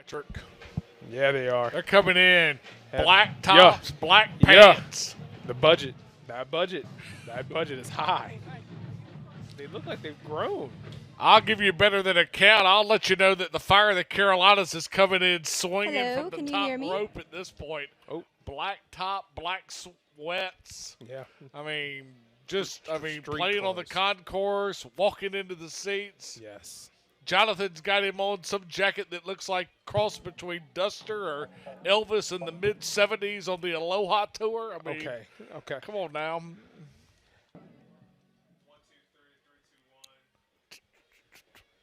Patrick. Yeah, they are. They're coming in. Black tops, black pants. The budget. That budget is high. They look like they've grown. I'll give you better than a count. I'll let you know that the Fire of the Carolinas is coming in swinging Hello, from the can you top hear me? rope at this point. Oh. Black top, black sweats. Yeah. Playing Street on the clothes. concourse, walking into the seats. Yes. Jonathan's got him on some jacket that looks like cross between Duster or Elvis in the mid-'70s on the Aloha Tour. Okay. Come on now.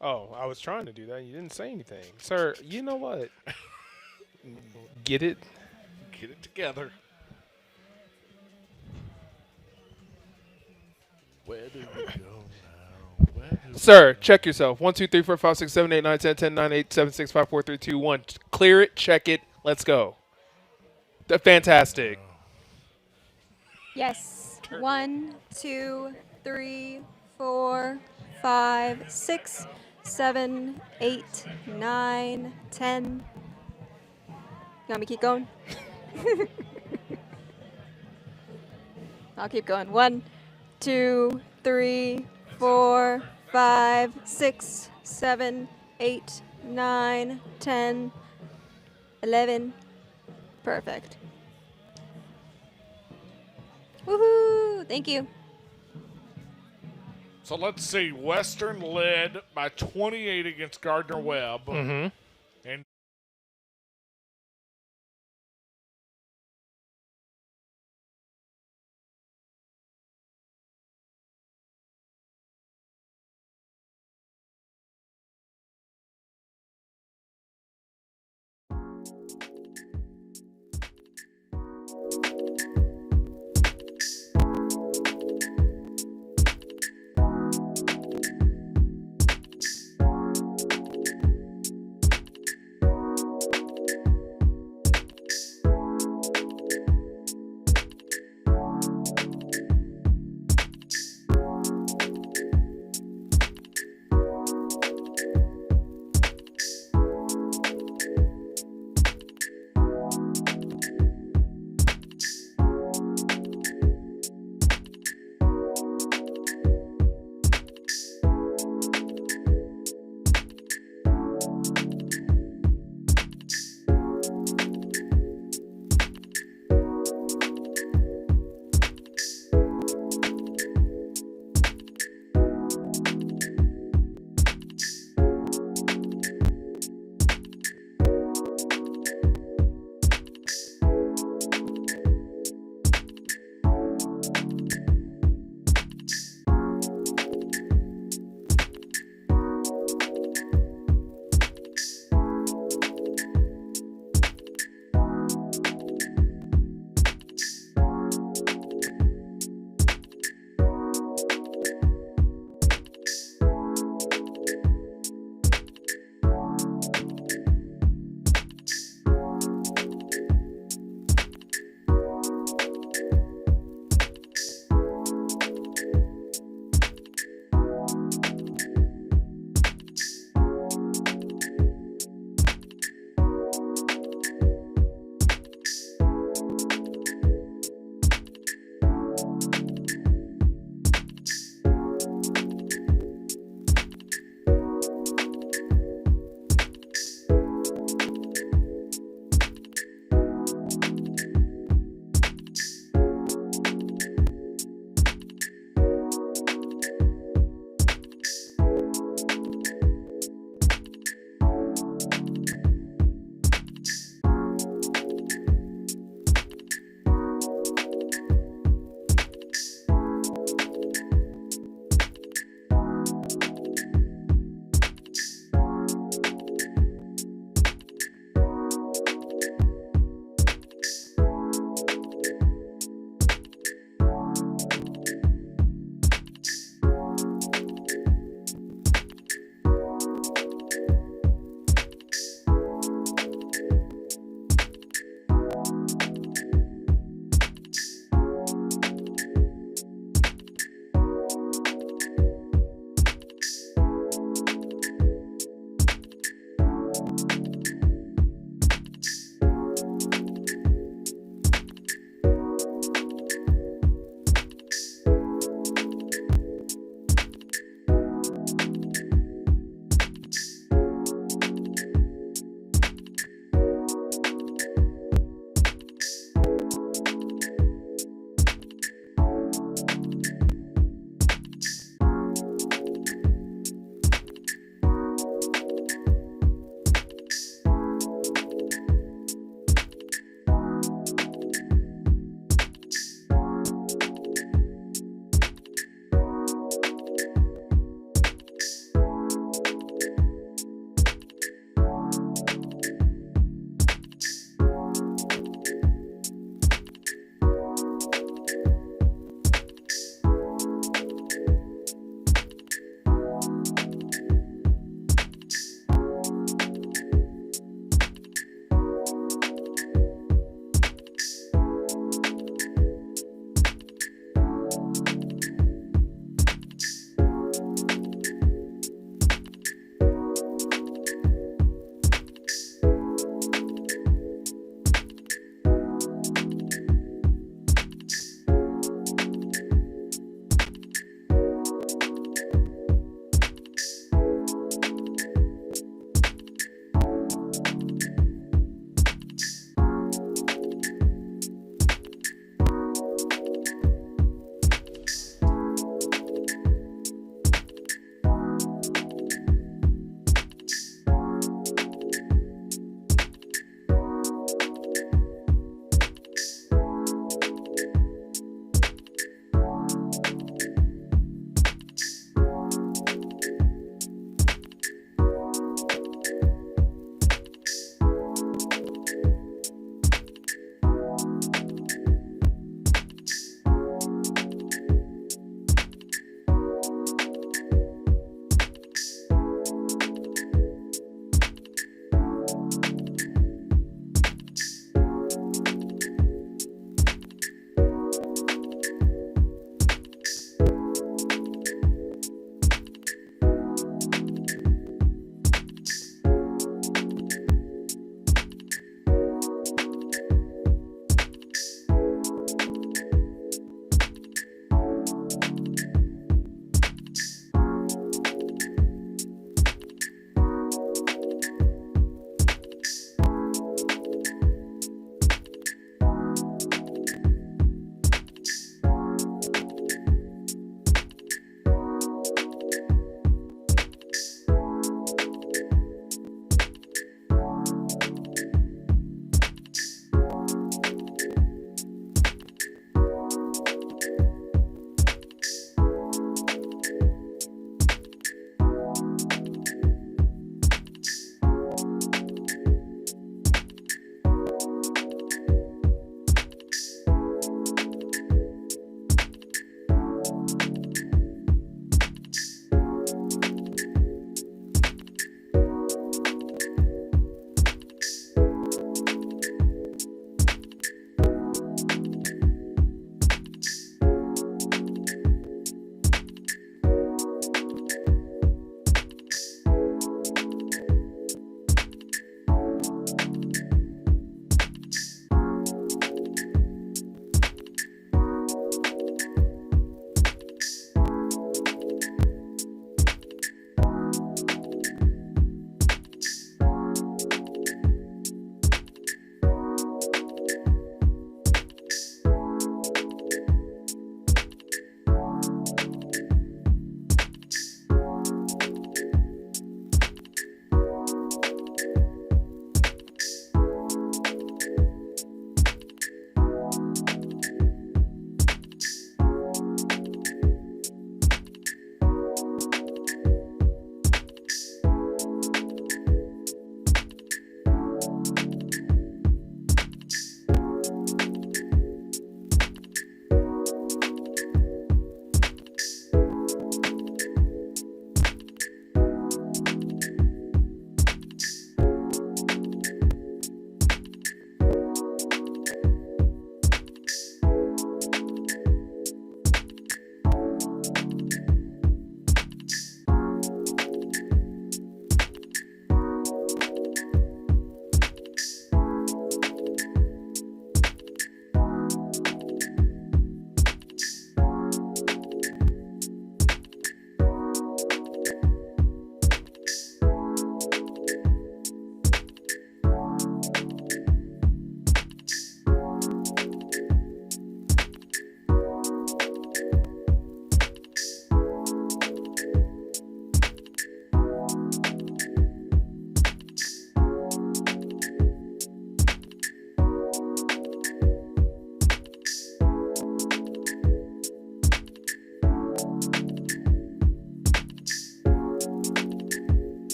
Oh, I was trying to do that. You didn't say anything. Sir, you know what? Get it? Get it together. Where do we go now? Sir, check yourself. 1, 2, 3, 4, 5, 6, 7, 8, 9, 10, 10, 9, 8, 7, 6, 5, 4, 3, 2, 1. Clear it, check it, let's go. Fantastic. Yes. 1, 2, 3, 4, 5, 6, 7, 8, 9, 10. You want me to keep going? I'll keep going. 1, 2, 3, 4, 5, 6, 7, 8, 9, 10, 11. Perfect. Woohoo! Thank you. So let's see. Western led by 28 against Gardner-Webb. Mm-hmm. And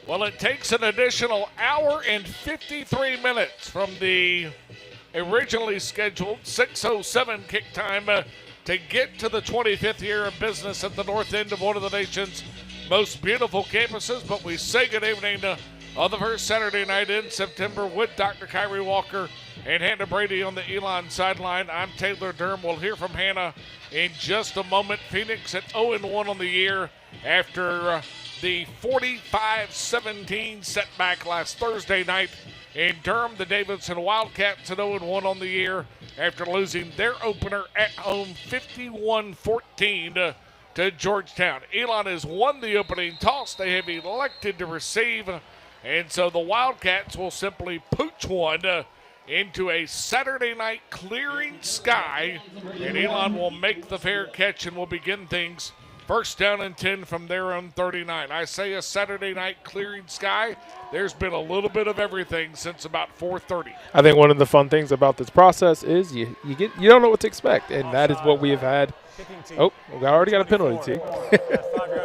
Well, it takes an additional hour and 53 minutes from the originally scheduled 6:07 kick time to get to the 25th year of business at the north end of one of the nation's most beautiful campuses. But we say good evening on the first Saturday night in September with Dr. Kyrie Walker and Hannah Brady on the Elon sideline. I'm Taylor Durham. We'll hear from Hannah in just a moment. Phoenix at 0-1 on the year after the 45-17 setback last Thursday night in Durham. The Davidson Wildcats at 0-1 on the year after losing their opener at home 51-14 to Georgetown. Elon has won the opening toss. They have elected to receive, and so the Wildcats will simply pooch one into a Saturday night clearing sky, and Elon will make the fair catch and will begin things first down and 10 from their own 39. I say a Saturday night clearing sky. There's been a little bit of everything since about 4:30. I think one of the fun things about this process is you don't know what to expect, and that is what we have had. Oh, we already got a penalty, too. 5-yard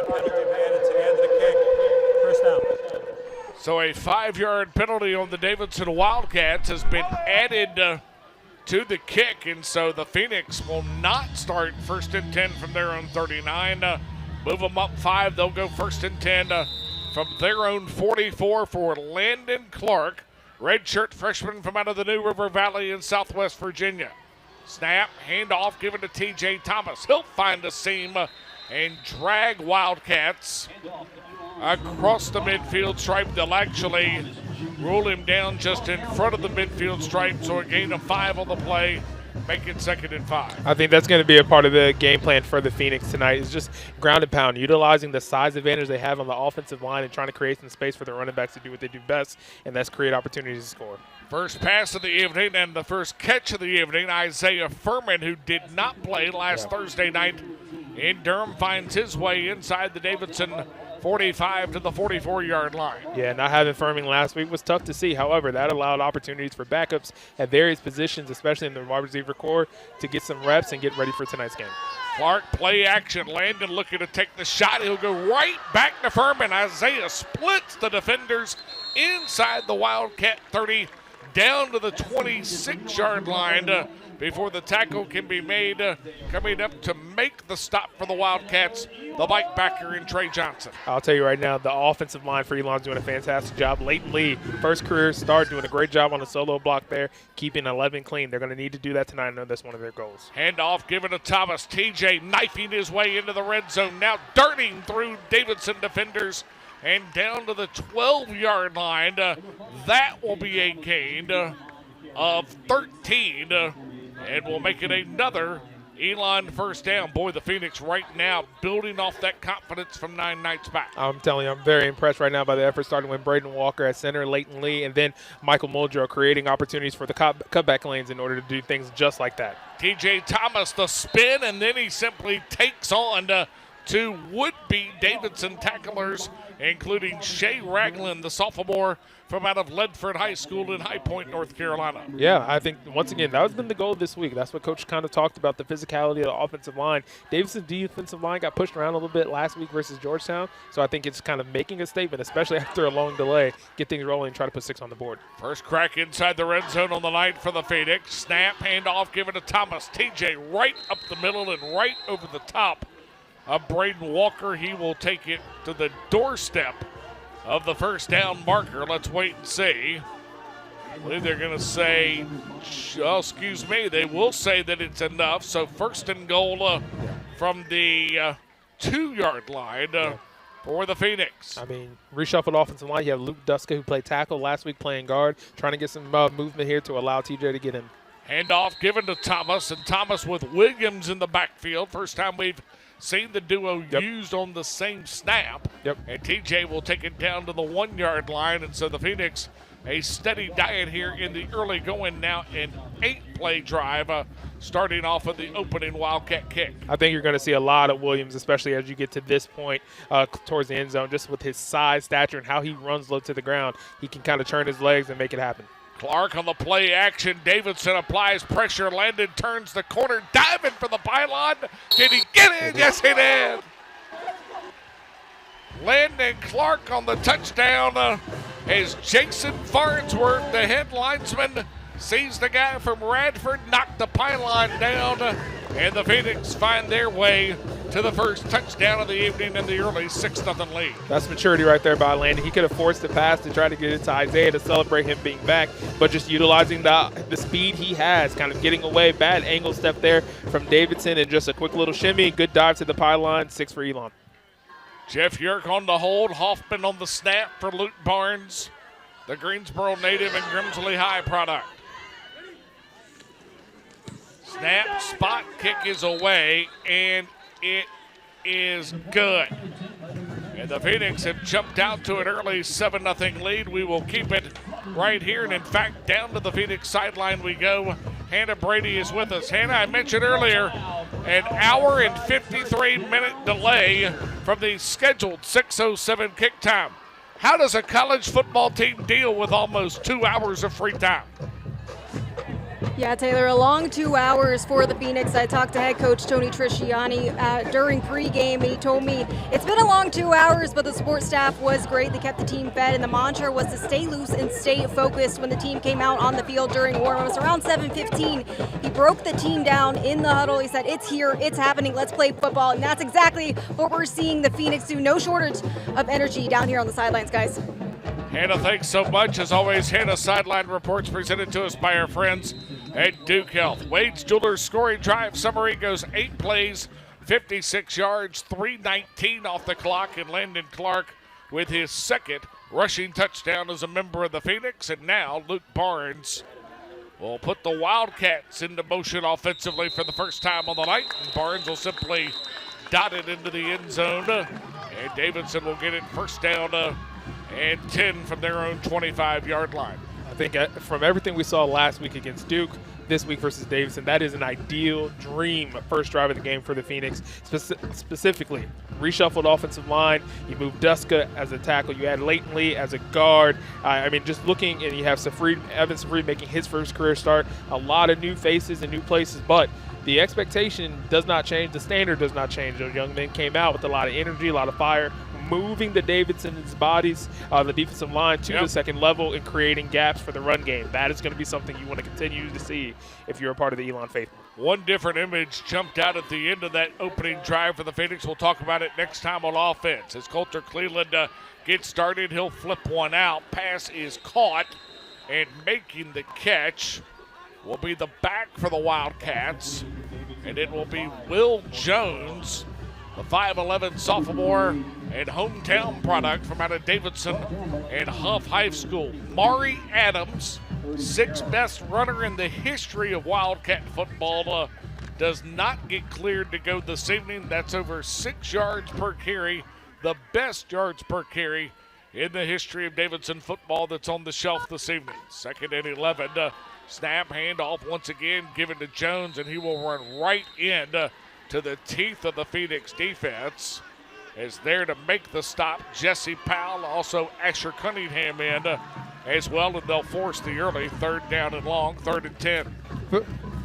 penalty added to the end of the kick. First down. So a 5-yard penalty on the Davidson Wildcats has been added to the kick, and so the Phoenix will not start first and 10 from their own 39. Move them up 5. They'll go first and 10 from their own 44 for Landon Clark, redshirt freshman from out of the New River Valley in Southwest Virginia. Snap, handoff given to TJ Thomas. He'll find a seam and drag Wildcats across the midfield stripe. They'll actually rule him down just in front of the midfield stripe, so a gain of 5 on the play, make it 2nd and 5. I think that's going to be a part of the game plan for the Phoenix tonight is just ground and pound, utilizing the size advantage they have on the offensive line and trying to create some space for the running backs to do what they do best, and that's create opportunities to score. First pass of the evening and the first catch of the evening, Isaiah Furman, who did not play last Thursday night in Durham, finds his way inside the Davidson 45 to the 44-yard line. Yeah, not having Furman last week was tough to see. However, that allowed opportunities for backups at various positions, especially in the wide receiver core, to get some reps and get ready for tonight's game. Clark, play action. Landon looking to take the shot. He'll go right back to Furman. Isaiah splits the defenders inside the Wildcat 30 down to the 26-yard line before the tackle can be made. Coming up to make the stop for the Wildcats, the bike backer in Trey Johnson. I'll tell you right now, the offensive line for Elon's doing a fantastic job. Leighton Lee, first career start, doing a great job on the solo block there, keeping 11 clean. They're going to need to do that tonight. I know that's one of their goals. Handoff given to Thomas. TJ knifing his way into the red zone, now darting through Davidson defenders and down to the 12-yard line. That will be a gain of 13, and will make it another Elon first down. Boy, the Phoenix right now building off that confidence from 9 nights back. I'm telling you, I'm very impressed right now by the effort, starting with Braden Walker at center, Leighton Lee, and then Michael Muldrow creating opportunities for the cutback lanes in order to do things just like that. TJ Thomas, the spin, and then he simply takes on two would-be Davidson tacklers, including Shea Ragland, the sophomore from out of Ledford High School in High Point, North Carolina. Yeah, I think, once again, that has been the goal this week. That's what Coach kind of talked about, the physicality of the offensive line. Davidson's defensive line got pushed around a little bit last week versus Georgetown, so I think it's kind of making a statement, especially after a long delay, get things rolling and try to put 6 on the board. First crack inside the red zone on the night for the Phoenix. Snap, handoff given to Thomas. TJ right up the middle and right over the top of Braden Walker. He will take it to the doorstep of the first down marker. Let's wait and see. I believe they're going to say, oh, excuse me, they will say that it's enough. So first and goal from the 2-yard line for the Phoenix. I mean, reshuffled offensive line. You have Luke Duska, who played tackle last week, playing guard, trying to get some movement here to allow TJ to get in. Handoff given to Thomas, and Thomas with Williams in the backfield. First time we've seen the duo used on the same snap. And TJ will take it down to the 1-yard line. And so the Phoenix, a steady diet here in the early going, now an 8-play drive, starting off with the opening Wildcat kick. I think you're going to see a lot of Williams, especially as you get to this point towards the end zone, just with his size, stature, and how he runs low to the ground. He can kind of turn his legs and make it happen. Clark on the play action. Davidson applies pressure. Landon turns the corner, diving for the pylon. Did he get it? Yes, he did. Landon Clark on the touchdown as Jason Farnsworth, the head linesman, sees the guy from Radford knock the pylon down, and the Phoenix find their way to the first touchdown of the evening in the early 6-0 lead. That's maturity right there by Landon. He could have forced the pass to try to get it to Isaiah to celebrate him being back, but just utilizing the speed he has, kind of getting away. Bad angle step there from Davidson, and just a quick little shimmy. Good dive to the pylon. 6 for Elon. Jeff Yerk on the hold. Hoffman on the snap for Luke Barnes, the Greensboro native and Grimsley High product. Snap, spot kick is away, and it is good. And the Phoenix have jumped out to an early 7-0 lead. We will keep it right here, and in fact, down to the Phoenix sideline we go. Hannah Brady is with us. Hannah, I mentioned earlier, an hour and 53-minute delay from the scheduled 6:07 kick time. How does a college football team deal with almost 2 hours of free time? Yeah, Taylor, a long 2 hours for the Phoenix. I talked to head coach Tony Trisciani during pregame, and he told me it's been a long 2 hours, but the support staff was great. They kept the team fed, and the mantra was to stay loose and stay focused when the team came out on the field during warm-ups. Around 7:15, he broke the team down in the huddle. He said, it's here, it's happening, let's play football. And that's exactly what we're seeing the Phoenix do. No shortage of energy down here on the sidelines, guys. Hannah, thanks so much. As always, Hannah Sideline Reports presented to us by our friends at Duke Health. Wade's Jewelers scoring drive summary goes 8 plays, 56 yards, 3:19 off the clock, and Landon Clark with his second rushing touchdown as a member of the Phoenix. And now Luke Barnes will put the Wildcats into motion offensively for the first time on the night. And Barnes will simply dot it into the end zone, and Davidson will get it first down and 10 from their own 25-yard line. I think from everything we saw last week against Duke, this week versus Davidson, that is an ideal dream first drive of the game for the Phoenix. Specifically, reshuffled offensive line. You move Duska as a tackle. You add Leighton Lee as a guard. I mean, just looking, and you have Evan Safreed making his first career start. A lot of new faces and new places, but the expectation does not change. The standard does not change. Those young men came out with a lot of energy, a lot of fire, moving the Davidson's bodies, the defensive line to the second level and creating gaps for the run game. That is going to be something you want to continue to see if you're a part of the Elon faithful. One different image jumped out at the end of that opening drive for the Phoenix. We'll talk about it next time on offense. As Coulter Cleveland gets started, he'll flip one out. Pass is caught, and making the catch will be the back for the Wildcats, and it will be Will Jones, the 5'11 sophomore and hometown product from out of Davidson and Huff High School. Mari Adams, 6th best runner in the history of Wildcat football, does not get cleared to go this evening. That's over 6 yards per carry, the best yards per carry in the history of Davidson football that's on the shelf this evening. 2nd and 11. Snap, handoff once again given to Jones, and he will run right in to the teeth of the Phoenix defense. Is there to make the stop Jesse Powell, also Asher Cunningham in as well, and they'll force the early 3rd down and long, 3rd and 10.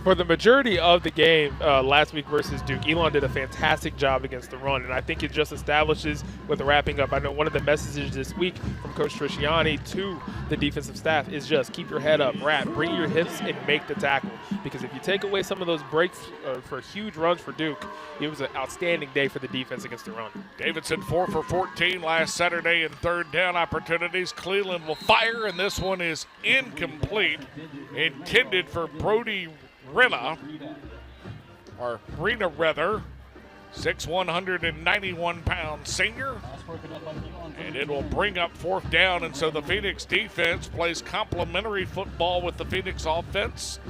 For the majority of the game last week versus Duke, Elon did a fantastic job against the run, and I think it just establishes with wrapping up. I know one of the messages this week from Coach Trisciani to the defensive staff is just keep your head up, wrap, bring your hips, and make the tackle. Because if you take away some of those breaks for huge runs for Duke, it was an outstanding day for the defense against the run. Davidson 4 for 14 last Saturday in 3rd down opportunities. Cleveland will fire, and this one is incomplete, intended for Brody Rena, or Rena rather, 6'1", 191-pound senior, and it will bring up 4th down, and so the Phoenix defense plays complementary football with the Phoenix offense.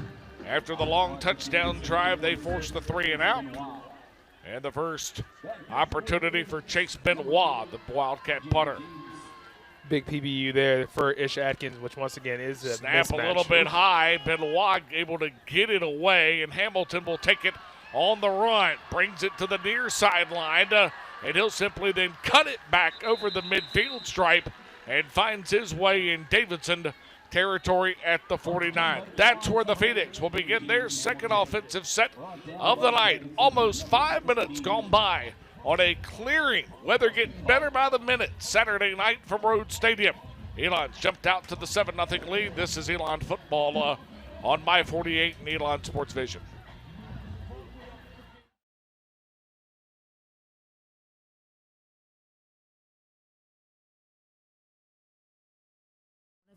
After the long touchdown drive, they force the 3 and out, and the first opportunity for Chase Benoit, the Wildcat punter. Big PBU there for Ish Atkins, which once again is a snap mismatch. A little bit high. Benoit able to get it away, and Hamilton will take it on the run. Brings it to the near sideline, and he'll simply then cut it back over the midfield stripe and finds his way in Davidson territory at the 49. That's where the Phoenix will begin their second offensive set of the night. Almost 5 minutes gone by on a clearing. Weather getting better by the minute Saturday night from Road Stadium. Elon's jumped out to the 7-0 lead. This is Elon football on My 48 and Elon Sports Vision.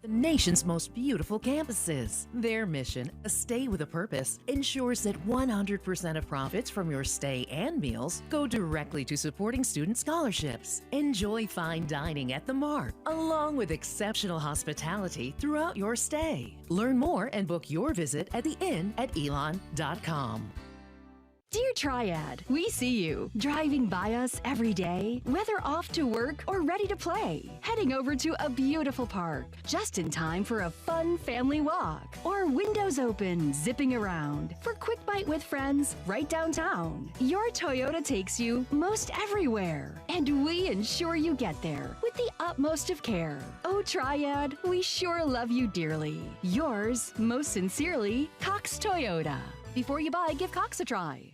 The nation's most beautiful campuses. Their mission, a stay with a purpose, ensures that 100% of profits from your stay and meals go directly to supporting student scholarships. Enjoy fine dining at the Mark, along with exceptional hospitality throughout your stay. Learn more and book your visit at the inn at elon.com. Dear Triad, we see you driving by us every day, whether off to work or ready to play, heading over to a beautiful park, just in time for a fun family walk, or windows open, zipping around for quick bite with friends right downtown. Your Toyota takes you most everywhere, and we ensure you get there with the utmost of care. Oh, Triad, we sure love you dearly. Yours, most sincerely, Cox Toyota. Before you buy, give Cox a try.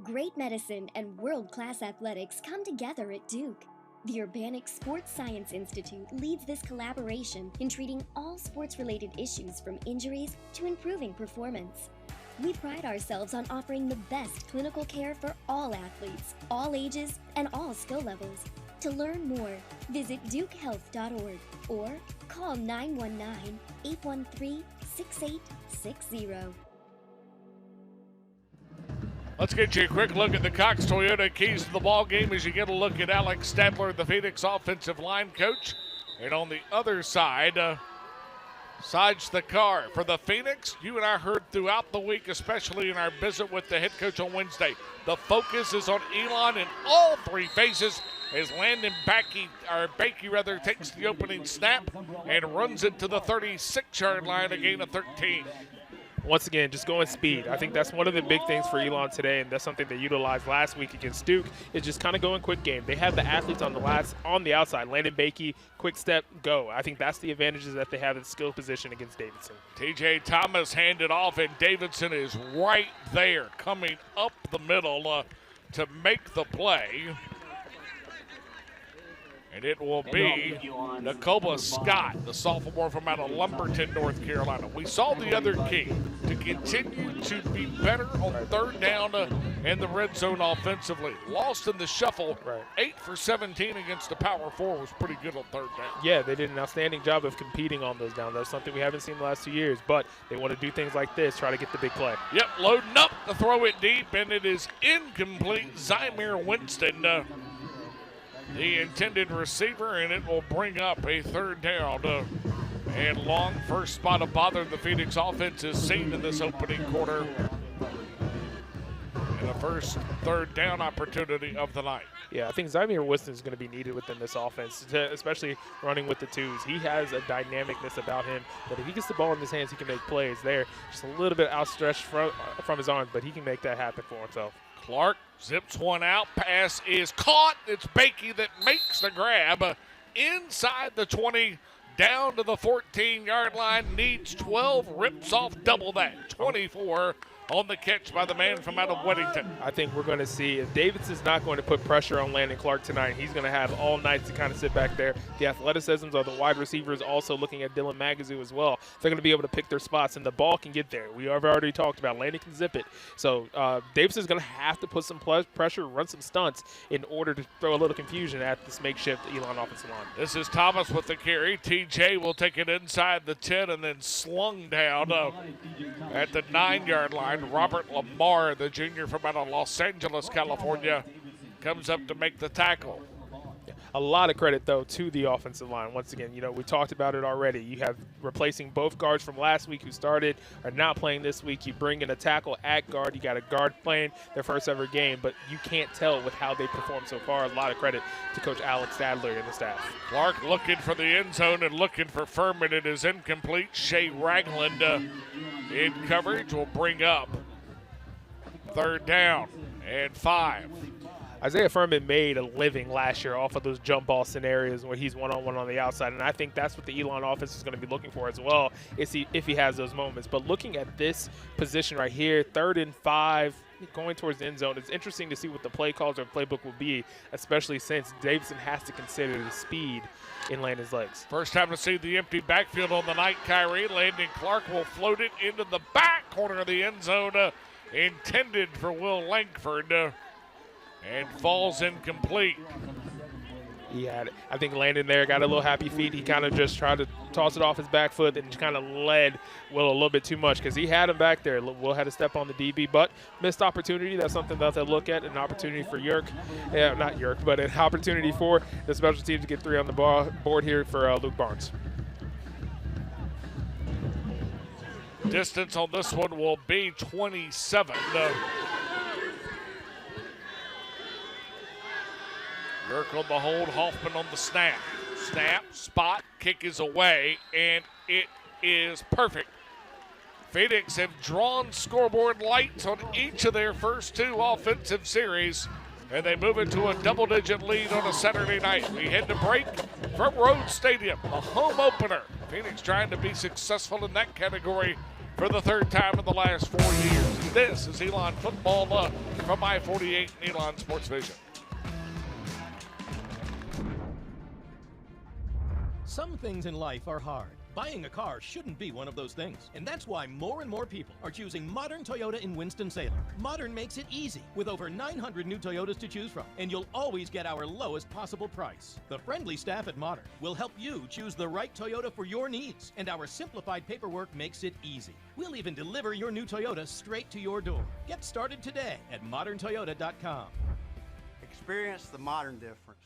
Great medicine and world-class athletics come together at Duke. The Urbanic Sports Science Institute leads this collaboration in treating all sports-related issues from injuries to improving performance. We pride ourselves on offering the best clinical care for all athletes, all ages, and all skill levels. To learn more, visit dukehealth.org or call 919-813-6860. Let's get you a quick look at the Cox Toyota keys to the ball game as you get a look at Alex Stadler, the Phoenix offensive line coach. And on the other side, Saj the car. For the Phoenix, you and I heard throughout the week, especially in our visit with the head coach on Wednesday, the focus is on Elon in all three phases as Landon Bakey takes the opening snap and runs it to the 36-yard line, a gain of 13. Once again, just going speed. I think that's one of the big things for Elon today, and that's something they utilized last week against Duke, is just kind of going quick game. They have the athletes on the outside. Landon Bakey, quick step, go. I think that's the advantages that they have in skill position against Davidson. TJ Thomas handed off, and Davidson is right there coming up the middle to make the play. And it will be Nicola Scott, the sophomore from out of Lumberton, North Carolina. We saw the other key to continue to be better on third down in the red zone offensively. Lost in the shuffle, 8 for 17 against the Power 4 was pretty good on third down. Yeah, they did an outstanding job of competing on those downs. That's something we haven't seen the last 2 years, but they want to do things like this, try to get the big play. Yep, loading up to throw it deep, and it is incomplete. Zymir Winston, the intended receiver, and it will bring up a third down. And long first spot of bother the Phoenix offense is seen in this opening quarter. And the first third down opportunity of the night. Yeah, I think Zymir Winston is going to be needed within this offense, especially running with the twos. He has a dynamicness about him that if he gets the ball in his hands, he can make plays there. Just a little bit outstretched from his arms, but he can make that happen for himself. Clark zips one out. Pass is caught. It's Bakey that makes the grab inside the 20, down to the 14-yard line. Needs 12, rips off double that. 24 on the catch by the man from out of Weddington. I think we're going to see if Davidson's not going to put pressure on Landon Clark tonight, he's going to have all night to kind of sit back there. The athleticisms of the wide receivers, also looking at Dylan Magazoo as well. They're going to be able to pick their spots, and the ball can get there. We have already talked about Landon can zip it. So Davidson's going to have to put some pressure, run some stunts in order to throw a little confusion at this makeshift Elon offensive line. This is Thomas with the carry. TJ will take it inside the 10 and then slung down at the 9-yard line. Robert Lamar, the junior from out of Los Angeles, California, comes up to make the tackle. A lot of credit, though, to the offensive line. Once again, we talked about it already. You have replacing both guards from last week who started, are not playing this week. You bring in a tackle at guard. You got a guard playing their first ever game, but you can't tell with how they performed so far. A lot of credit to Coach Alex Stadler and the staff. Clark looking for the end zone and looking for Furman. It is incomplete. Shea Ragland in coverage will bring up third down and 5. Isaiah Furman made a living last year off of those jump ball scenarios where he's one-on-one on the outside, and I think that's what the Elon offense is going to be looking for as well, if he has those moments. But looking at this position right here, 3rd and 5, going towards the end zone. It's interesting to see what the play calls or playbook will be, especially since Davidson has to consider the speed in Landon's legs. First time to see the empty backfield on the night, Kyrie. Landon Clark will float it into the back corner of the end zone, intended for Will Langford, and falls incomplete. He had it. I think Landon there got a little happy feet. He kind of just tried to toss it off his back foot and kind of led Will a little bit too much because he had him back there. Will had to step on the DB, but missed opportunity. That's something that they'll look at, an opportunity for not Yerk, but an opportunity for the special teams to get 3 on the board here for Luke Barnes. Distance on this one will be 27. Yerk on the hold, Hoffman on the snap. Snap, spot, kick is away, and it is perfect. Phoenix have drawn scoreboard lights on each of their first 2 offensive series, and they move into a double-digit lead on a Saturday night. We head to break from Rhodes Stadium, the home opener. Phoenix trying to be successful in that category for the 3rd time in the last 4 years. This is Elon Football from I-48 and Elon Sports Vision. Some things in life are hard. Buying a car shouldn't be one of those things. And that's why more and more people are choosing Modern Toyota in Winston-Salem. Modern makes it easy with over 900 new Toyotas to choose from. And you'll always get our lowest possible price. The friendly staff at Modern will help you choose the right Toyota for your needs. And our simplified paperwork makes it easy. We'll even deliver your new Toyota straight to your door. Get started today at moderntoyota.com. Experience the Modern difference.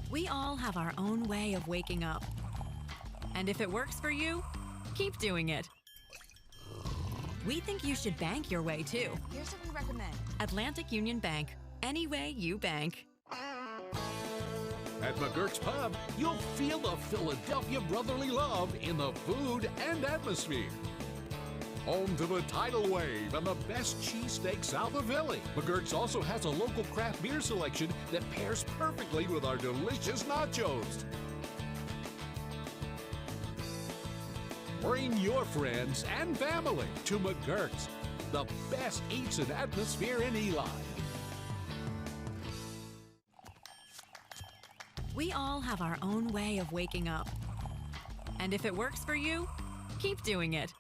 We all have our own way of waking up. And if it works for you, keep doing it. We think you should bank your way too. Here's what we recommend. Atlantic Union Bank. Any way you bank. At McGurk's Pub, you'll feel the Philadelphia brotherly love in the food and atmosphere. Home to the tidal wave and the best cheesesteak south of Philly. McGurk's also has a local craft beer selection that pairs perfectly with our delicious nachos. Bring your friends and family to McGurk's, the best eats and atmosphere in Eli. We all have our own way of waking up. And if it works for you, keep doing it.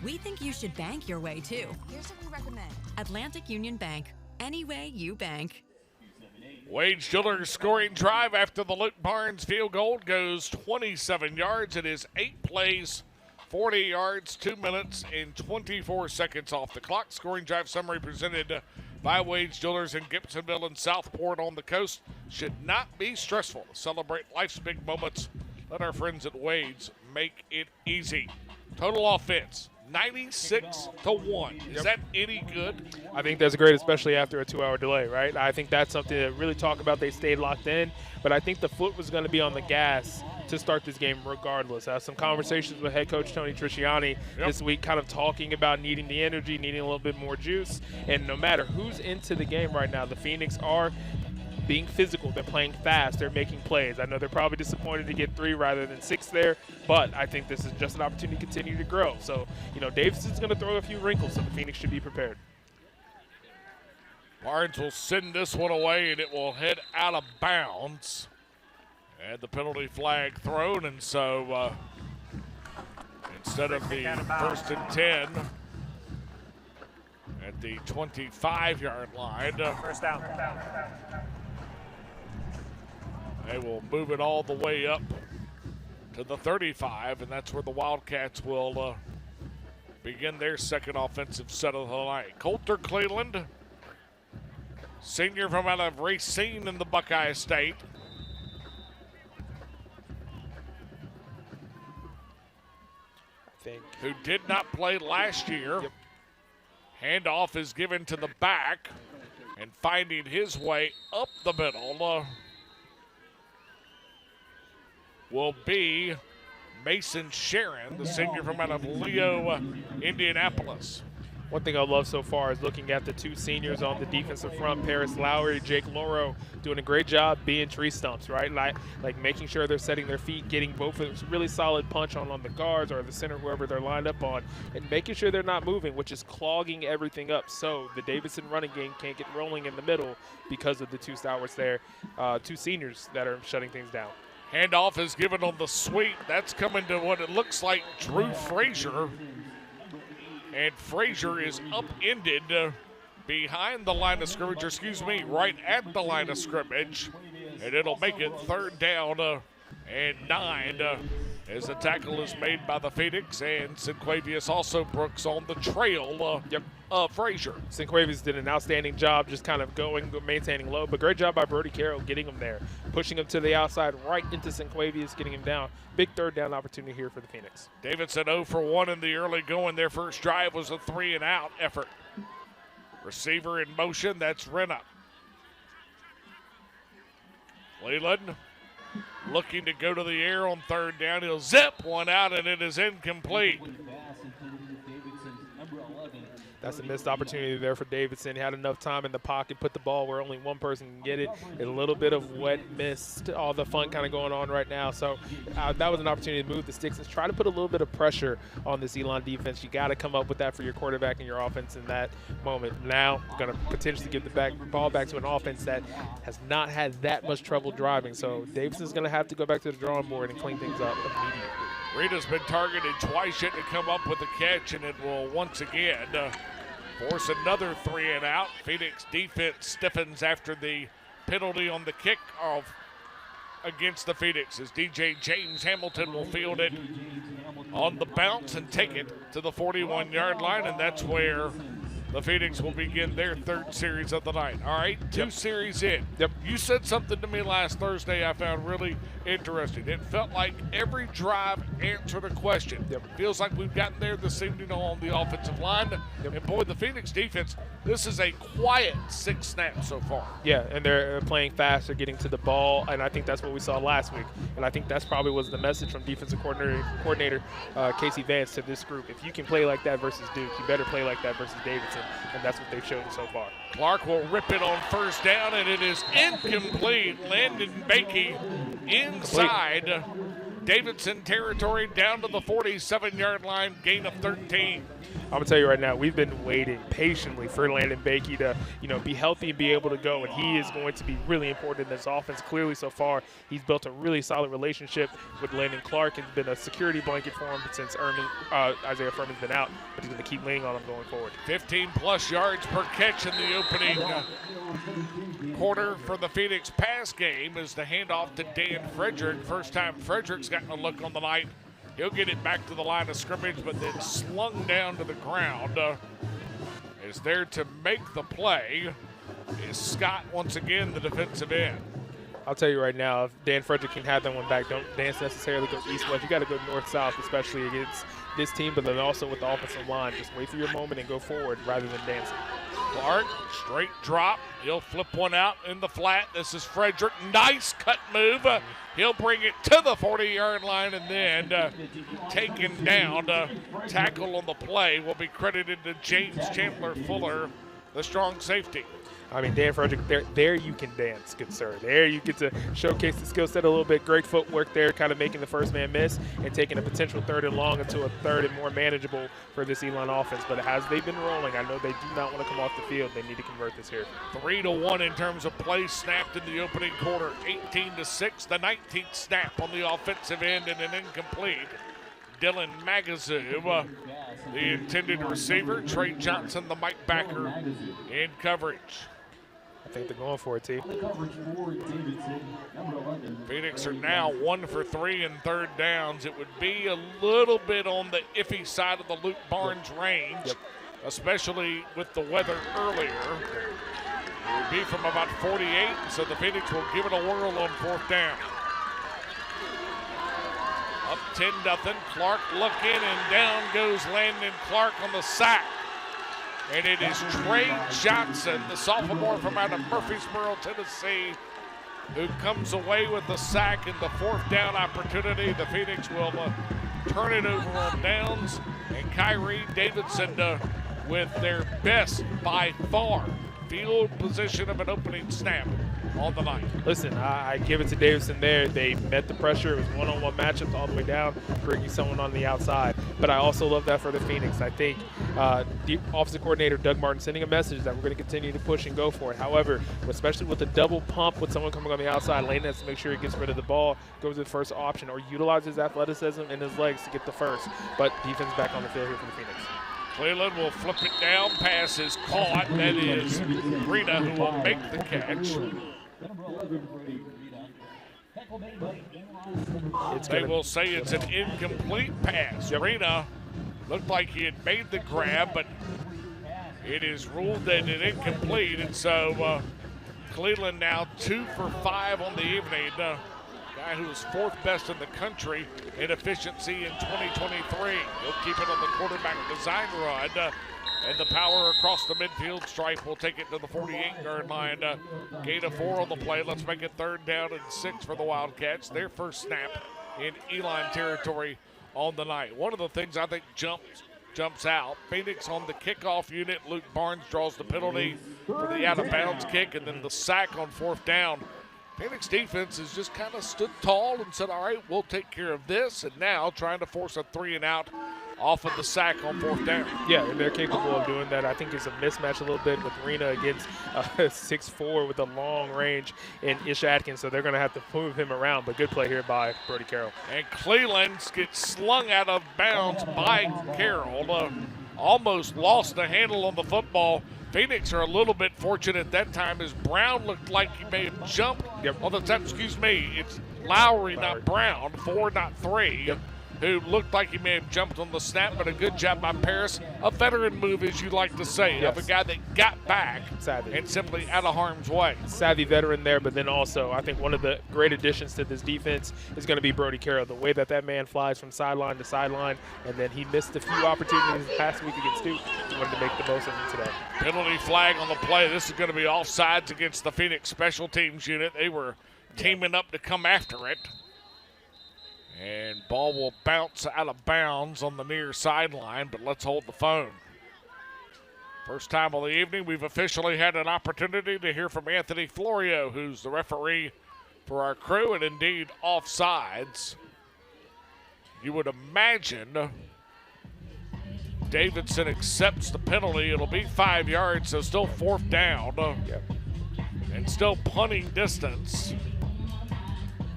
We think you should bank your way too. Here's what we recommend. Atlantic Union Bank. Any way you bank. Wade Schiller's scoring drive after the Luke Barnes field goal goes 27 yards. It is 8 plays, 40 yards, 2 minutes, and 24 seconds off the clock. Scoring drive summary presented by Wade Schiller's in Gibsonville and Southport on the coast. Should not be stressful to celebrate life's big moments. Let our friends at Wade's make it easy. Total offense, 96-1. Is that any good? I think that's great, especially after a 2-hour delay, right? I think that's something to really talk about. They stayed locked in, but I think the foot was going to be on the gas to start this game regardless. I had some conversations with head coach Tony Trisciani this week, kind of talking about needing the energy, needing a little bit more juice, and no matter who's into the game right now, the Phoenix are being physical. They're playing fast. They're making plays. I know they're probably disappointed to get 3 rather than 6 there, but I think this is just an opportunity to continue to grow. So, Davidson's going to throw a few wrinkles, so the Phoenix should be prepared. Barnes will send this one away, and it will head out of bounds. And the penalty flag thrown, and so instead of the 1st and 10 at the 25-yard line, First down. they will move it all the way up to the 35, and that's where the Wildcats will begin their second offensive set of the night. Coulter Cleveland, senior from out of Racine in the Buckeye State. Who did not play last year. Yep. Handoff is given to the back, and finding his way up the middle will be Mason Sharon, the senior from out of Leo, Indianapolis. one thing I love so far is looking at the two seniors on the defensive front, Paris Lowry, Jake Loro, doing a great job being tree stumps, right? Like making sure they're setting their feet, getting both of them really solid punch on the guards or the center, whoever they're lined up on, and making sure they're not moving, which is clogging everything up. So the Davidson running game can't get rolling in the middle because of the two stalwarts there, two seniors that are shutting things down. Handoff is given on the sweep. That's coming to what it looks like Drew Frazier. And Frazier is upended behind the line of scrimmage, right at the line of scrimmage. And it'll make it 3rd down and 9 as the tackle is made by the Phoenix. And Sinquavius also Brooks on the trail of Frazier. Sinquavius did an outstanding job just kind of maintaining low, but great job by Brody Carroll getting him there, pushing him to the outside right into Sinquavius, getting him down. Big 3rd down opportunity here for the Phoenix. Davidson 0 for 1 in the early going. Their first drive was a 3-and-out effort. Receiver in motion, that's Renna. Leland looking to go to the air on 3rd down. He'll zip one out, and it is incomplete. That's a missed opportunity there for Davidson. He had enough time in the pocket, put the ball where only one person can get it. A little bit of wet mist, all the fun kind of going on right now. So that was an opportunity to move the sticks and try to put a little bit of pressure on this Elon defense. You got to come up with that for your quarterback and your offense in that moment. Now, going to potentially give the ball back to an offense that has not had that much trouble driving. So Davidson's going to have to go back to the drawing board and clean things up immediately. Rita's been targeted twice yet to come up with a catch, and it will once again force another 3-and-out. Phoenix defense stiffens after the penalty on the kickoff against the Phoenix as DJ James Hamilton will field it on the bounce and take it to the 41-yard line, and that's where the Phoenix will begin their 3rd series of the night. All right, 2 series in. You said something to me last Thursday I found really interesting. It felt like every drive answered a question. Feels like we've gotten there this evening on the offensive line. And boy, the Phoenix defense, this is a quiet 6 snaps so far. Yeah, and they're playing fast. They're getting to the ball, and I think that's what we saw last week. And I think that's probably was the message from defensive coordinator Casey Vance to this group. If you can play like that versus Duke, you better play like that versus Davidson, and that's what they've shown so far. Clark will rip it on 1st down, and it is incomplete. Landon Bakey inside Davidson territory down to the 47-yard line, gain of 13. I'm going to tell you right now, we've been waiting patiently for Landon Bakey to, be healthy and be able to go, and he is going to be really important in this offense. Clearly, so far, he's built a really solid relationship with Landon Clark. It's been a security blanket for him since Isaiah Furman's been out, but he's going to keep leaning on him going forward. 15-plus yards per catch in the opening quarter for the Phoenix pass game as the handoff to Dan Frederick. First time Frederick's gotten a look on the night. He'll get it back to the line of scrimmage, but then slung down to the ground. Is there to make the play is Scott once again, the defensive end. I'll tell you right now, if Dan Frederick can have that one back, don't dance necessarily go east-west. You got to go north-south, especially against this team, but then also with the offensive line. Just wait for your moment and go forward rather than dancing. Clark, straight drop. He'll flip one out in the flat. This is Frederick. Nice cut move. He'll bring it to the 40-yard line and then taken down. Tackle on the play will be credited to James Chandler Fuller, the strong safety. I mean, Dan Frederick, there you can dance, good sir. There you get to showcase the skill set a little bit. Great footwork there, kind of making the first man miss and taking a potential 3rd and long into a 3rd and more manageable for this Elon offense. But as they've been rolling, I know they do not want to come off the field. They need to convert this here. 3-1 in terms of plays snapped in the opening quarter. 18-6, the 19th snap on the offensive end and an incomplete. Dylan Magazoo, the intended receiver. Trey Johnson, the Mike backer, in coverage. I think they're going for it, T. Phoenix are now 1 for 3 in 3rd downs. It would be a little bit on the iffy side of the Luke Barnes range, especially with the weather earlier. It would be from about 48, so the Phoenix will give it a whirl on 4th down. Up 10-0. Clark looking, and down goes Landon Clark on the sack. And it is Trey Johnson, the sophomore from out of Murfreesboro, Tennessee, who comes away with the sack in the 4th down opportunity. The Phoenix will turn it over on downs, and Kyrie Davidson with their best by far field position of an opening snap on the night. Listen, I give it to Davidson there. They met the pressure. It was one-on-one matchups all the way down, bringing someone on the outside. But I also love that for the Phoenix. I think the offensive coordinator, Doug Martin, sending a message that we're going to continue to push and go for it. However, especially with the double pump with someone coming on the outside, Lane has to make sure he gets rid of the ball, goes to the first option, or utilize his athleticism and his legs to get the first. But defense back on the field here for the Phoenix. Cleveland will flip it down. Pass is caught. That is Rita who will make the catch. They will say it's an incomplete pass. Rita looked like he had made the grab, but it is ruled that it incomplete. And so Cleveland now 2 for 5 on the evening. Guy who is 4th best in the country in efficiency in 2023. He'll keep it on the quarterback design run. And the power across the midfield stripe will take it to the 48-yard line. Gain of 4 on the play. Let's make it 3rd down and 6 for the Wildcats. Their first snap in Elon territory on the night. One of the things I think jumps out, Phoenix on the kickoff unit. Luke Barnes draws the penalty for the out-of-bounds kick, and then the sack on 4th down. Phoenix defense has just kind of stood tall and said, all right, we'll take care of this, and now trying to force a 3-and-out off of the sack on 4th down. Yeah, and they're capable of doing that. I think it's a mismatch a little bit with Rena against 6'4" with a long range in Ish Atkins, so they're going to have to move him around, but good play here by Brody Carroll. And Cleveland gets slung out of bounds by Carroll. Almost lost the handle on the football. Phoenix are a little bit fortunate that time as Brown looked like he may have jumped on the time. Excuse me, it's Lowry, not Brown, 4, not 3, who looked like he may have jumped on the snap, but a good job by Paris. A veteran move, as you like to say, of a guy that got back and simply out of harm's way. Savvy veteran there, but then also I think one of the great additions to this defense is going to be Brody Carroll. The way that man flies from sideline to sideline, and then he missed a few opportunities past week against Duke. He wanted to make the most of them today. Penalty flag on the play. This is going to be offsides against the Phoenix special teams unit. They were teaming up to come after it. And ball will bounce out of bounds on the near sideline, but let's hold the phone. First time of the evening, we've officially had an opportunity to hear from Anthony Florio, who's the referee for our crew, and indeed offsides. You would imagine Davidson accepts the penalty. It'll be 5 yards, so still 4th down. And still punting distance.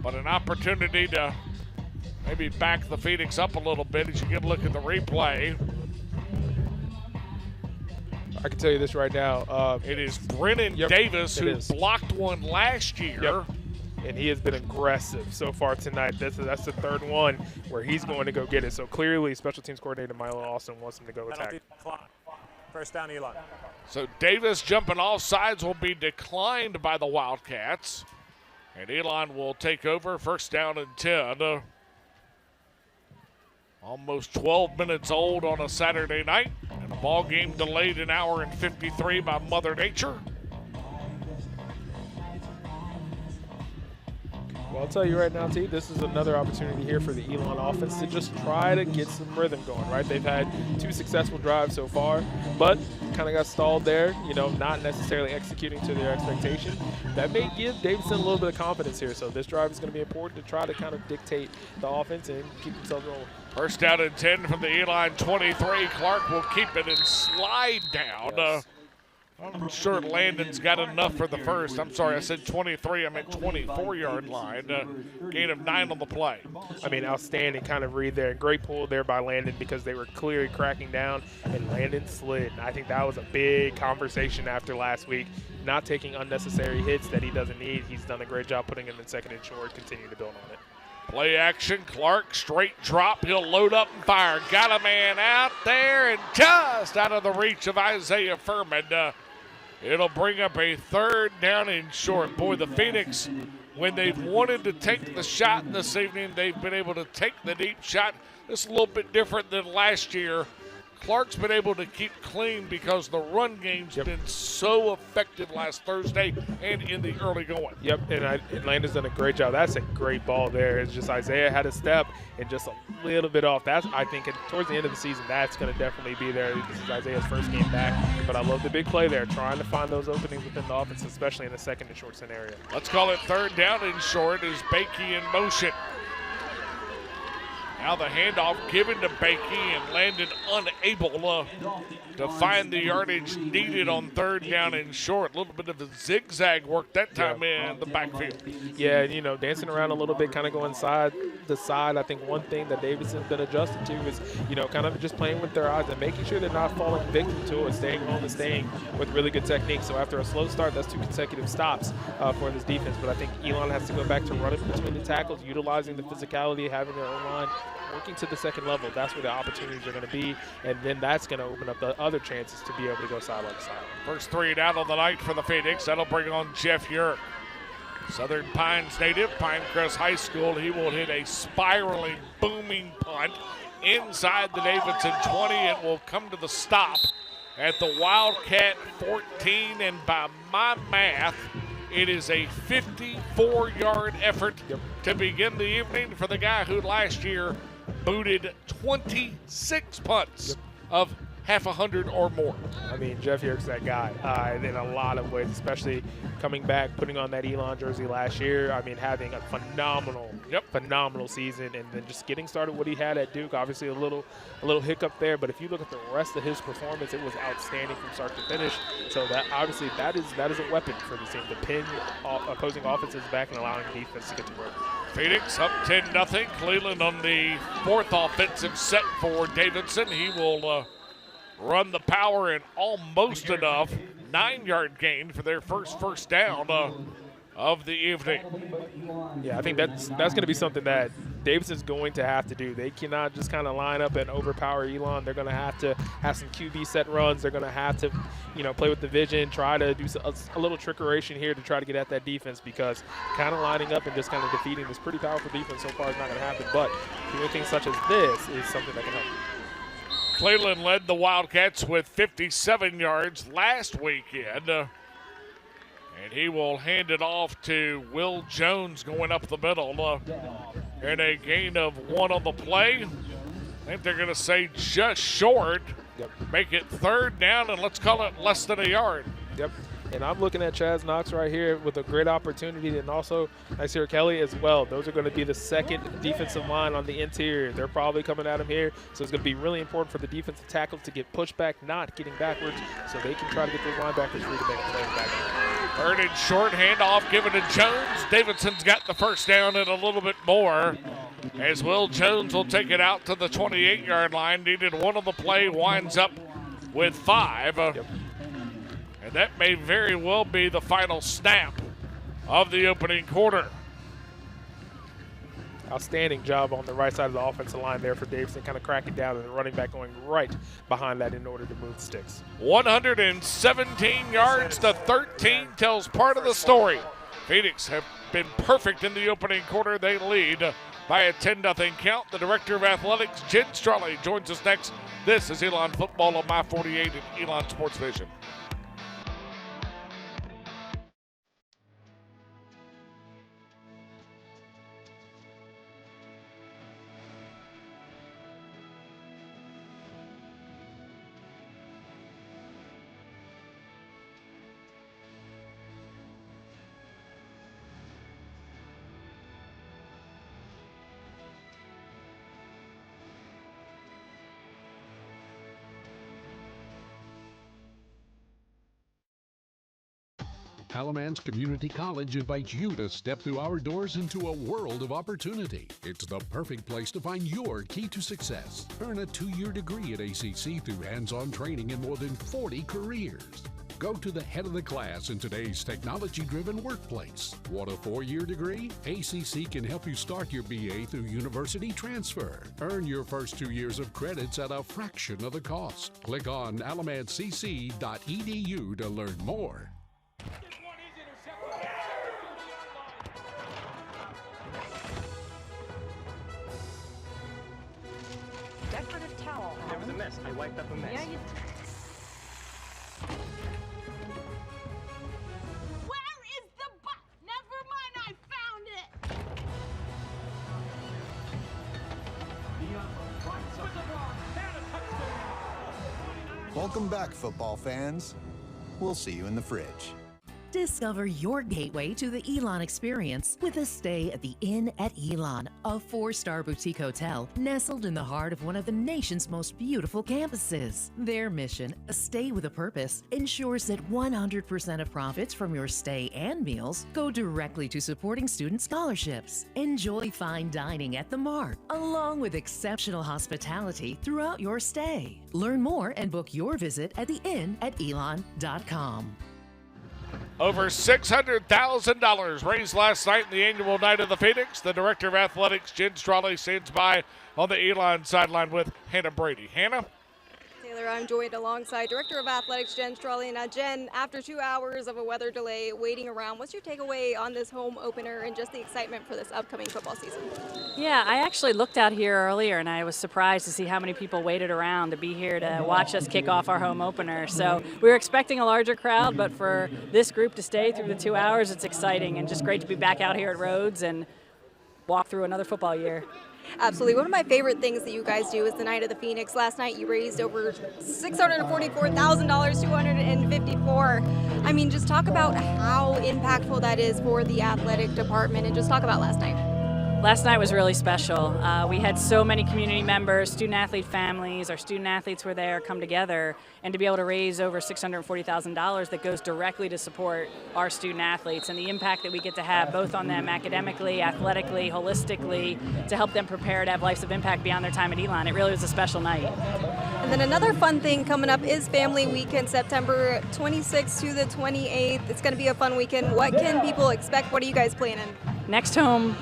But an opportunity to maybe back the Phoenix up a little bit as you get a look at the replay. I can tell you this right now. It is Brennan Davis who blocked one last year. And he has been aggressive so far tonight. That's the 3rd one where he's going to go get it. So clearly, special teams coordinator Milo Austin wants him to go attack. First down, Elon. So Davis jumping off sides will be declined by the Wildcats. And Elon will take over, 1st down and 10. Almost 12 minutes old on a Saturday night, and a ball game delayed 1 hour and 53 by Mother Nature. Well, I'll tell you right now, T, this is another opportunity here for the Elon offense to just try to get some rhythm going, right? They've had 2 successful drives so far, but kind of got stalled there, not necessarily executing to their expectation. That may give Davidson a little bit of confidence here, so this drive is going to be important to try to kind of dictate the offense and keep themselves rolling. 1st down and 10 from the Elon 23. Clark will keep it and slide down. I'm sure Landon's got enough for the first. I'm sorry, I said 23. I meant 24-yard line. Gain of 9 on the play. I mean, outstanding kind of read there. Great pull there by Landon because they were clearly cracking down, and Landon slid. I think that was a big conversation after last week. Not taking unnecessary hits that he doesn't need. He's done a great job putting him in 2nd and short, continue to build on it. Play action, Clark, straight drop. He'll load up and fire. Got a man out there and just out of the reach of Isaiah Furman. It'll bring up a 3rd down and short. Boy, the Phoenix, when they've wanted to take the shot this evening, they've been able to take the deep shot. This is a little bit different than last year. Clark's been able to keep clean because the run game's been so effective last Thursday and in the early going. Yep, and Landon's done a great job. That's a great ball there. It's just Isaiah had a step and just a little bit off. That's, I think, towards the end of the season, that's going to definitely be there. This is Isaiah's first game back. But I love the big play there, trying to find those openings within the offense, especially in the second and short scenario. Let's call it third down and short as Bakey in motion. Now the handoff given to Bakey and Landon unable to find the yardage needed on third down and short. A little bit of a zigzag work that time in the backfield. Yeah, you know, dancing around a little bit, kind of going side to side. I think one thing that Davidson's been adjusted to is, you know, kind of just playing with their eyes and making sure they're not falling victim to it, staying home and staying with really good technique. So after a slow start, that's 2 consecutive stops for this defense. But I think Elon has to go back to running between the tackles, utilizing the physicality, having their own line, working to the second level. That's where the opportunities are going to be, and then that's going to open up the other chances to be able to go sideline to sideline. First 3 down on the night for the Phoenix. That'll bring on Jeff Yerk. Southern Pines native, Pinecrest High School. He will hit a spiraling, booming punt inside the Davidson 20. It will come to the stop at the Wildcat 14, and by my math, it is a 54-yard effort to begin the evening for the guy who last year booted 26 punts of half 100 or more. I mean, Jeff Yerk's that guy in a lot of ways, especially coming back, putting on that Elon jersey last year. I mean, having a phenomenal season, and then just getting started what he had at Duke. Obviously a little hiccup there, but if you look at the rest of his performance, it was outstanding from start to finish. So that obviously that is a weapon for the team to pin opposing offenses back and allowing the defense to get to work. Phoenix up 10-0. Cleveland on the 4th offensive set for Davidson. He will run the power and almost enough. 9-yard gain for their first down of the evening. Yeah, I think that's going to be something that Davidson's going to have to do. They cannot just kind of line up and overpower Elon. They're going to have some QB set runs. They're going to have to, you know, play with the vision, try to do a little trickeration here to try to get at that defense, because kind of lining up and just kind of defeating this pretty powerful defense so far is not going to happen. But doing things such as this is something that can help. Cleveland led the Wildcats with 57 yards last weekend. And he will hand it off to Will Jones going up the middle. And a gain of 1 on the play. I think they're going to say just short. Make it third down, and let's call it less than a yard. Yep. And I'm looking at Chaz Knox right here with a great opportunity, and also Nasir Kelly as well. Those are going to be the second defensive line on the interior. They're probably coming at him here, so it's going to be really important for the defensive tackles to get pushed back, not getting backwards, so they can try to get those linebackers free to make plays back. Third and short, handoff given to Jones. Davidson's got the first down and a little bit more, as Will Jones will take it out to the 28-yard line. Needed 1 on the play, winds up with 5. And that may very well be the final snap of the opening quarter. Outstanding job on the right side of the offensive line there for Davidson, kind of cracking down, and the running back going right behind that in order to move the sticks. 117 yards to 13 tells part of the story. Phoenix have been perfect in the opening quarter. They lead by a 10-0 count. The Director of Athletics, Jen Strawley, joins us next. This is Elon Football on My 48 and Elon Sports Vision. Alamance Community College invites you to step through our doors into a world of opportunity. It's the perfect place to find your key to success. Earn a 2-year degree at ACC through hands-on training in more than 40 careers. Go to the head of the class in today's technology-driven workplace. Want a 4-year degree? ACC can help you start your BA through university transfer. Earn your first 2 years of credits at a fraction of the cost. Click on alamancecc.edu to learn more. Decorative towel. There was a mess. I wiped up a mess. Yeah, you Where is the Never mind, I found it! Welcome back, football fans. We'll see you in the fridge. Discover your gateway to the Elon experience with a stay at the Inn at Elon, a 4-star boutique hotel nestled in the heart of one of the nation's most beautiful campuses. Their mission, a stay with a purpose, ensures that 100% of profits from your stay and meals go directly to supporting student scholarships. Enjoy fine dining at the Mark, along with exceptional hospitality throughout your stay. Learn more and book your visit at theinnatelon.com. Over $600,000 raised last night in the annual Night of the Phoenix. The Director of Athletics, Jen Strawley, stands by on the Elon sideline with Hannah Brady. Hannah? Taylor, I'm joined alongside Director of Athletics, Jen Strawley. Now, Jen, after 2 hours of a weather delay waiting around, what's your takeaway on this home opener and just the excitement for this upcoming football season? Yeah, I actually looked out here earlier, and I was surprised to see how many people waited around to be here to watch us kick off our home opener. So we were expecting a larger crowd, but for this group to stay through the 2 hours, it's exciting and just great to be back out here at Rhodes and walk through another football year. Absolutely. One of my favorite things that you guys do is the Night of the Phoenix. Last night you raised over $644,000, 254. I mean, just talk about how impactful that is for the athletic department, and just talk about last night. Last night was really special. We had so many community members, student-athlete families, our student-athletes were there, come together, and to be able to raise over $640,000 that goes directly to support our student-athletes and the impact that we get to have both on them academically, athletically, holistically, to help them prepare to have lives of impact beyond their time at Elon. It really was a special night. And then another fun thing coming up is Family Weekend, September 26th to the 28th. It's going to be a fun weekend. What can people expect? What are you guys planning? Next home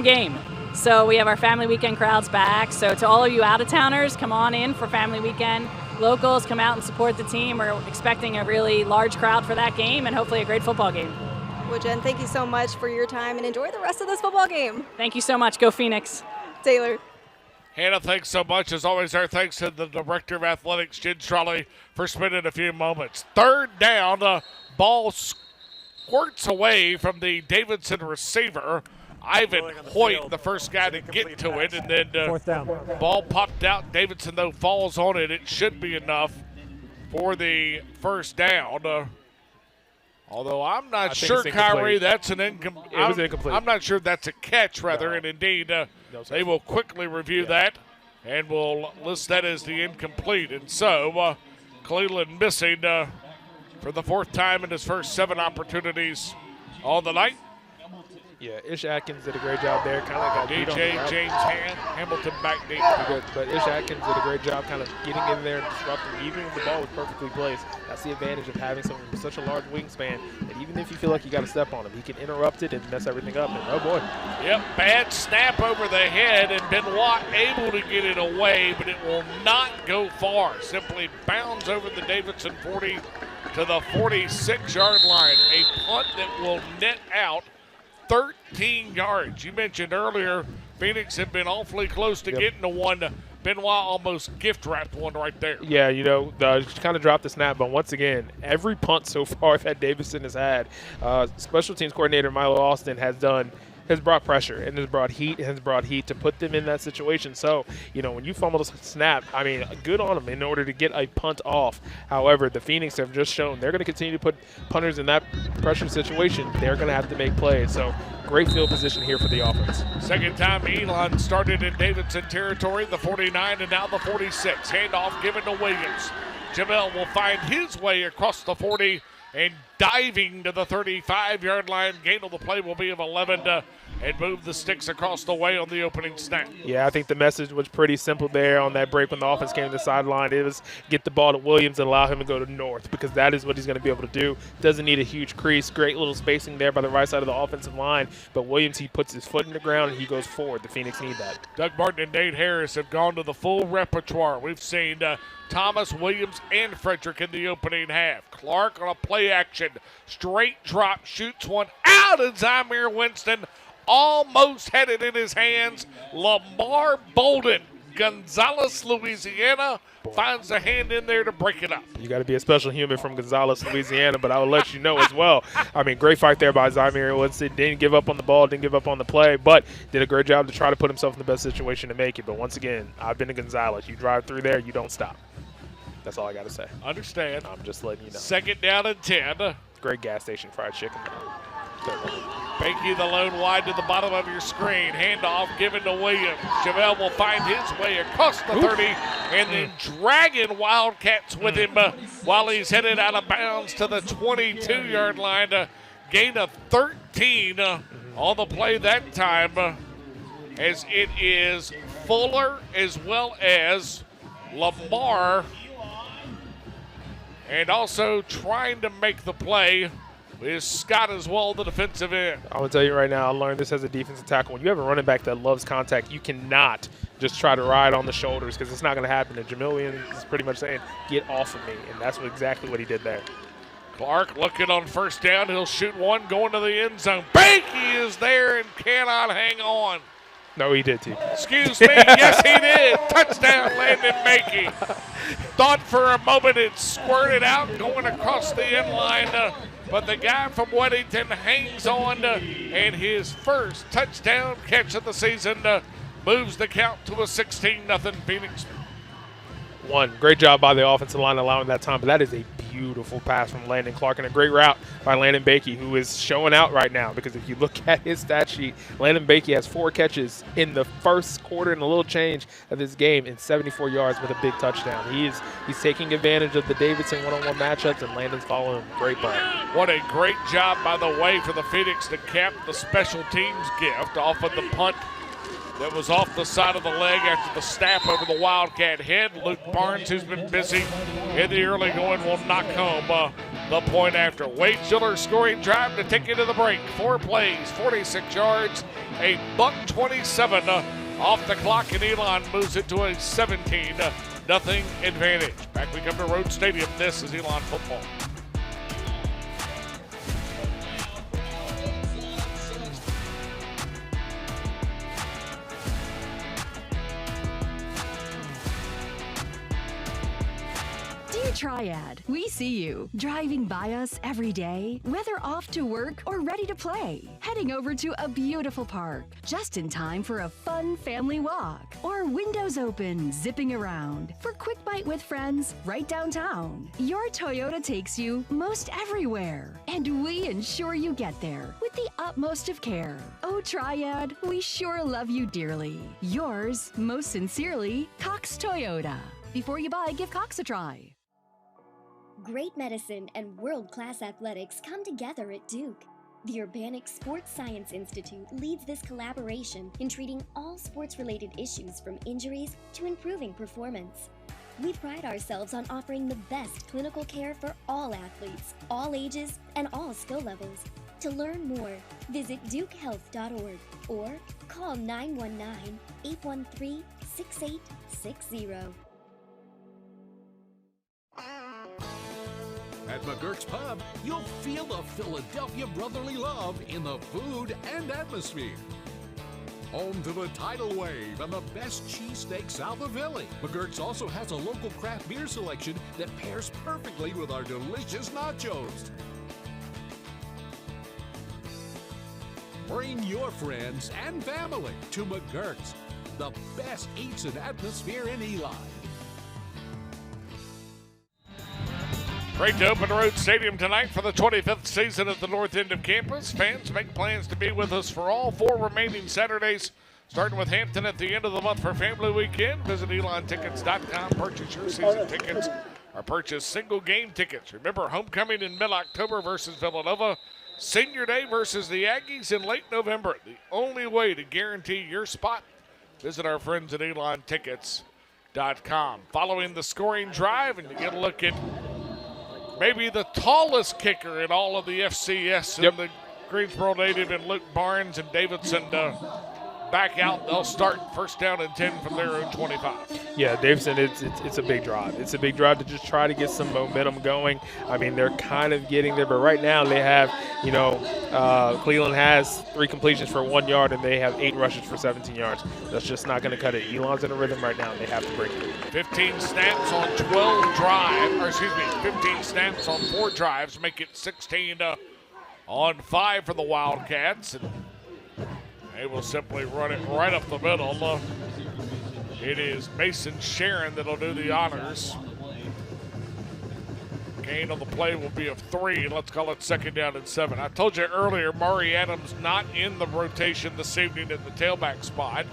game. So we have our Family Weekend crowds back. So to all of you out-of-towners, come on in for Family Weekend. Locals, come out and support the team. We're expecting a really large crowd for that game and hopefully a great football game. Well, Jen, thank you so much for your time and enjoy the rest of this football game. Thank you so much. Go Phoenix. Taylor. Hannah, thanks so much. As always, our thanks to the Director of Athletics, Jen Strawley, for spending a few moments. Third down, the ball squirts away from the Davidson receiver. Ivan Hoyt, the first guy to get to it, and then ball popped out. Davidson, though, falls on it. It should be enough for the first down. Although I'm not sure, Kyrie, that's an incomplete. It was incomplete. I'm not sure that's a catch, rather, and indeed they will quickly review that and will list that as the incomplete. And so Cleveland missing for the fourth time in his first 7 opportunities on the night. Yeah, Ish Atkins did a great job there. Kind of got beat on the route. James Hamilton back deep. But Ish Atkins did a great job kind of getting in there and disrupting, even if the ball was perfectly placed. That's the advantage of having someone with such a large wingspan that even if you feel like you got to step on him, he can interrupt it and mess everything up. And oh boy. Yep, bad snap over the head, and Benoit able to get it away, but it will not go far. Simply bounds over the Davidson 40 to the 46-yard line. A punt that will net out 13 yards. You mentioned earlier Phoenix had been awfully close to getting to one. Benoit almost gift-wrapped one right there. Yeah, kind of dropped the snap, but once again, every punt so far that Davidson has had, special teams coordinator Milo Austin has brought pressure and has brought heat to put them in that situation. So, when you fumble the snap, I mean, good on them in order to get a punt off. However, the Phoenix have just shown they're going to continue to put punters in that pressure situation. They're going to have to make plays. So, great field position here for the offense. Second time Elon started in Davidson territory, the 49 and now the 46. Handoff given to Williams. Jamel will find his way across the 40 and diving to the 35-yard line. Gain of the play will be of 11 and move the sticks across the way on the opening snap. Yeah, I think the message was pretty simple there on that break when the offense came to the sideline. It was get the ball to Williams and allow him to go to north, because that is what he's going to be able to do. Doesn't need a huge crease. Great little spacing there by the right side of the offensive line. But Williams, he puts his foot in the ground and he goes forward. The Phoenix need that. Doug Martin and Nate Harris have gone to the full repertoire. We've seen Thomas, Williams, and Frederick in the opening half. Clark on a play action. Straight drop, shoots one out, and Zamir Winston almost had it in his hands. Lamar Bolden Gonzales, Louisiana, finds a hand in there to break it up. You got to be a special human from Gonzales, Louisiana, but I will let you know as well. I mean, great fight there by Zymir Woodson. Didn't give up on the ball, didn't give up on the play, but did a great job to try to put himself in the best situation to make it. But once again, I've been to Gonzales. You drive through there, you don't stop. That's all I got to say. Understand. I'm just letting you know. 2nd down and 10. Great gas station fried chicken. Behnke the lone wide to the bottom of your screen. Handoff given to Williams. Chevelle will find his way across the 30 and then dragging Wildcats with him while he's headed out of bounds to the 22-yard line to gain a 13 on the play that time, as it is Fuller as well as Lamar, and also trying to make the play is Scott as well, the defensive end. I'm going to tell you right now, I learned this as a defensive tackle. When you have a running back that loves contact, you cannot just try to ride on the shoulders because it's not going to happen. And Jamilian is pretty much saying, get off of me, and that's exactly what he did there. Clark looking on 1st down. He'll shoot one, going to the end zone. Behnke is there and cannot hang on. No, he did too. Excuse me. Yes, he did. Touchdown, Landon Behnke. Thought for a moment it squirted out going across the end line, but the guy from Weddington hangs on, and his first touchdown catch of the season moves the count to a 16-0 Phoenix. Great job by the offensive line allowing that time, but that is a beautiful pass from Landon Clark and a great route by Landon Behnke, who is showing out right now because if you look at his stat sheet, Landon Behnke has 4 catches in the first quarter and a little change of this game in 74 yards with a big touchdown. He's taking advantage of the Davidson one-on-one matchups, and Landon's following him. Great play. What a great job, by the way, for the Phoenix to cap the special teams gift off of the punt that was off the side of the leg after the snap over the Wildcat head. Luke Barnes, who's been busy in the early going, will knock home the point after. Wade Schiller scoring drive to take you to the break. 4 plays, 46 yards, a $127 off the clock, and Elon moves it to a 17-0 advantage. Back we come to Road Stadium. This is Elon football. Dear Triad, we see you driving by us every day, whether off to work or ready to play, heading over to a beautiful park, just in time for a fun family walk, or windows open, zipping around for quick bite with friends right downtown. Your Toyota takes you most everywhere, and we ensure you get there with the utmost of care. Oh, Triad, we sure love you dearly. Yours, most sincerely, Cox Toyota. Before you buy, give Cox a try. Great medicine and world-class athletics come together at Duke. The Urbanic Sports Science Institute leads this collaboration in treating all sports-related issues from injuries to improving performance. We pride ourselves on offering the best clinical care for all athletes, all ages, and all skill levels. To learn more, visit dukehealth.org or call 919-813-6860. At McGurk's Pub, you'll feel the Philadelphia brotherly love in the food and atmosphere. Home to the tidal wave and the best cheesesteak south of Philly. McGurk's also has a local craft beer selection that pairs perfectly with our delicious nachos. Bring your friends and family to McGurk's, the best eats and atmosphere in Eli. Great to open Road Stadium tonight for the 25th season at the north end of campus. Fans make plans to be with us for all 4 remaining Saturdays, starting with Hampton at the end of the month for Family Weekend. Visit ElonTickets.com, purchase your season tickets, or purchase single game tickets. Remember, homecoming in mid-October versus Villanova, Senior Day versus the Aggies in late November. The only way to guarantee your spot, visit our friends at ElonTickets.com. Following the scoring drive, and you get a look at maybe the tallest kicker in all of the FCS, in the Greensboro native, and Luke Barnes and Davidson back out. They'll start first down and 10 from their own 25. Yeah, Davidson, it's a big drive. It's a big drive to just try to get some momentum going. I mean, they're kind of getting there, but right now they have, Cleveland has 3 completions for 1 yard, and they have 8 rushes for 17 yards. That's just not going to cut it. Elon's in a rhythm right now, and they have to break it. 15 snaps on 12 drives, 15 snaps on 4 drives, make it 16 on 5 for the Wildcats. And they will simply run it right up the middle. It is Mason Sharon that'll do the honors. Gain on the play will be of 3. Let's call it 2nd down and 7. I told you earlier, Murray Adams not in the rotation this evening at the tailback spot.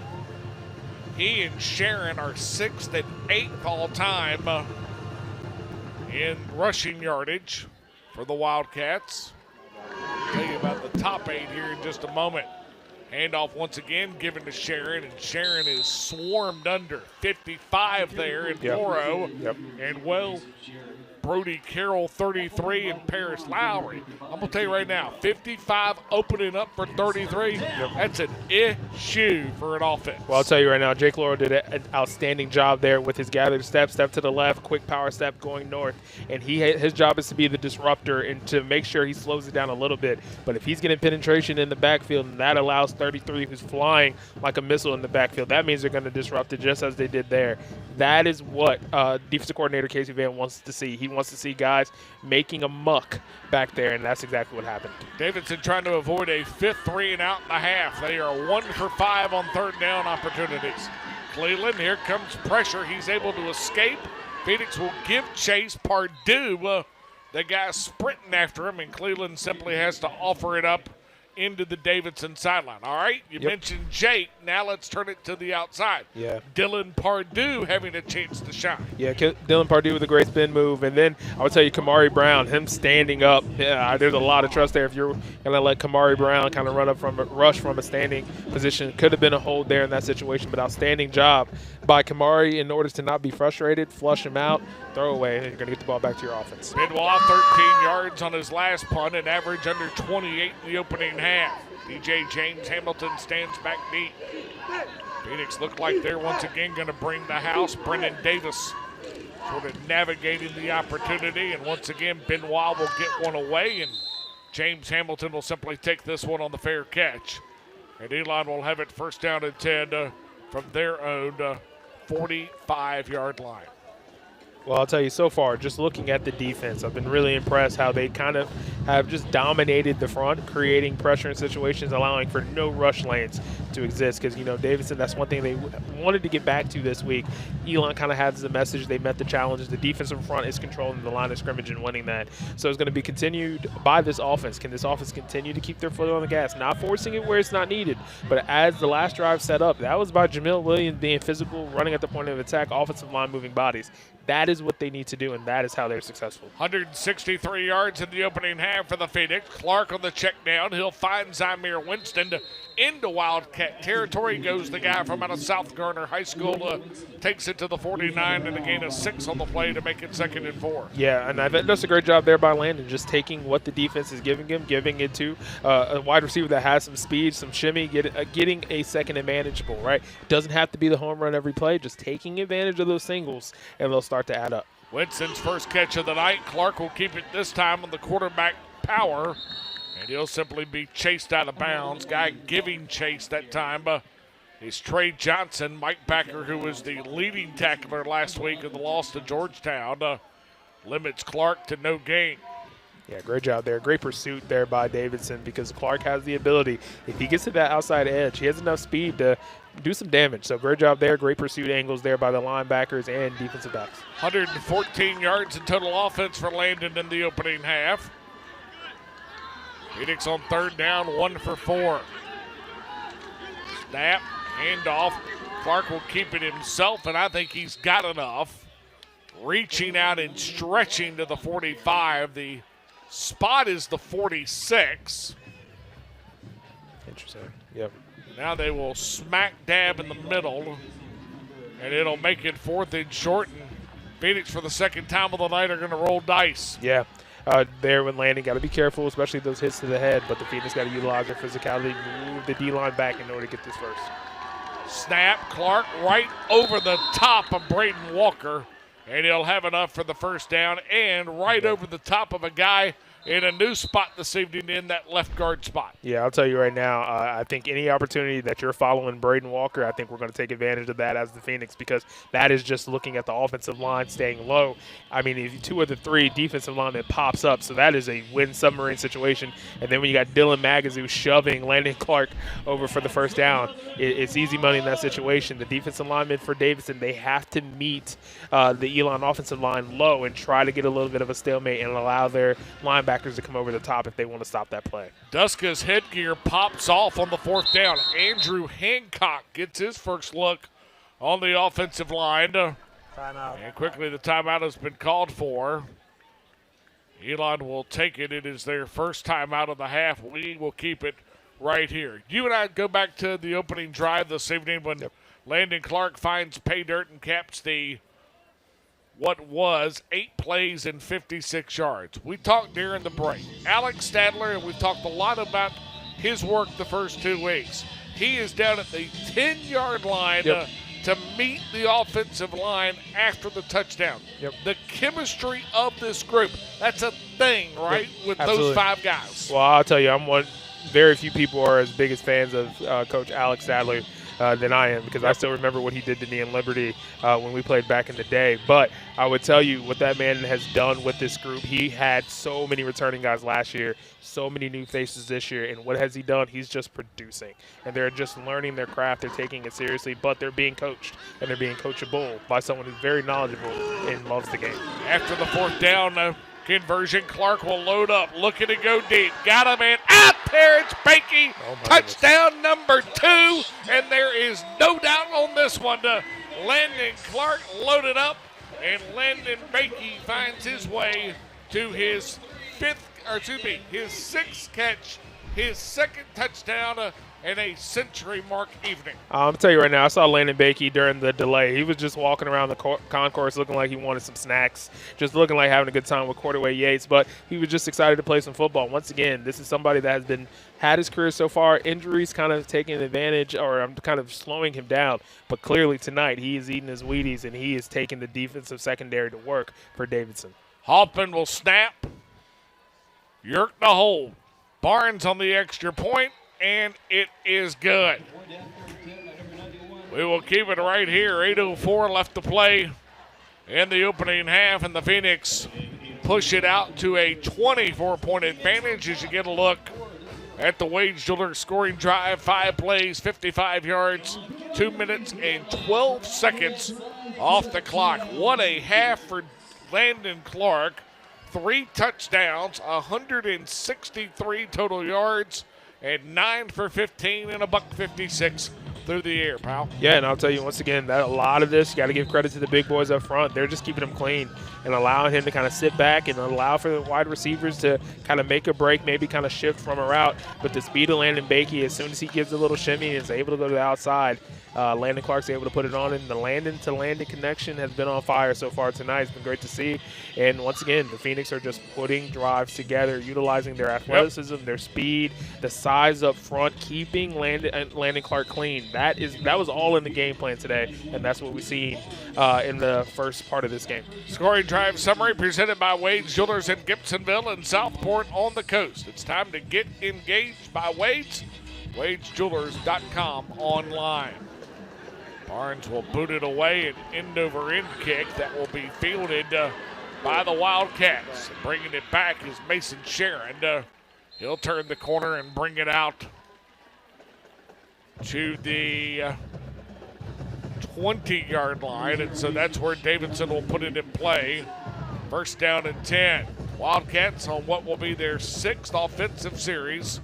He and Sharon are 6th and 8th all time in rushing yardage for the Wildcats. I'll tell you about the top 8 here in just a moment. Handoff once again given to Sharon, and Sharon is swarmed under. 55 there in Morrow. Yep. And Brody Carroll 33 and Paris Lowry. I'm going to tell you right now, 55 opening up for 33. That's an issue for an offense. Well, I'll tell you right now, Jake Laurel did an outstanding job there with his gathered step to the left, quick power step going north. And his job is to be the disruptor and to make sure he slows it down a little bit. But if he's getting penetration in the backfield, and that allows 33, who's flying like a missile in the backfield, that means they're going to disrupt it just as they did there. That is what defensive coordinator Casey Van wants to see. He wants to see guys making a muck back there, and that's exactly what happened. Davidson trying to avoid a 5th 3 and out and a half. They are 1 for 5 on 3rd down opportunities. Cleveland, here comes pressure. He's able to escape. Phoenix will give chase. Pardue, the guy sprinting after him, and Cleveland simply has to offer it up into the Davidson sideline. All right, you mentioned Jake. Now let's turn it to the outside. Yeah. Dylan Pardue having a chance to shine. Yeah, Dylan Pardue with a great spin move. And then I would tell you Kamari Brown, him standing up. Yeah, there's a lot of trust there. If you're going to let Kamari Brown kind of rush from a standing position, could have been a hold there in that situation, but outstanding job by Kamari in order to not be frustrated, flush him out, throw away, and you're going to get the ball back to your offense. Benoit 13 yards on his last punt, an average under 28 in the opening half. DJ James Hamilton stands back deep. Phoenix look like they're once again going to bring the house. Brendan Davis sort of navigating the opportunity, and once again Benoit will get one away, and James Hamilton will simply take this one on the fair catch. And Elon will have it first down and 10 from their own 45-yard line. Well, I'll tell you, so far, just looking at the defense, I've been really impressed how they kind of have just dominated the front, creating pressure in situations, allowing for no rush lanes to exist. Because, Davidson, that's one thing they wanted to get back to this week. Elon kind of has the message. They met the challenges. The defensive front is controlling the line of scrimmage and winning that. So it's going to be continued by this offense. Can this offense continue to keep their foot on the gas? Not forcing it where it's not needed. But as the last drive set up, that was by Jamil Williams being physical, running at the point of attack, offensive line moving bodies. That is what they need to do, and that is how they're successful. 163 yards in the opening half for the Phoenix. Clark on the check down. He'll find Zymir Winston into Wildcat territory. Goes the guy from out of South Garner High School. Takes it to the 49 and a gain of 6 on the play to make it 2nd and 4. Yeah, and I think that's a great job there by Landon, just taking what the defense is giving him, giving it to a wide receiver that has some speed, some shimmy, getting a second and manageable, right? Doesn't have to be the home run every play, just taking advantage of those singles, and they'll start to add up. Winston's first catch of the night. Clark will keep it this time on the quarterback power, and he'll simply be chased out of bounds. Guy giving chase that time is Trey Johnson. Mike Backer, who was the leading tackler last week in the loss to Georgetown, limits Clark to no gain. Yeah, great job there. Great pursuit there by Davidson, because Clark has the ability. If he gets to that outside edge, he has enough speed to do some damage. So great job there. Great pursuit angles there by the linebackers and defensive backs. 114 yards in total offense for Landon in the opening half. Phoenix on 3rd down, 1 for 4. Snap, handoff. Clark will keep it himself, and I think he's got enough. Reaching out and stretching to the 45. The spot is the 46. Interesting. Yep. Now they will smack dab in the middle, and it'll make it 4th and short. And Phoenix, for the second time of the night, are going to roll dice. Yeah. there when landing. Got to be careful, especially those hits to the head, but the Phoenix got to utilize their physicality, move the D-line back in order to get this first. Snap, Clark right over the top of Braden Walker, and he'll have enough for the first down and right over the top of a guy in a new spot this evening in that left guard spot. Yeah, I'll tell you right now, I think any opportunity that you're following Braden Walker, I think we're going to take advantage of that as the Phoenix, because that is just looking at the offensive line staying low. I mean, if 2 of the 3 defensive linemen pops up, so that is a win submarine situation. And then when you got Dylan Magazoo shoving Landon Clark over for the first down, it's easy money in that situation. The defensive linemen for Davidson, they have to meet the Elon offensive line low and try to get a little bit of a stalemate and allow their linebackers to come over the top if they want to stop that play. Duska's headgear pops off on the 4th down. Andrew Hancock gets his first look on the offensive line. Timeout. And quickly the timeout has been called for. Elon will take it. It is their first timeout of the half. We will keep it right here. You and I go back to the opening drive this evening when Landon Clark finds pay dirt and caps the what was 8 plays and 56 yards. We talked during the break. Alex Stadler, and we've talked a lot about his work the first 2 weeks. He is down at the 10-yard line to meet the offensive line after the touchdown. The chemistry of this group, that's a thing, right, with Absolutely. those 5 guys. Well, I'll tell you, very few people are as big as fans of Coach Alex Stadler than I am, because I still remember what he did to me in Liberty when we played back in the day. But I would tell you what that man has done with this group. He had so many returning guys last year, so many new faces this year, and what has he done? He's just producing. And they're just learning their craft. They're taking it seriously, but they're being coached, and they're being coachable by someone who's very knowledgeable and loves the game. After the 4th down conversion, Clark will load up, looking to go deep. Got him in. Out there, it's Bakey. Touchdown number 2, and there is no doubt on this one. Landon Clark loaded up, and Landon Bakey finds his way to his 6th catch, his 2nd touchdown, and a century mark evening. I'm tell you right now, I saw Landon Bakey during the delay. He was just walking around the concourse looking like he wanted some snacks, just looking like having a good time with Cordaway Yates, but he was just excited to play some football. Once again, this is somebody that has had his career so far. Injuries kind of taking advantage, or I'm kind of slowing him down, but clearly tonight he is eating his Wheaties, and he is taking the defensive secondary to work for Davidson. Hoffman will snap. Yerk to hold. Barnes on the extra point, and it is good. We will keep it right here. 8:04 left to play in the opening half, and the Phoenix push it out to a 24-point advantage as you get a look at the Wade Jewelers scoring drive. 5 plays, 55 yards, 2 minutes and 12 seconds off the clock. What a half for Landon Clark. 3 touchdowns, 163 total yards, and 9 for 15 and a $156 through the air, pal. Yeah, and I'll tell you once again, that a lot of this, you got to give credit to the big boys up front. They're just keeping him clean and allowing him to kind of sit back and allow for the wide receivers to kind of make a break, maybe kind of shift from a route. But the speed of Landon Bakey, as soon as he gives a little shimmy and is able to go to the outside, Landon Clark's able to put it on, and the Landon-to-Landon connection has been on fire so far tonight. It's been great to see. And once again, the Phoenix are just putting drives together, utilizing their athleticism, their speed, the size up front, keeping Landon Clark clean. That was all in the game plan today, and that's what we've seen in the first part of this game. Scoring drive summary presented by Wade's Jewelers in Gibsonville and Southport on the coast. It's time to get engaged by Wade's. Wade'sJewelers.com online. Barnes will boot it away, an end-over-end kick that will be fielded by the Wildcats. Bringing it back is Mason Sharon. He'll turn the corner and bring it out to the 20-yard line, and so that's where Davidson will put it in play. First down and 10. Wildcats on what will be their 6th offensive series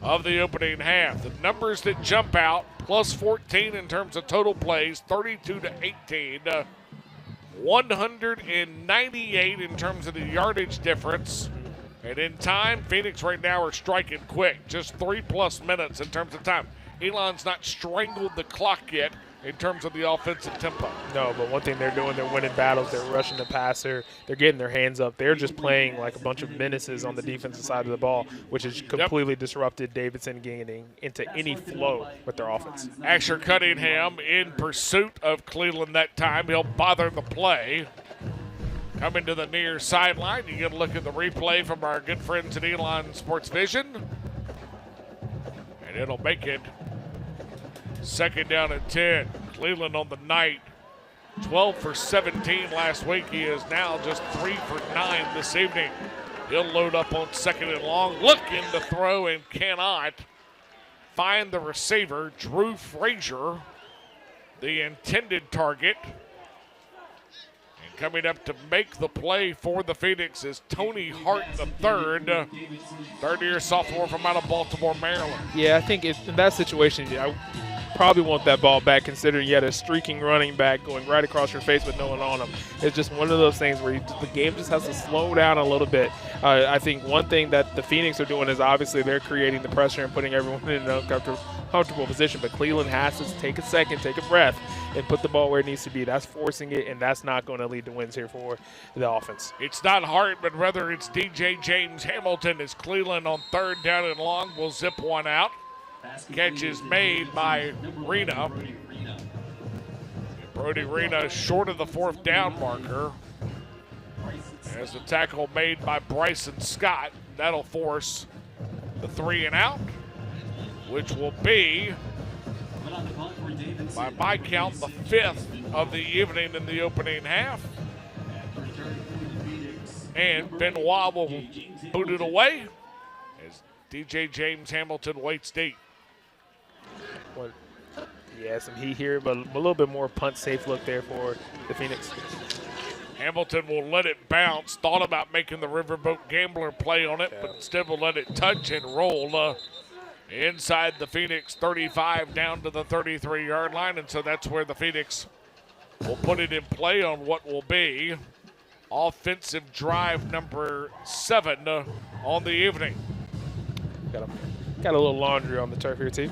of the opening half. The numbers that jump out, plus 14 in terms of total plays, 32-18, 198 in terms of the yardage difference. And in time, Phoenix right now are striking quick, just 3+ minutes in terms of time. Elon's not strangled the clock yet. in terms of the offensive tempo. No, but one thing they're doing, they're winning battles. They're rushing the passer. They're getting their hands up. They're just playing like a bunch of menaces on the defensive side of the ball, which has completely disrupted Davidson getting into any flow with their offense. Asher Cunningham in pursuit of Cleveland that time. He'll bother the play. Coming to the near sideline. You get a look at the replay from our good friends at Elon Sports Vision. And it'll make it 2nd down and 10. Cleveland on the night, 12 for 17 last week. He is now just 3 for 9 this evening. He'll load up on 2nd and long. Looking to throw and cannot find the receiver, Drew Frazier, the intended target. And coming up to make the play for the Phoenix is Tony Hart III, third-year sophomore from out of Baltimore, Maryland. Yeah, I think in that situation, I probably want that ball back, considering you had a streaking running back going right across your face with no one on him. It's just one of those things where the game just has to slow down a little bit. I think one thing that the Phoenix are doing is obviously they're creating the pressure and putting everyone in an uncomfortable position, but Cleveland has to take a second, take a breath, and put the ball where it needs to be. That's forcing it, and that's not going to lead to wins here for the offense. It's not Hart, but rather it's DJ James Hamilton as Cleveland on 3rd down and long will zip one out. Catch is made by Rena. Brody Rena short of the 4th down marker. As the tackle made by Bryson Scott. That'll force the 3 and out, which will be, by my count, the 5th of the evening in the opening half. And Benoit will boot it away as DJ James Hamilton waits deep. Yeah, some heat here, but a little bit more punt safe look there for the Phoenix. Hamilton will let it bounce. Thought about making the Riverboat Gambler play on it, but instead will let it touch and roll inside the Phoenix 35 down to the 33-yard line. And so that's where the Phoenix will put it in play on what will be offensive drive number 7 on the evening. Got a little laundry on the turf here, too.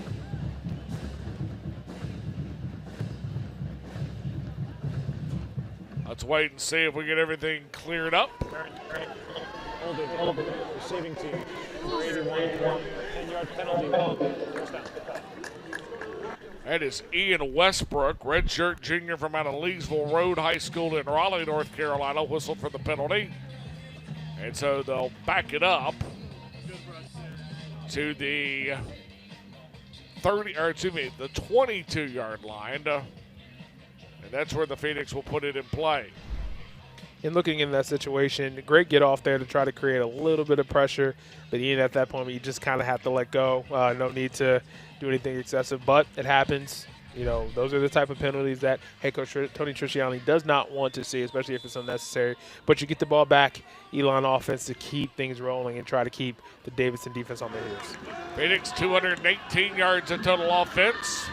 Let's wait and see if we get everything cleared up. Hold it. Receiving team. 81, 10-yard penalty. First down. That is Ian Westbrook, redshirt junior from out of Leesville Road High School in Raleigh, North Carolina, whistled for the penalty. And so they'll back it up to the 22-yard line. And that's where the Phoenix will put it in play. And looking in that situation, great get off there to try to create a little bit of pressure. But Ian, at that point, you just kind of have to let go. No need to do anything excessive, but it happens. You know, those are the type of penalties that head coach Tony Trisciani does not want to see, especially if it's unnecessary. But you get the ball back, Elon offense, to keep things rolling and try to keep the Davidson defense on their heels. Phoenix 218 yards of total offense.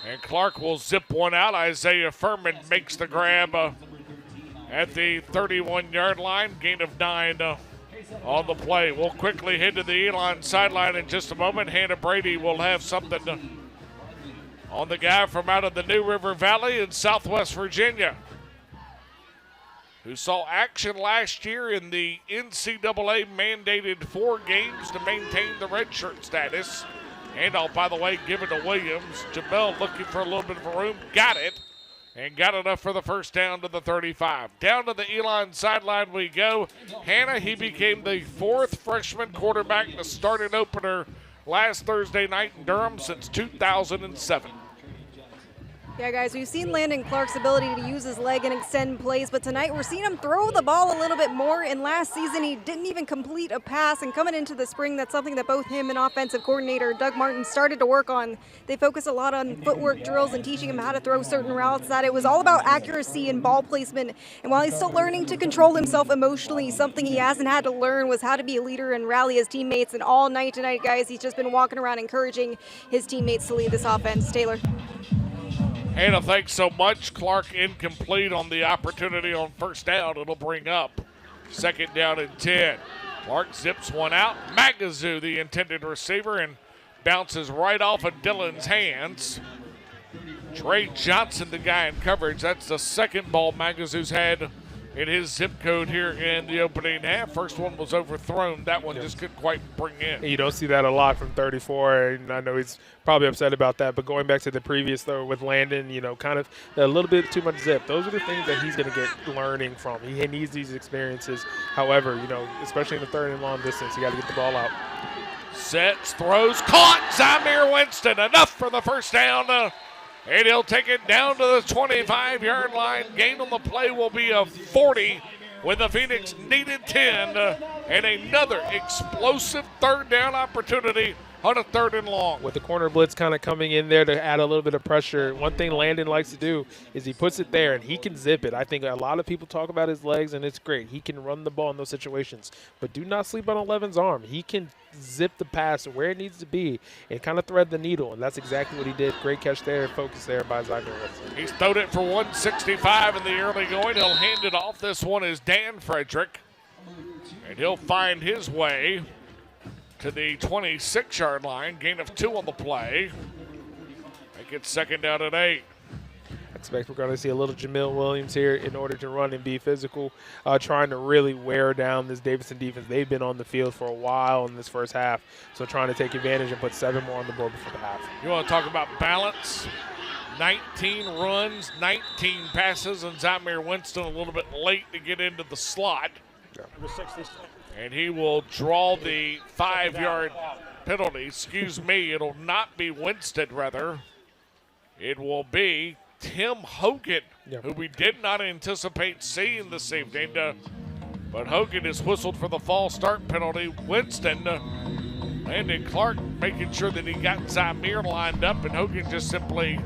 And Clark will zip one out. Isaiah Furman makes the grab at the 31-yard line. Gain of 9 on the play. We'll quickly head to the Elon sideline in just a moment. Hannah Brady will have something on the guy from out of the New River Valley in Southwest Virginia, who saw action last year in the NCAA mandated 4 games to maintain the redshirt status. Handoff, by the way, given to Williams. Jamel looking for a little bit of a room. Got it. And got enough for the first down to the 35. Down to the Elon sideline we go. Hannah, he became the 4th freshman quarterback to start an opener last Thursday night in Durham since 2007. Yeah, guys, we've seen Landon Clark's ability to use his leg and extend plays, but tonight we're seeing him throw the ball a little bit more. And last season, he didn't even complete a pass. And coming into the spring, that's something that both him and offensive coordinator Doug Martin started to work on. They focus a lot on footwork drills and teaching him how to throw certain routes. That it was all about accuracy and ball placement. And while he's still learning to control himself emotionally, something he hasn't had to learn was how to be a leader and rally his teammates. And all night tonight, guys, he's just been walking around encouraging his teammates to lead this offense. Taylor. Hannah, thanks so much. Clark incomplete on the opportunity on first down. It'll bring up 2nd down and 10. Clark zips one out. Magazoo, the intended receiver, and bounces right off of Dylan's hands. Trey Johnson, the guy in coverage. That's the second ball Magazu's had in his zip code here in the opening half. First one was overthrown. That one just couldn't quite bring in. You don't see that a lot from 34, and I know he's probably upset about that. But going back to the previous throw with Landon, kind of a little bit too much zip. Those are the things that he's going to get learning from. He needs these experiences. However, especially in the third and long distance, you got to get the ball out. Sets, throws, caught. Zamir Winston, enough for the first down. And he'll take it down to the 25-yard line. Gain on the play will be a 40 when the Phoenix needed 10. And another explosive third down opportunity on a third and long. With the corner blitz kind of coming in there to add a little bit of pressure, one thing Landon likes to do is he puts it there and he can zip it. I think a lot of people talk about his legs, and it's great. He can run the ball in those situations. But do not sleep on 11's arm. He can zip the pass where it needs to be and kind of thread the needle, and that's exactly what he did. Great catch there, focus there by Zyman Wilson. He's throwed it for 165 in the early going. He'll hand it off. This one is Dan Frederick, and he'll find his way to the 26-yard line. Gain of 2 on the play. Make it second down and 8. I expect we're going to see a little Jamil Williams here in order to run and be physical, trying to really wear down this Davidson defense. They've been on the field for a while in this first half, so trying to take advantage and put 7 more on the board before the half. You want to talk about balance? 19 runs, 19 passes, and Zamir Winston a little bit late to get into the slot. Yeah. And he will draw the 5-yard penalty. Excuse me, it'll not be Winston, rather. It will be Tim Hogan, who we did not anticipate seeing this evening. But Hogan is whistled for the false start penalty. Winston, Landon Clark making sure that he got Zamir lined up, and Hogan just simply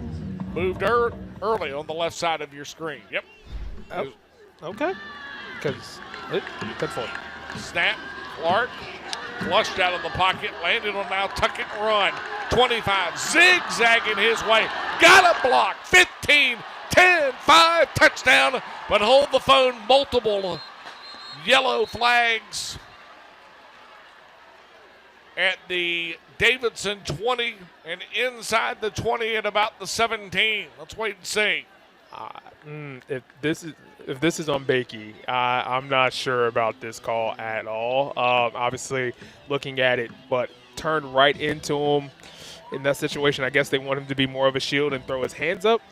moved early on the left side of your screen. Yep. Oh, okay. Because it cut forward. Snap, Clark, flushed out of the pocket. Landon will now tuck it and run. 25, zigzagging his way. Got a block. 15, 10, 5, touchdown. But hold the phone, multiple yellow flags at the Davidson 20 and inside the 20 at about the 17. Let's wait and see. If this is on Bakey, I'm not sure about this call at all. Obviously, looking at it, but turned right into him in that situation. I guess they want him to be more of a shield and throw his hands up,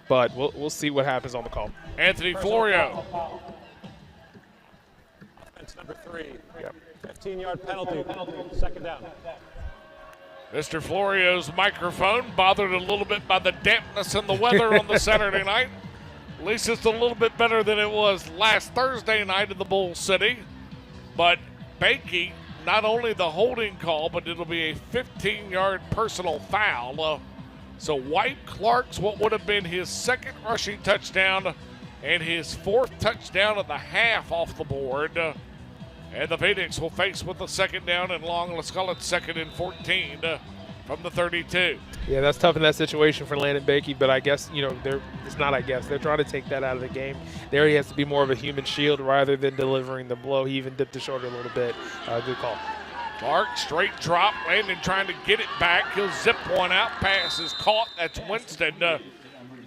but we'll see what happens on the call. Anthony Florio. That's number 3. Yep. 15-yard penalty. Second down. Mr. Florio's microphone bothered a little bit by the dampness and the weather on the Saturday night. At least it's a little bit better than it was last Thursday night in the Bull City. But Bakey, not only the holding call, but it'll be a 15-yard personal foul. So White Clark's what would have been his second rushing touchdown and his 4th touchdown of the half off the board. And the Phoenix will face with a second down and long. Let's call it 2nd and 14 from the 32. Yeah, that's tough in that situation for Landon Bakey, but I guess, they're trying to take that out of the game. There he has to be more of a human shield rather than delivering the blow. He even dipped the shoulder a little bit. Good call. Clark, straight drop. Landon trying to get it back. He'll zip one out. Pass is caught. That's Winston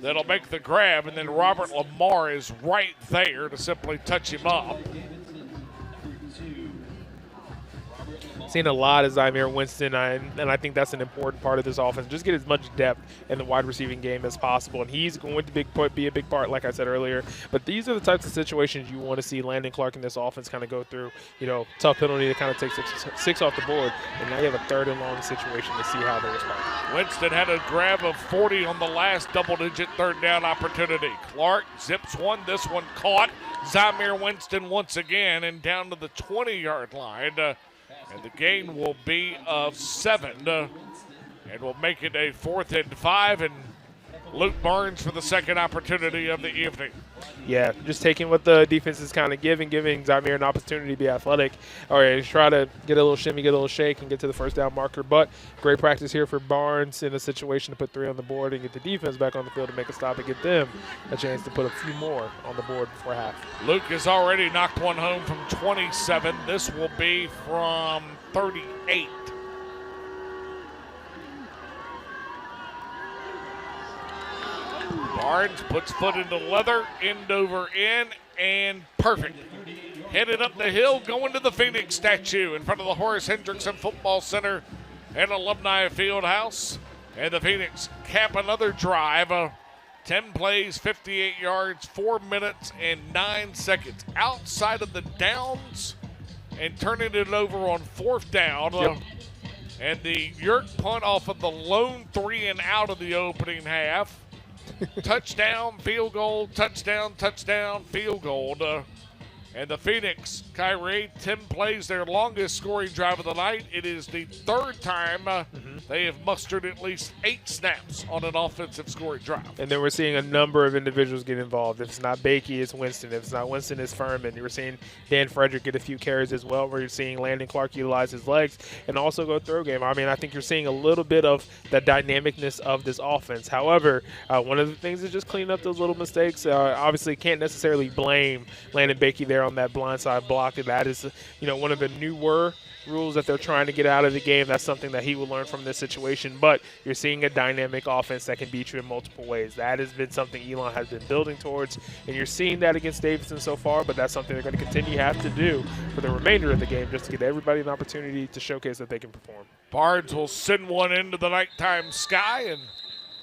that'll make the grab, and then Robert Lamar is right there to simply touch him up. Seen a lot of Zamir Winston, and I think that's an important part of this offense. Just get as much depth in the wide receiving game as possible, and he's going to be a big part, like I said earlier. But these are the types of situations you want to see Landon Clark in this offense kind of go through. Tough penalty to kind of take six off the board, and now you have a 3rd and long situation to see how they respond. Winston had a grab of 40 on the last double-digit 3rd down opportunity. Clark zips one. This one caught. Zamir Winston once again, and down to the 20-yard line. And the gain will be of 7, and we'll make it a 4th and 5, and Luke Barnes for the second opportunity of the evening. Yeah, just taking what the defense is kind of giving Zamir an opportunity to be athletic. All right, try to get a little shimmy, get a little shake, and get to the first down marker. But great practice here for Barnes in a situation to put 3 on the board and get the defense back on the field to make a stop and get them a chance to put a few more on the board before half. Luke has already knocked one home from 27. This will be from 38. Barnes puts foot into leather, end over end, and perfect. Headed up the hill, going to the Phoenix statue in front of the Horace Hendrickson Football Center and Alumni Fieldhouse. And the Phoenix cap another drive. 10 plays, 58 yards, 4 minutes and 9 seconds. Outside of the downs and turning it over on 4th down. Yep. And the Yerk punt off of the lone 3 and out of the opening half. Touchdown, field goal, touchdown, touchdown, field goal. And the Phoenix, Kyrie, 10 plays, their longest scoring drive of the night. It is the 3rd time they have mustered at least 8 snaps on an offensive scoring drive. And then we're seeing a number of individuals get involved. If it's not Bakey, it's Winston. If it's not Winston, it's Furman. You're seeing Dan Frederick get a few carries as well, where you're seeing Landon Clark utilize his legs and also go throw game. I mean, I think you're seeing a little bit of the dynamicness of this offense. However, one of the things is just cleaning up those little mistakes. Obviously, can't necessarily blame Landon Bakey there on that blindside block. And that is, one of the newer rules that they're trying to get out of the game. That's something that he will learn from this situation. But you're seeing a dynamic offense that can beat you in multiple ways. That has been something Elon has been building towards, and you're seeing that against Davidson so far, but that's something they're going to continue to have to do for the remainder of the game, just to get everybody an opportunity to showcase that they can perform. Barnes will send one into the nighttime sky and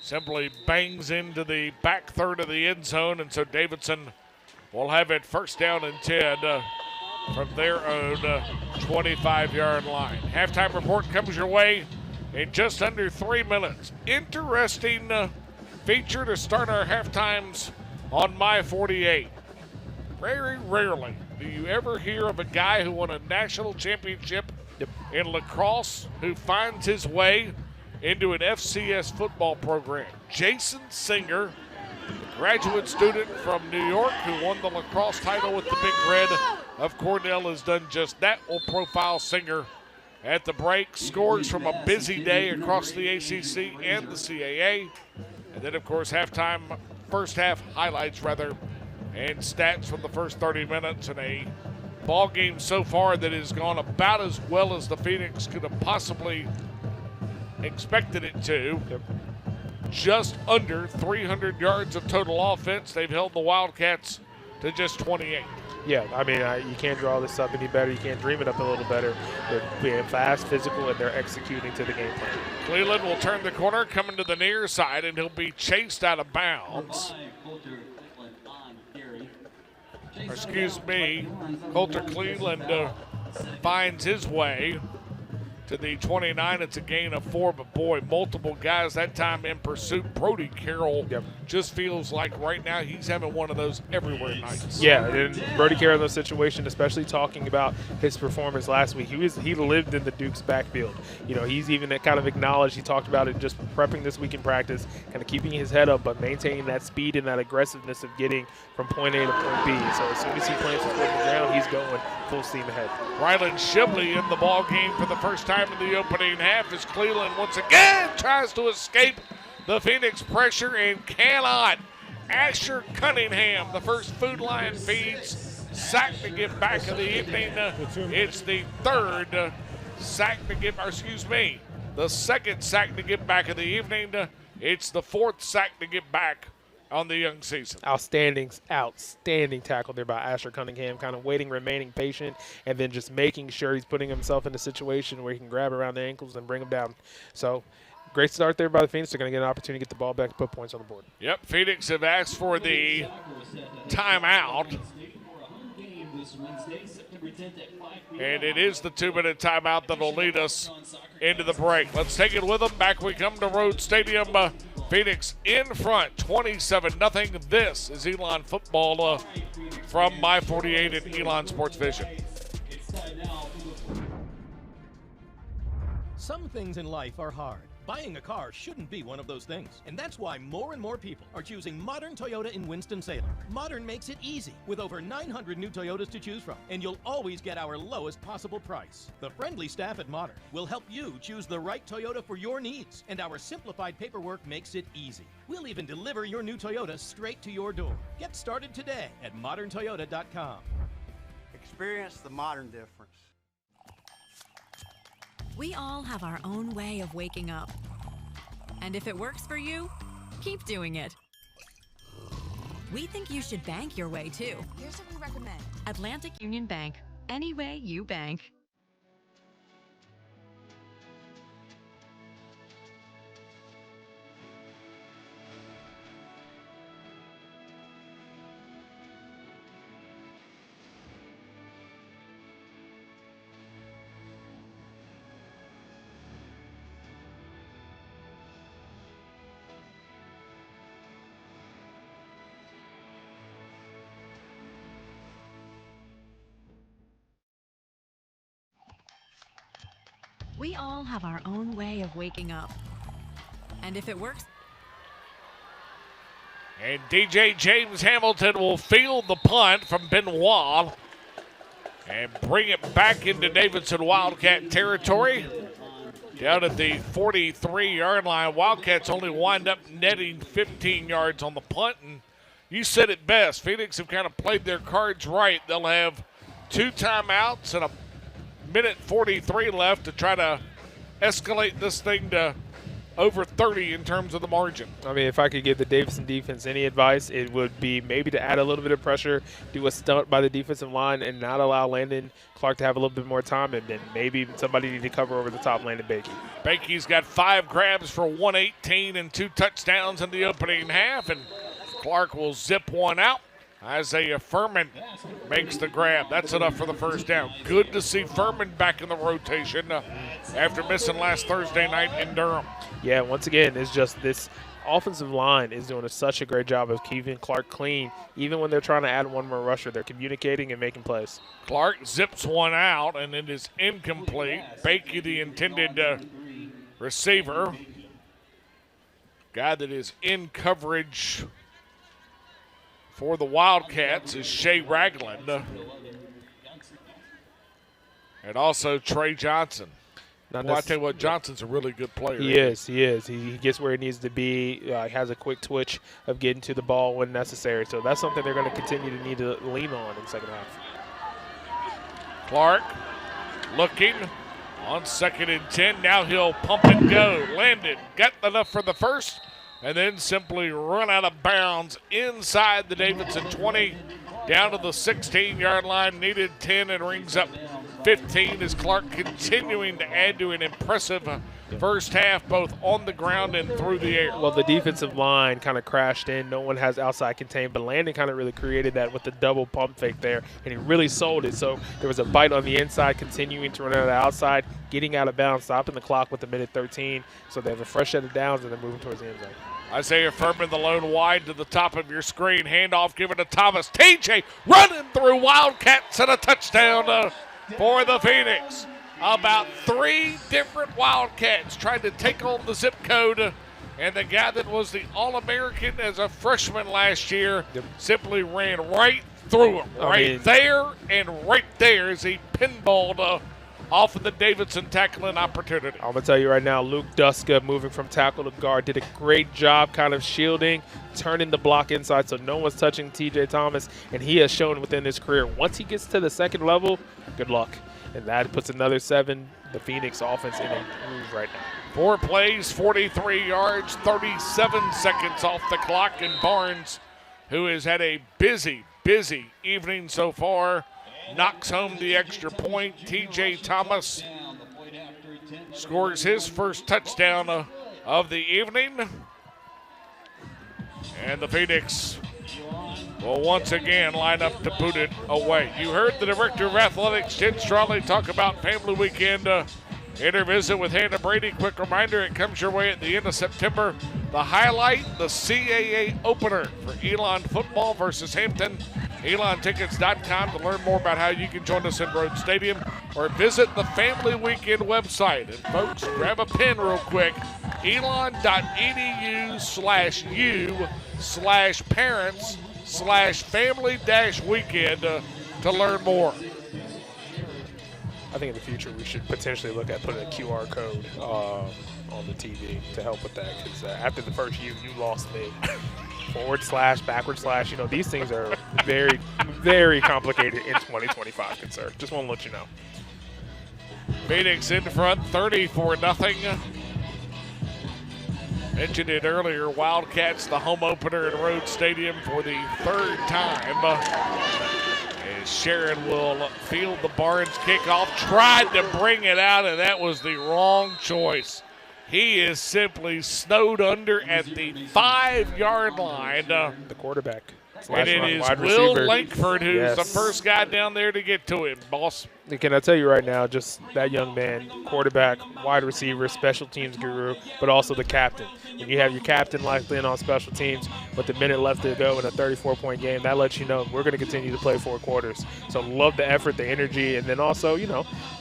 simply bangs into the back third of the end zone, and so Davidson will have it 1st down and 10 from their own 25-yard line. Halftime report comes your way in just under 3 minutes. Interesting feature to start our halftimes on My 48. Very rarely do you ever hear of a guy who won a national championship in lacrosse who finds his way into an FCS football program. Jason Singer, graduate student from New York who won the lacrosse title with the Big Red of Cornell, has done just that. We'll profile Singer at the break. Scores from a busy day across the ACC and the CAA. And then, of course, first half highlights, and stats from the first 30 minutes in a ball game so far that has gone about as well as the Phoenix could have possibly expected it to. Yep. Just under 300 yards of total offense. They've held the Wildcats to just 28. Yeah, I mean, you can't draw this up any better. You can't dream it up a little better. They're being fast, physical, and they're executing to the game plan. Cleveland will turn the corner, coming to the near side, and he'll be chased out of bounds. Coulter Cleveland finds his way to the 29. It's a gain of 4, but boy, multiple guys that time in pursuit. Brody Carroll just feels like right now he's having one of those everywhere nights. Yeah, and Brody Carroll in those situations, especially talking about his performance last week, he lived in the Duke's backfield. He's even kind of acknowledged, he talked about it just prepping this week in practice, kind of keeping his head up, but maintaining that speed and that aggressiveness of getting from point A to point B. So as soon as he plants his foot on the ground, he's going full steam ahead. Rylan Shibley in the ball game for the first time in the opening half as Cleveland once again tries to escape the Phoenix pressure and cannot. Asher Cunningham, the first Food Lion feeds, sack to get back of the evening. It's the the second sack to get back of the evening. It's the 4th sack to get back on the young season. Outstanding tackle there by Asher Cunningham, kind of remaining patient, and then just making sure he's putting himself in a situation where he can grab around the ankles and bring him down. So great start there by the Phoenix. They're going to get an opportunity to get the ball back to put points on the board. Yep, Phoenix have asked for the timeout. And it is the 2-minute timeout that will lead us into the break. Let's take it with them. Back we come to Rhodes Stadium. Phoenix in front, 27-0. This is Elon Football from My 48 and Elon Sports Vision. Some things in life are hard. Buying a car shouldn't be one of those things. And that's why more and more people are choosing modern Toyota in Winston-Salem. Modern makes it easy with over 900 new Toyotas to choose from. And you'll always get our lowest possible price. The friendly staff at Modern will help you choose the right Toyota for your needs. And our simplified paperwork makes it easy. We'll even deliver your new Toyota straight to your door. Get started today at moderntoyota.com. Experience the Modern difference. We all have our own way of waking up. And if it works for you, keep doing it. We think you should bank your way too. Here's what we recommend: Atlantic Union Bank. Any way you bank. We all have our own way of waking up. And if it works... And DJ James Hamilton will field the punt from Benoit and bring it back into Davidson Wildcat territory. Down at the 43-yard line, Wildcats only wind up netting 15 yards on the punt. And you said it best. Phoenix have kind of played their cards right. They'll have 2 timeouts and a minute 43 left to try to escalate this thing to over 30 in terms of the margin. I mean, if I could give the Davidson defense any advice, it would be maybe to add a little bit of pressure, do a stunt by the defensive line, and not allow Landon Clark to have a little bit more time, and then maybe somebody need to cover over the top Landon Bakey. Bakey's got 5 grabs for 118 and 2 touchdowns in the opening half, and Clark will zip one out. Isaiah Furman makes the grab. That's enough for the first down. Good to see Furman back in the rotation after missing last Thursday night in Durham. Yeah, once again, it's just this offensive line is doing such a great job of keeping Clark clean. Even when they're trying to add one more rusher, they're communicating and making plays. Clark zips one out, and it is incomplete. Bakey, the intended receiver. Guy that is in coverage for the Wildcats is Shea Ragland. And also Trey Johnson. Well, I tell you what, Johnson's a really good player. He is. He gets where he needs to be. Has a quick twitch of getting to the ball when necessary. So that's something they're going to continue to need to lean on in the second half. Clark looking on 2nd and 10. Now he'll pump and go. Landed. Got enough for the first. And then simply run out of bounds inside the Davidson 20, down to the 16-yard line. Needed 10 and rings up 15 as Clark continuing to add to an impressive first half, both on the ground and through the air. Well, the defensive line kind of crashed in. No one has outside contained, but Landon kind of really created that with the double pump fake there, and he really sold it. So there was a bite on the inside, continuing to run out of the outside, getting out of bounds, stopping the clock with a minute 13. So they have a fresh set of downs, and they're moving towards the end zone. Isaiah Furman, the lone wide to the top of your screen. Handoff given to Thomas. TJ running through Wildcats and a touchdown for the Phoenix. About 3 different Wildcats trying to take on the zip code. And the guy that was the All-American as a freshman last year simply ran right through him. Right there as he pinballed off of the Davidson tackling opportunity. I'm going to tell you right now, Luke Duska moving from tackle to guard did a great job kind of shielding, turning the block inside so no one's touching TJ Thomas, and he has shown within his career, once he gets to the second level, good luck. And that puts another 7, the Phoenix offense in a groove right now. 4 plays, 43 yards, 37 seconds off the clock, and Barnes, who has had a busy evening so far, knocks home the extra point. TJ Thomas scores his first touchdown of the evening. And the Phoenix will once again line up to put it away. You heard the Director of Athletics, Jen Strawley, talk about Family Weekend intervisit with Hannah Brady. Quick reminder, it comes your way at the end of September. The highlight, the CAA opener for Elon football versus Hampton. ElonTickets.com to learn more about how you can join us in Rhodes Stadium, or visit the Family Weekend website. And folks, grab a pen real quick. elon.edu/u/parents/family-weekend to learn more. I think in the future we should potentially look at putting a QR code on the TV to help with that, because after the first year, you lost me. /, backward /, these things are very, very complicated in 2025, good sir. Just want to let you know. Phoenix in front, 34-0. Mentioned it earlier, Wildcats, the home opener at Rhodes Stadium for the third time. As Sharon will field the Barnes kickoff, tried to bring it out, and that was the wrong choice. He is simply snowed under at the 5-yard line. The quarterback. And it is Will Lankford who's the first guy down there to get to him, boss. Can I tell you right now, just that young man, quarterback, wide receiver, special teams guru, but also the captain. When you have your captain locked in on special teams with a minute left to go in a 34-point game, that lets you know we're going to continue to play 4 quarters. So love the effort, the energy, and then also,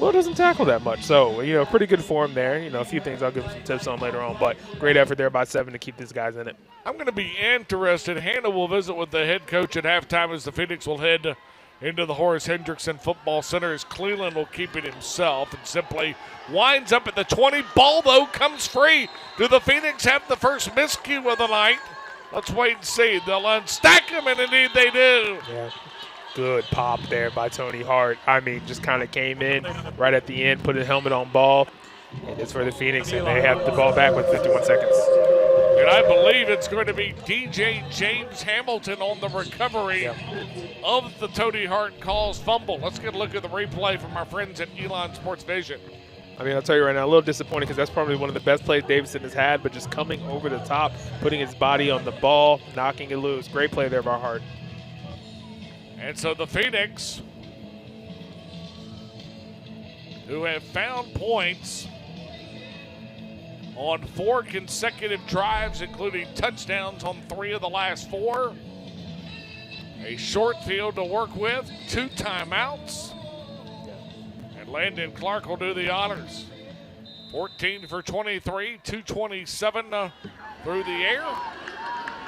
Will doesn't tackle that much. So, pretty good form there. A few things I'll give him some tips on later on, but great effort there by 7 to keep these guys in it. I'm going to be interested. Hannah will visit with the head coach at halftime as the Phoenix will head into the Horace Hendrickson Football Center as Cleveland will keep it himself and simply winds up at the 20. Ball, though, comes free. Do the Phoenix have the first miscue of the night? Let's wait and see. They'll unstack them, and indeed they do. Yeah. Good pop there by Tony Hart. Just kind of came in right at the end, put a helmet on Ball, and it's for the Phoenix, and they have the ball back with 51 seconds. And I believe it's going to be DJ James Hamilton on the recovery of the Tony Hart calls fumble. Let's get a look at the replay from our friends at Elon Sports Vision. I'll tell you right now, a little disappointed because that's probably one of the best plays Davidson has had, but just coming over the top, putting his body on the ball, knocking it loose. Great play there by Hart. And so the Phoenix, who have found points on 4 consecutive drives, including touchdowns on 3 of the last 4. A short field to work with, 2 timeouts. And Landon Clark will do the honors. 14 for 23, 227 through the air.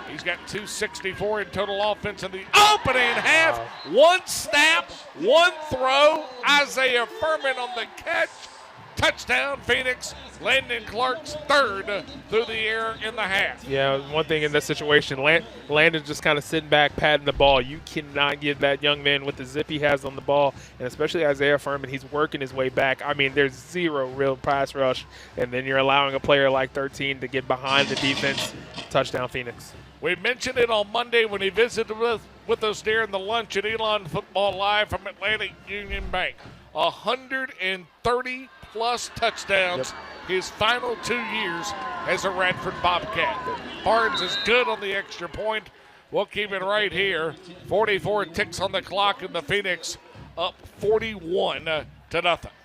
He's got 264 in total offense in the opening half. 1 snap, 1 throw. Isaiah Furman on the catch. Touchdown, Phoenix. Landon Clark's 3rd through the air in the half. Yeah, one thing in this situation, Landon's just kind of sitting back, patting the ball. You cannot give that young man with the zip he has on the ball, and especially Isaiah Furman, he's working his way back. There's 0 real pass rush, and then you're allowing a player like 13 to get behind the defense. Touchdown, Phoenix. We mentioned it on Monday when he visited with us during the lunch at Elon Football Live from Atlantic Union Bank. 130-plus touchdowns his final 2 years as a Radford Bobcat. Barnes is good on the extra point. We'll keep it right here. 44 ticks on the clock, and the Phoenix up 41-0.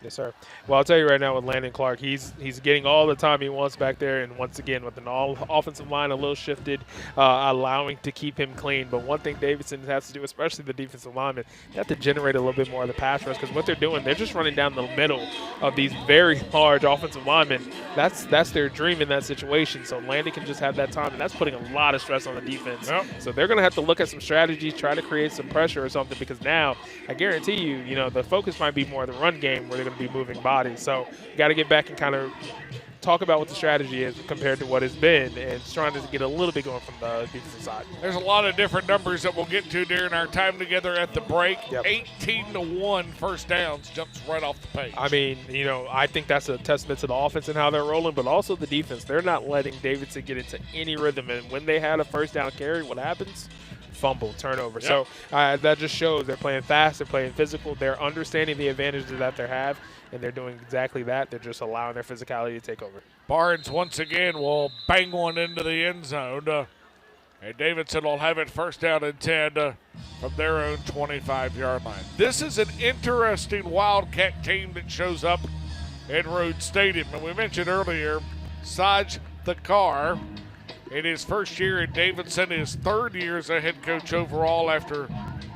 Yes, sir. Well, I'll tell you right now with Landon Clark, he's getting all the time he wants back there, and once again with an offensive line a little shifted, allowing to keep him clean. But one thing Davidson has to do, especially the defensive linemen, they have to generate a little bit more of the pass rush, because what they're doing, they're just running down the middle of these very large offensive linemen. That's their dream in that situation. So Landon can just have that time, and that's putting a lot of stress on the defense. So they're going to have to look at some strategies, try to create some pressure or something, because now I guarantee you, the focus might be more the run game where they're going to be moving bodies. So you got to get back and kind of talk about what the strategy is compared to what it's been, and trying to get a little bit going from the defensive side. There's a lot of different numbers that we'll get to during our time together at the break. 18-1 first downs jumps right off the page. I think that's a testament to the offense and how they're rolling, but also the defense. They're not letting Davidson get into any rhythm, and when they had a first down carry, what happens? Fumble, turnover. So that just shows they're playing fast, they're playing physical, they're understanding the advantages that they have, and they're doing exactly that. They're just allowing their physicality to take over. Barnes once again will bang one into the end zone, and Davidson will have it first down and 10 from their own 25-yard line. This is an interesting Wildcat team that shows up at Rhodes Stadium. And we mentioned earlier, Saj Thakar, in his first year at Davidson, his 3rd year as a head coach overall after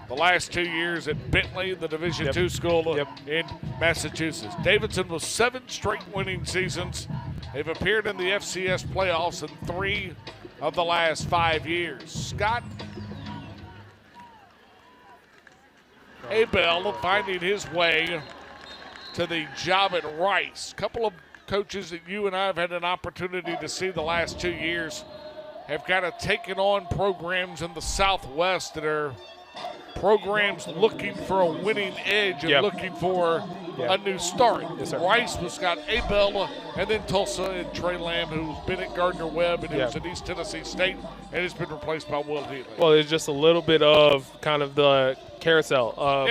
the last 2 years at Bentley, the Division II school in Massachusetts. Davidson was 7 straight winning seasons. They've appeared in the FCS playoffs in 3 of the last 5 years. Scott Abel finding his way to the job at Rice. A couple of coaches that you and I have had an opportunity to see the last 2 years have kind of taken on programs in the Southwest that are programs looking for a winning edge and looking for a new start. Yes, sir. Rice was got Abel, and then Tulsa and Trey Lamb, who's been at Gardner-Webb and who's at East Tennessee State, and has been replaced by Will Healy. Well, it's just a little bit of kind of the carousel of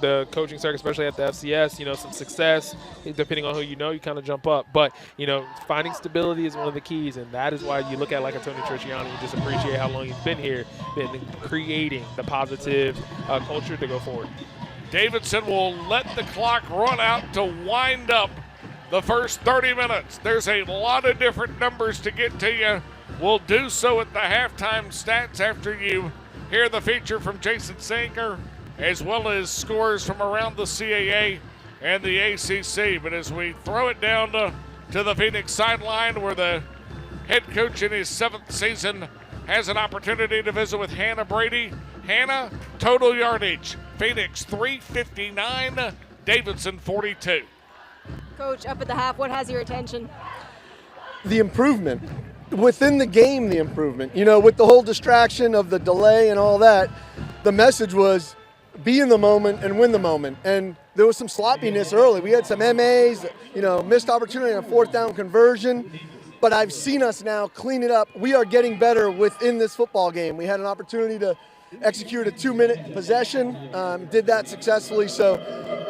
the coaching circuit, especially at the FCS. You know, some success, depending on who you know, you kind of jump up. But, you know, finding stability is one of the keys, and that is why you look at like a Tony Triciani and just appreciate how long he's been here, been creating the positive culture to go forward. Davidson will let the clock run out to wind up the first 30 minutes. There's a lot of different numbers to get to you. We'll do so at the halftime stats after you hear the feature from Jason Sanger, as well as scores from around the CAA and the ACC. But as we throw it down to the Phoenix sideline, where the head coach in his 7th season has an opportunity to visit with Hannah Brady. Hannah, total yardage, Phoenix 359, Davidson 42. Coach, up at the half, what has your attention? The improvement. Within the game, the improvement. You know, with the whole distraction of the delay and all that, the message was be in the moment and win the moment. And there was some sloppiness early. We had some MAs, you know, missed opportunity on 4th down conversion. But I've seen us now clean it up. We are getting better within this football game. We had an opportunity to execute a 2-minute possession, did that successfully. So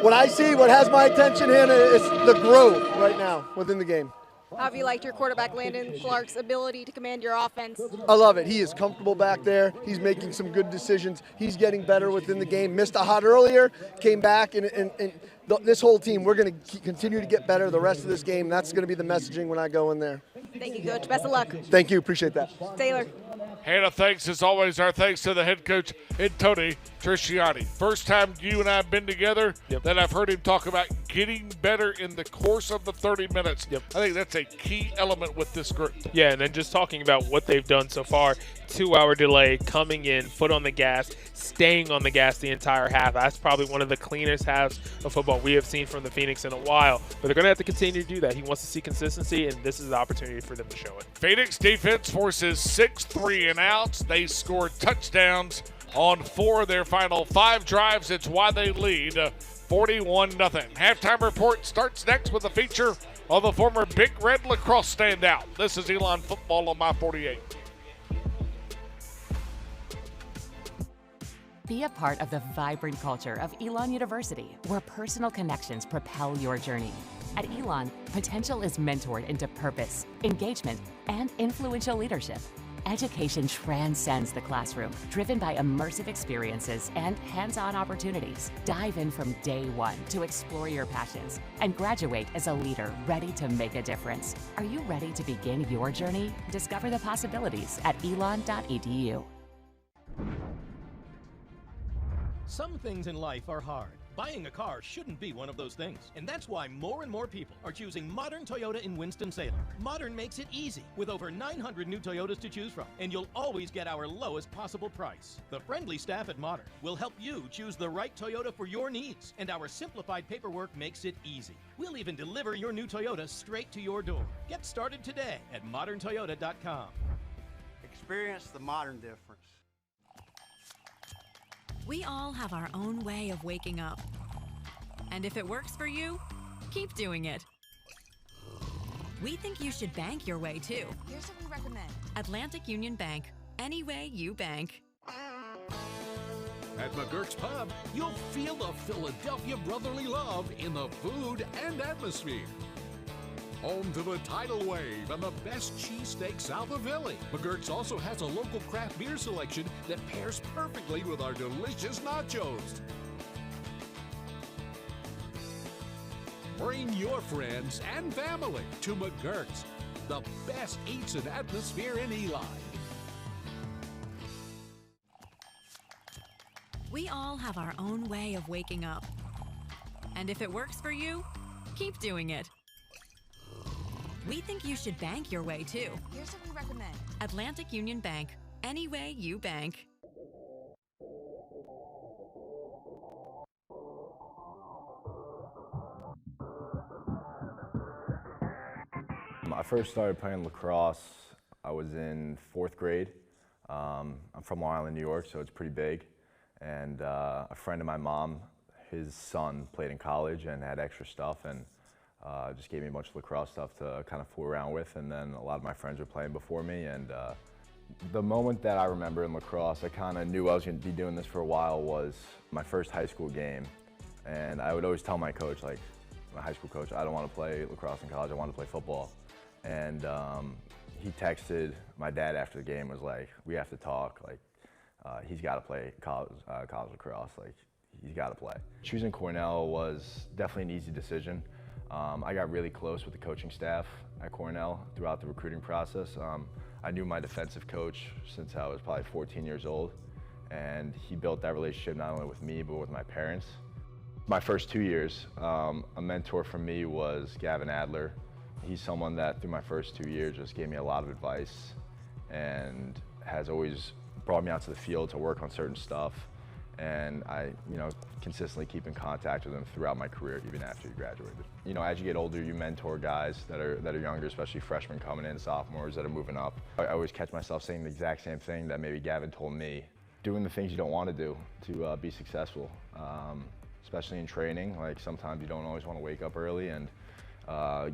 what I see, what has my attention, Hannah, is the growth right now within the game. How have you liked your quarterback, Landon Clark's ability to command your offense? I love it. He is comfortable back there. He's making some good decisions. He's getting better within the game. Missed a hot earlier, came back, and this whole team, we're going to continue to get better the rest of this game. That's going to be the messaging when I go in there. Thank you, Coach. Best of luck. Thank you. Appreciate that. Taylor. Hannah, thanks as always. Our thanks to the head coach, Tony Triciani. First time you and I have been together that I've heard him talk about getting better in the course of the 30 minutes. I think that's a key element with this group. Yeah, and then just talking about what they've done so far, 2-hour delay, coming in, foot on the gas, staying on the gas the entire half. That's probably one of the cleanest halves of football we have seen from the Phoenix in a while. But they're going to have to continue to do that. He wants to see consistency, and this is the opportunity for them to show it. Phoenix defense forces 6 3-and-outs. They scored touchdowns on 4 of their final 5 drives. It's why they lead 41-0. Halftime report starts next with a feature of the former Big Red lacrosse standout. This is Elon Football on My 48. Be a part of the vibrant culture of Elon University, where personal connections propel your journey. At Elon, potential is mentored into purpose, engagement, and influential leadership. Education transcends the classroom, driven by immersive experiences and hands-on opportunities. Dive in from day one to explore your passions and graduate as a leader ready to make a difference. Are you ready to begin your journey? Discover the possibilities at elon.edu. Some things in life are hard. Buying a car shouldn't be one of those things. And that's why more and more people are choosing modern Toyota in Winston-Salem. Modern makes it easy, with over 900 new Toyotas to choose from. And you'll always get our lowest possible price. The friendly staff at Modern will help you choose the right Toyota for your needs. And our simplified paperwork makes it easy. We'll even deliver your new Toyota straight to your door. Get started today at moderntoyota.com. Experience the Modern difference. We all have our own way of waking up. And if it works for you, keep doing it. We think you should bank your way too. Here's what we recommend. Atlantic Union Bank. Any way you bank. At McGurk's Pub, you'll feel the Philadelphia brotherly love in the food and atmosphere. Home to the tidal wave and the best cheesesteak south of Philly. McGurk's also has a local craft beer selection that pairs perfectly with our delicious nachos. Bring your friends and family to McGurk's, the best eats and atmosphere in Eli. We all have our own way of waking up. And if it works for you, keep doing it. We think you should bank your way too. Here's what we recommend. Atlantic Union Bank. Any way you bank. I first started playing lacrosse, I was in 4th grade. I'm from Long Island, New York, so it's pretty big. And a friend of my mom, his son played in college and had extra stuff, and just gave me a bunch of lacrosse stuff to kind of fool around with. And then a lot of my friends were playing before me, and the moment that I remember in lacrosse, I kind of knew I was going to be doing this for a while, was my first high school game. And I would always tell my coach, like my high school coach, I don't want to play lacrosse in college, I want to play football. And he texted my dad after the game, was like, we have to talk, like he's got to play college lacrosse, like he's got to play. Choosing Cornell was definitely an easy decision. I got really close with the coaching staff at Cornell throughout the recruiting process. I knew my defensive coach since I was probably 14 years old, and he built that relationship not only with me, but with my parents. My first 2 years, a mentor for me was Gavin Adler. He's someone that through my first 2 years just gave me a lot of advice and has always brought me out to the field to work on certain stuff. And I, consistently keep in contact with him throughout my career, even after he graduated. As you get older, you mentor guys that are younger, especially freshmen coming in, sophomores that are moving up. I always catch myself saying the exact same thing that maybe Gavin told me. Doing the things you don't want to do to be successful, especially in training. Like sometimes you don't always want to wake up early and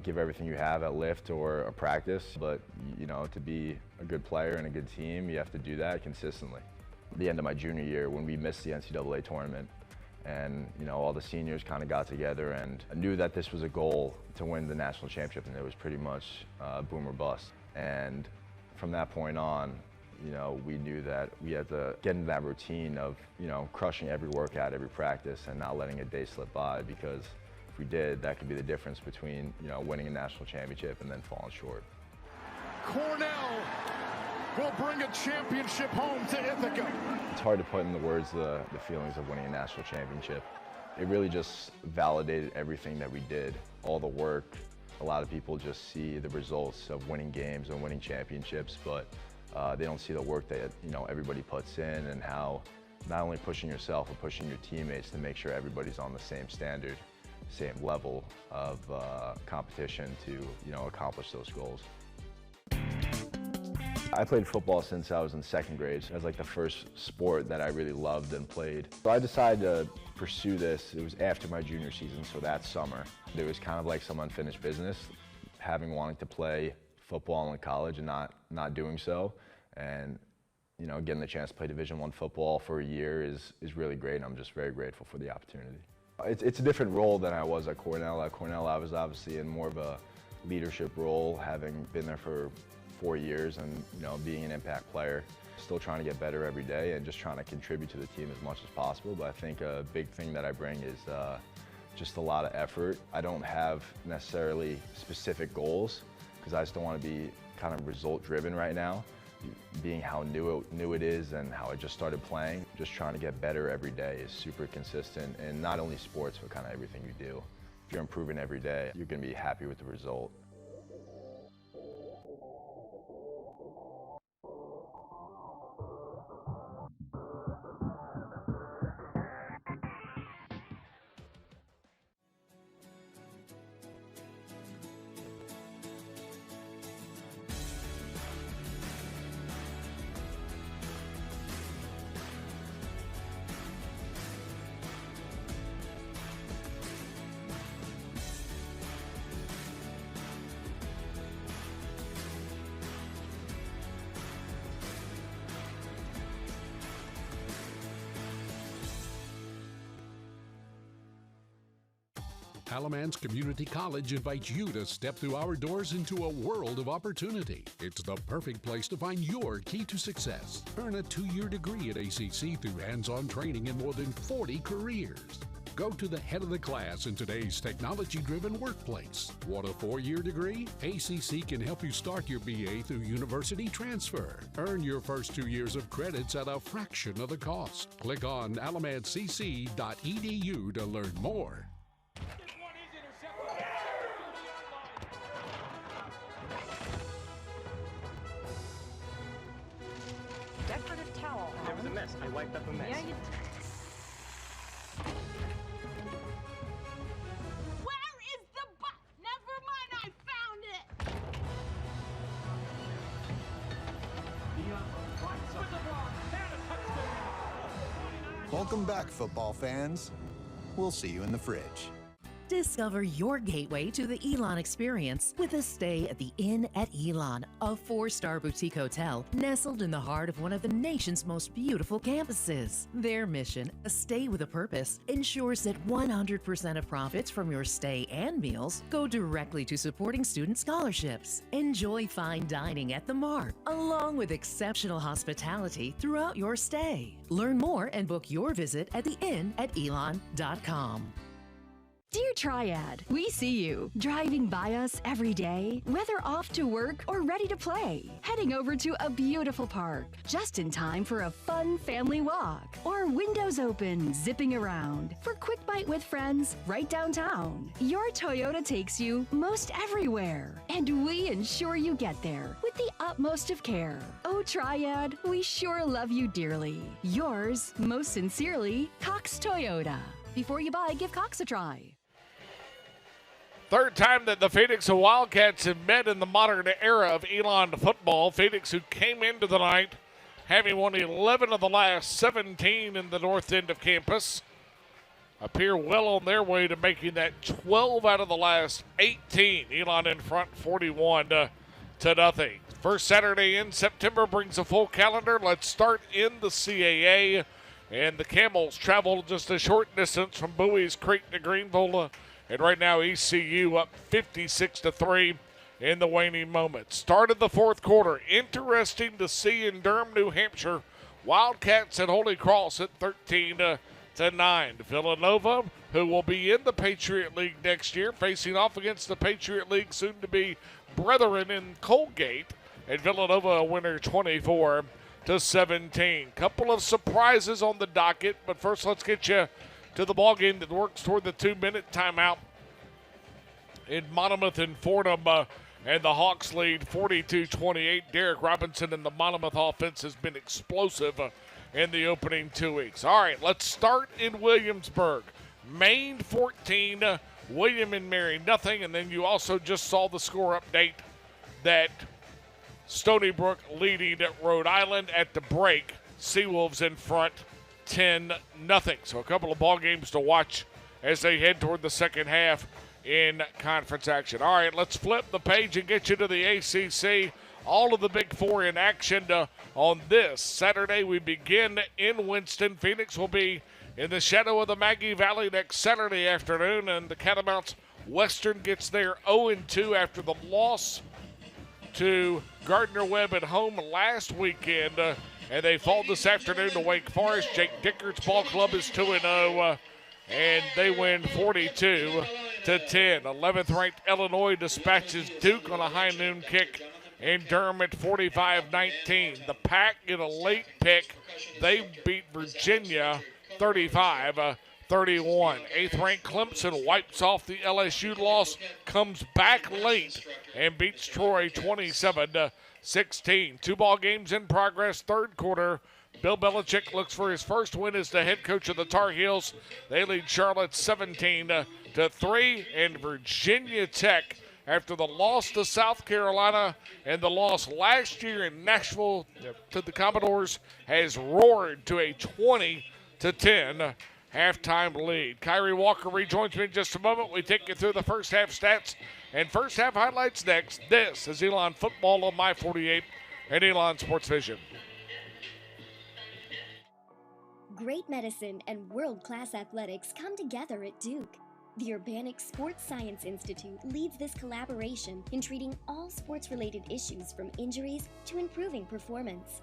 give everything you have at lift or a practice, but to be a good player and a good team, you have to do that consistently. At the end of my junior year, when we missed the NCAA tournament, and all the seniors kind of got together, and I knew that this was a goal to win the national championship, and it was pretty much boom or bust. And from that point on, we knew that we had to get into that routine of crushing every workout, every practice, and not letting a day slip by, because if we did, that could be the difference between winning a national championship and then falling short. Cornell will bring a championship home to Ithaca. It's hard to put in the words the feelings of winning a national championship. It really just validated everything that we did, all the work. A lot of people just see the results of winning games and winning championships, but they don't see the work that everybody puts in, and how not only pushing yourself, but pushing your teammates to make sure everybody's on the same standard, same level of competition to accomplish those goals. I played football since I was in second grade. It was like the first sport that I really loved and played. So I decided to pursue this. It was after my junior season, so that summer. It was kind of like some unfinished business, wanting to play football in college and not doing so. And getting the chance to play Division I football for a year is really great, and I'm just very grateful for the opportunity. It's a different role than I was at Cornell. At Cornell, I was obviously in more of a leadership role, having been there for 4 years and being an impact player. Still trying to get better every day and just trying to contribute to the team as much as possible. But I think a big thing that I bring is just a lot of effort. I don't have necessarily specific goals, because I still want to be kind of result driven right now. Being how new it is and how I just started playing, just trying to get better every day is super consistent in not only sports, but kind of everything you do. If you're improving every day, you're going to be happy with the result. Alamance Community College invites you to step through our doors into a world of opportunity. It's the perfect place to find your key to success. Earn a 2-year degree at ACC through hands-on training in more than 40 careers. Go to the head of the class in today's technology-driven workplace. Want a 4-year degree? ACC can help you start your BA through university transfer. Earn your first 2 years of credits at a fraction of the cost. Click on alamancec.edu to learn more. Decorative towel. There was a mess. I wiped up a mess. Yeah, you... Where is the box? Never mind, I found it. Welcome back, football fans. We'll see you in the fridge. Discover your gateway to the Elon experience with a stay at the Inn at Elon, a 4-star boutique hotel nestled in the heart of one of the nation's most beautiful campuses. Their mission, a stay with a purpose, ensures that 100% of profits from your stay and meals go directly to supporting student scholarships. Enjoy fine dining at the Mark, along with exceptional hospitality throughout your stay. Learn more and book your visit at theinnatelon.com. Dear Triad, we see you driving by us every day, whether off to work or ready to play, heading over to a beautiful park, just in time for a fun family walk, or windows open, zipping around for quick bite with friends right downtown. Your Toyota takes you most everywhere, and we ensure you get there with the utmost of care. Oh, Triad, we sure love you dearly. Yours, most sincerely, Cox Toyota. Before you buy, give Cox a try. Third time that the Phoenix Wildcats have met in the modern era of Elon football. Phoenix, who came into the night having won 11 of the last 17 in the north end of campus, appear well on their way to making that 12 out of the last 18. Elon in front 41 to nothing. First Saturday in September brings a full calendar. Let's start in the CAA. And the Camels travel just a short distance from Bowie's Creek to Greenville. And right now, ECU up 56-3 in the waning moments. Started the fourth quarter. Interesting to see in Durham, New Hampshire. Wildcats at Holy Cross at 13-9. Villanova, who will be in the Patriot League next year, facing off against the Patriot League soon-to-be brethren in Colgate. And Villanova a winner 24-17. Couple of surprises on the docket, but first let's get you to the ball game that works toward the 2-minute timeout in Monmouth and Fordham, and the Hawks lead 42-28. Derek Robinson and the Monmouth offense has been explosive in the opening 2 weeks. All right, let's start in Williamsburg. Maine 14, William and Mary nothing, and then you also just saw the score update that Stony Brook leading at Rhode Island at the break. Seawolves in front 10-0. So a couple of ball games to watch as they head toward the second half in conference action. All right, let's flip the page and get you to the ACC. All of the Big Four in action on this Saturday. We begin in Winston. Phoenix will be in the shadow of the Maggie Valley next Saturday afternoon, and the Catamounts Western gets their 0-2 after the loss to Gardner-Webb at home last weekend. And they fall this afternoon to Wake Forest. Jake Dickert's ball club is 2-0, and they win 42-10. 11th ranked Illinois dispatches Duke on a high noon kick in Durham at 45-19. The Pack get a late pick. They beat Virginia 35-31. 8th ranked Clemson wipes off the LSU loss, comes back late, and beats Troy 27-16. 2 ball games in progress, third quarter. Bill Belichick looks for his first win as the head coach of the Tar Heels. They lead Charlotte 17-3, and Virginia Tech, after the loss to South Carolina and the loss last year in Nashville to the Commodores, has roared to a 20-10 halftime lead. Kyrie Walker rejoins me in just a moment. We take you through the first half stats and first half highlights next. This is Elon Football on My 48 and Elon Sports Vision. Great medicine and world-class athletics come together at Duke. The Urbanic Sports Science Institute leads this collaboration in treating all sports-related issues from injuries to improving performance.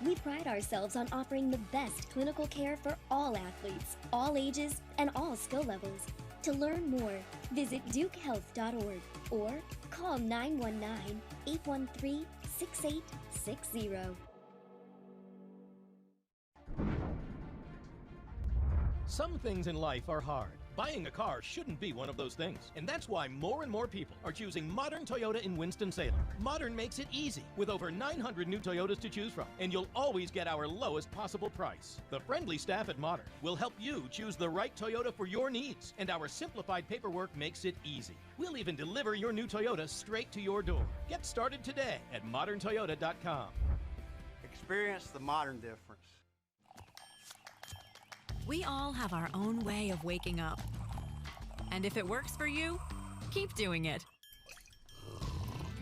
We pride ourselves on offering the best clinical care for all athletes, all ages, and all skill levels. To learn more, visit dukehealth.org or call 919-813-6860. Some things in life are hard. Buying a car shouldn't be one of those things. And that's why more and more people are choosing modern Toyota in Winston-Salem. Modern makes it easy with over 900 new Toyotas to choose from. And you'll always get our lowest possible price. The friendly staff at Modern will help you choose the right Toyota for your needs. And our simplified paperwork makes it easy. We'll even deliver your new Toyota straight to your door. Get started today at moderntoyota.com. Experience the modern difference. We all have our own way of waking up. And if it works for you, keep doing it.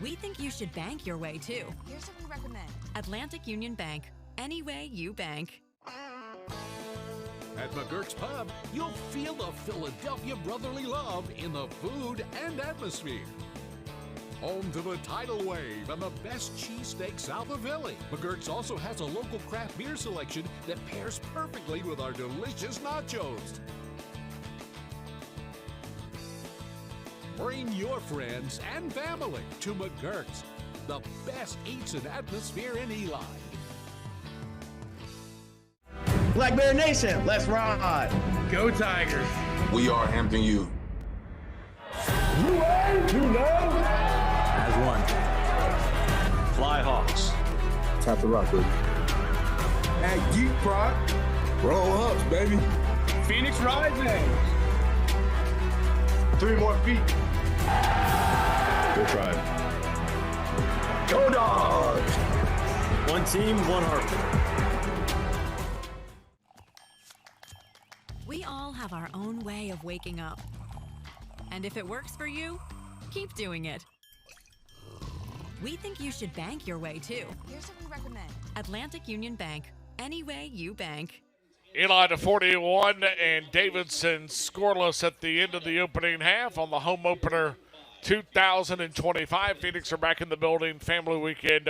We think you should bank your way too. Here's what we recommend. Atlantic Union Bank. Any way you bank. At McGurk's Pub, you'll feel the Philadelphia brotherly love in the food and atmosphere. Home to the tidal wave and the best cheesesteak south of Philly. McGurk's also has a local craft beer selection that pairs perfectly with our delicious nachos. Bring your friends and family to McGurk's, the best eats and atmosphere in Elon. Black Bear Nation, let's ride. Go Tigers. We are Hampton U. As one. Fly Hawks. Tap the rock, baby. At Geek Prod. Roll Hawks, baby. Phoenix Rising. 3 more feet. Go Tribe. Go Dogs. One team, one heart. We all have our own way of waking up. And if it works for you, keep doing it. We think you should bank your way too. Here's what we recommend. Atlantic Union Bank. Any way you bank. Elon to 41 and Davidson scoreless at the end of the opening half on the home opener 2025. Phoenix are back in the building. Family weekend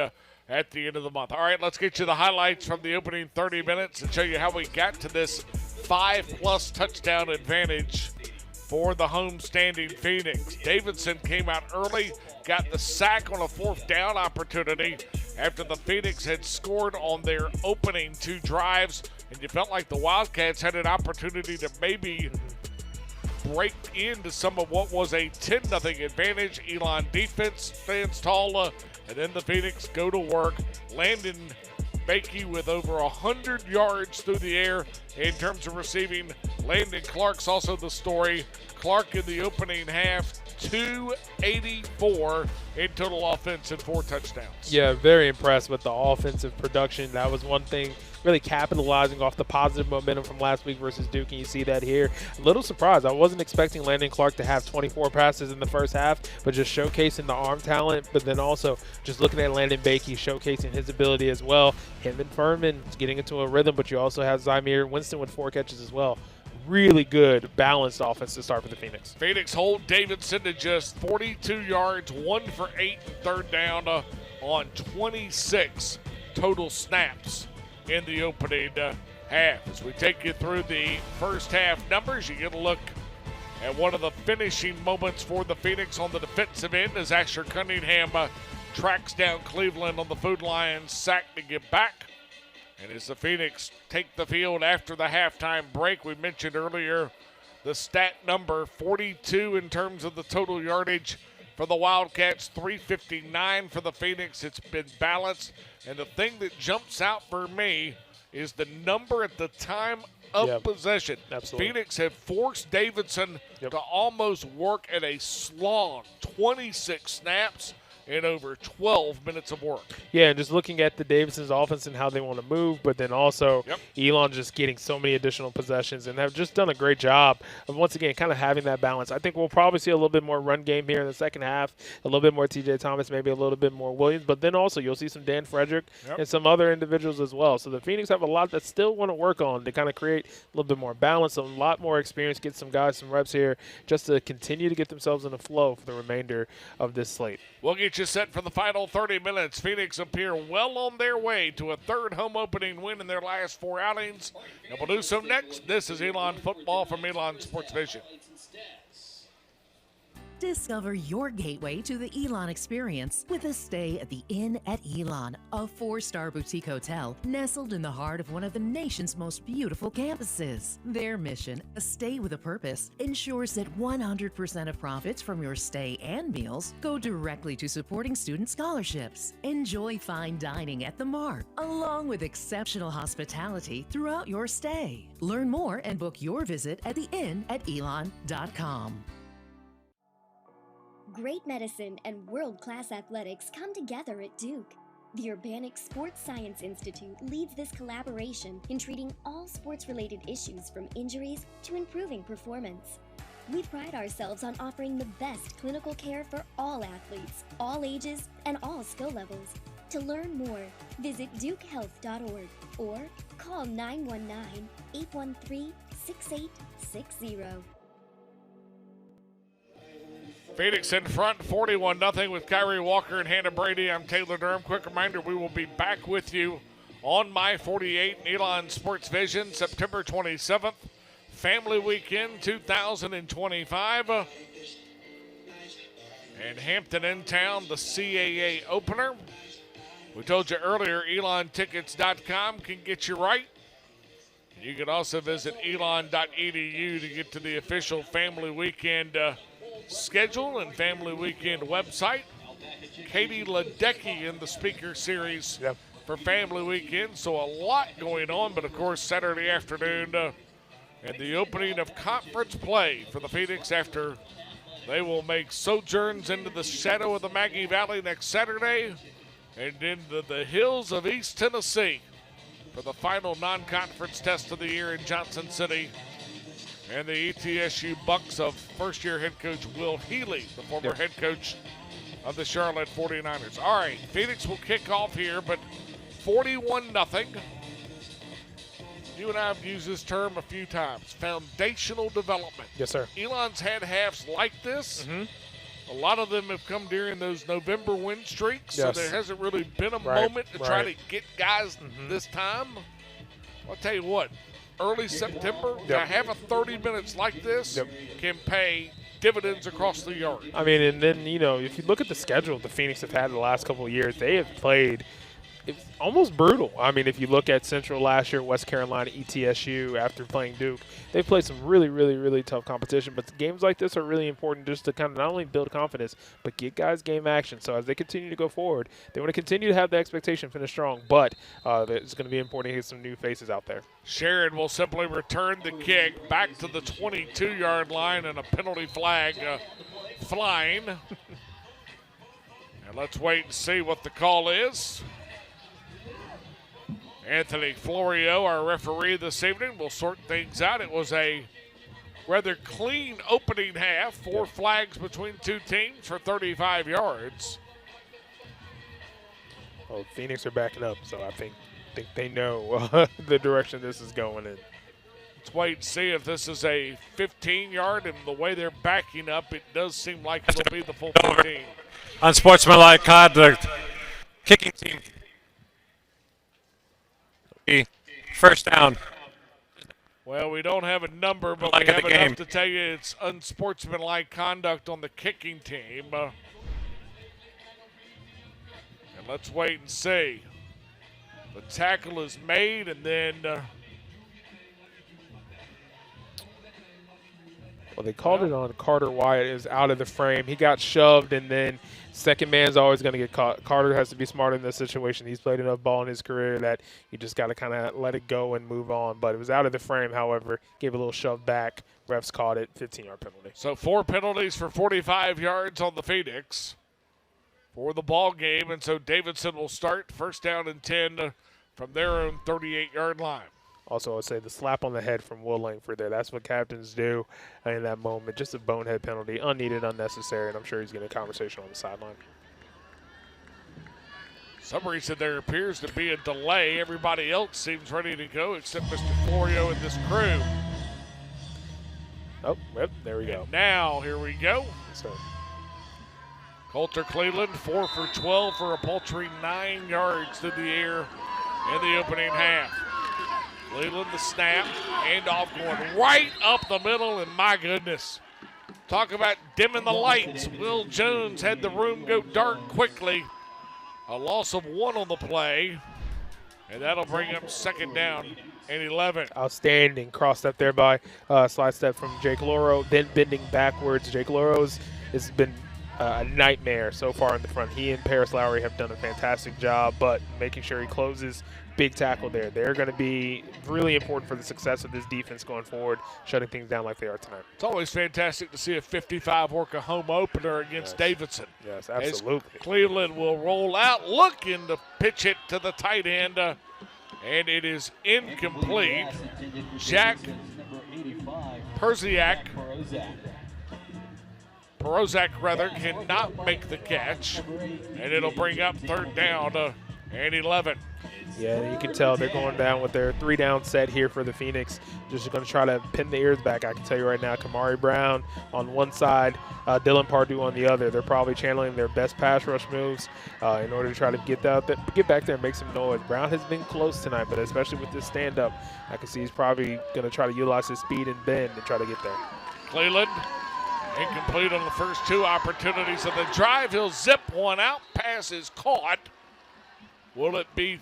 at the end of the month. All right, let's get you the highlights from the opening 30 minutes and show you how we got to this 5+ touchdown advantage for the home-standing Phoenix. Davidson came out early, got the sack on a 4th down opportunity after the Phoenix had scored on their opening 2 drives, and you felt like the Wildcats had an opportunity to maybe break into some of what was a 10-0 advantage. Elon defense stands tall, and then the Phoenix go to work. Landon Bakey with over 100 yards through the air in terms of receiving. Landon Clark's also the story. Clark in the opening half, 284 in total offense and 4 touchdowns. Yeah, very impressed with the offensive production. That was one thing, really capitalizing off the positive momentum from last week versus Duke, and you see that here. A little surprised. I wasn't expecting Landon Clark to have 24 passes in the first half, but just showcasing the arm talent, but then also just looking at Landon Bakey showcasing his ability as well. Him and Furman getting into a rhythm, but you also have Zymeer Winston with 4 catches as well. Really good, balanced offense to start for the Phoenix. Phoenix hold Davidson to just 42 yards, 1 for 8 and 3rd down on 26 total snaps in the opening half. As we take you through the first half numbers, you get a look at one of the finishing moments for the Phoenix on the defensive end as Asher Cunningham tracks down Cleveland on the food line, sack to get back. And as the Phoenix take the field after the halftime break, we mentioned earlier the stat number 42 in terms of the total yardage for the Wildcats, 359 for the Phoenix. It's been balanced. And the thing that jumps out for me is the number at the time of possession. Absolutely. Phoenix have forced Davidson to almost work at a slog, 26 snaps in over 12 minutes of work. Yeah, and just looking at the Davidson's offense and how they want to move, but then also Elon just getting so many additional possessions and have just done a great job of, once again, kind of having that balance. I think we'll probably see a little bit more run game here in the second half, a little bit more TJ Thomas, maybe a little bit more Williams, but then also you'll see some Dan Frederick and some other individuals as well. So the Phoenix have a lot that still want to work on to kind of create a little bit more balance, a lot more experience, get some guys some reps here just to continue to get themselves in a flow for the remainder of this slate. We'll get you set for the final 30 minutes. Phoenix appear well on their way to a 3rd home opening win in their last 4 outings. And we'll do so next. This is Elon Football from Elon Sports Vision. Discover your gateway to the Elon experience with a stay at the Inn at Elon, a 4-star boutique hotel nestled in the heart of one of the nation's most beautiful campuses. Their mission, a stay with a purpose, ensures that 100% of profits from your stay and meals go directly to supporting student scholarships. Enjoy fine dining at the Mark, along with exceptional hospitality throughout your stay. Learn more and book your visit at theinnatelon.com. Great medicine and world-class athletics come together at Duke. The Urbanic Sports Science Institute leads this collaboration in treating all sports-related issues from injuries to improving performance. We pride ourselves on offering the best clinical care for all athletes, all ages, and all skill levels. To learn more, visit dukehealth.org or call 919-813-6860. Phoenix in front, 41-0 with Kyrie Walker and Hannah Brady. I'm Taylor Durham. Quick reminder, we will be back with you on My 48 and Elon Sports Vision, September 27th, Family Weekend 2025. And Hampton in town, the CAA opener. We told you earlier, ElonTickets.com can get you right. You can also visit elon.edu to get to the official Family Weekend schedule and Family Weekend website. Katie Ledecky in the speaker series for Family Weekend. So a lot going on, but of course Saturday afternoon and the opening of conference play for the Phoenix after they will make sojourns into the shadow of the Maggie Valley next Saturday and into the hills of East Tennessee for the final non-conference test of the year in Johnson City. And the ETSU Bucks of first-year head coach Will Healy, the former head coach of the Charlotte 49ers. All right, Phoenix will kick off here, but 41-0. You and I have used this term a few times, foundational development. Yes, sir. Elon's had halves like this. A lot of them have come during those November win streaks, so there hasn't really been a moment to try to get guys this time. I'll tell you what, early September, to have a 30 minutes like this can pay dividends across the yard. I mean, and then, you know, if you look at the schedule the Phoenix have had the last couple of years, they have played it's almost brutal. I mean, if you look at Central last year, West Carolina, ETSU, after playing Duke, they've played some really, really, really tough competition. But games like this are really important just to kind of not only build confidence, but get guys game action. So as they continue to go forward, they want to continue to have the expectation, finish strong. But it's going to be important to get some new faces out there. Sharon will simply return the kick back to the 22-yard line and a penalty flag flying. And let's wait and see what the call is. Anthony Florio, our referee this evening, will sort things out. It was a rather clean opening half. 4 flags between two teams for 35 yards. Well, Phoenix are backing up, so I think they know the direction this is going in. Let's wait and see if this is a 15-yard, and the way they're backing up, it does seem like it'll be the full 15. Unsportsmanlike conduct. Kicking team. First down. Well, we don't have a number, but we have enough to tell you it's unsportsmanlike conduct on the kicking team. And let's wait and see. The tackle is made, and then well, they called it on Carter Wyatt. It was out of the frame. He got shoved, and then second man's always going to get caught. Carter has to be smart in this situation. He's played enough ball in his career that you just got to kind of let it go and move on. But it was out of the frame, however. Gave a little shove back. Refs caught it. 15-yard penalty. So 4 penalties for 45 yards on the Phoenix for the ball game. And so Davidson will start first down and 10 from their own 38-yard line. Also, I would say the slap on the head from Will Langford there. That's what captains do in that moment. Just a bonehead penalty, unneeded, unnecessary, and I'm sure he's getting a conversation on the sideline. Some reason there appears to be a delay. Everybody else seems ready to go except Mr. Florio and this crew. Oh, yep, there we go. And now, here we go. So, Coulter Cleveland, 4 for 12 for a paltry 9 yards through the air in the opening half. Cleveland the snap, handoff going right up the middle, and my goodness. Talk about dimming the lights. Will Jones had the room go dark quickly. A loss of 1 on the play, and that'll bring up second down and 11. Outstanding cross step there by slide step from Jake Loro, then bending backwards. Jake Loro's has been a nightmare so far in the front. He and Paris Lowry have done a fantastic job, but making sure he closes big tackle there. They're going to be really important for the success of this defense going forward, shutting things down like they are tonight. It's always fantastic to see a 55 work a home opener against Davidson. Yes, absolutely. As Cleveland will roll out, looking to pitch it to the tight end, and it is incomplete. Jack Perziak cannot make the catch, and it'll bring up third down and 11. Yeah, you can tell they're going down with their 3-down set here for the Phoenix. Just going to try to pin the ears back. I can tell you right now, Kamari Brown on one side, Dylan Pardue on the other. They're probably channeling their best pass rush moves in order to try to get back there and make some noise. Brown has been close tonight, but especially with this stand-up, I can see he's probably going to try to utilize his speed and bend and try to get there. Cleveland incomplete on the first two opportunities of the drive. He'll zip one out. Pass is caught. Will it be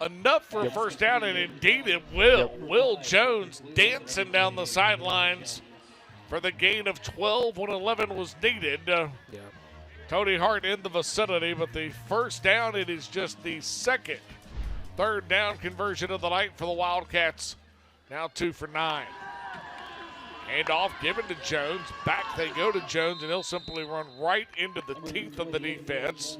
enough for a first down? And indeed it will. Will Jones dancing down the sidelines for the gain of 12 when 11 was needed. Tony Hart in the vicinity, but the first down, it is just the second third down conversion of the night for the Wildcats. Now 2 for 9. Handoff given to Jones. Back they go to Jones, and he'll simply run right into the teeth of the defense.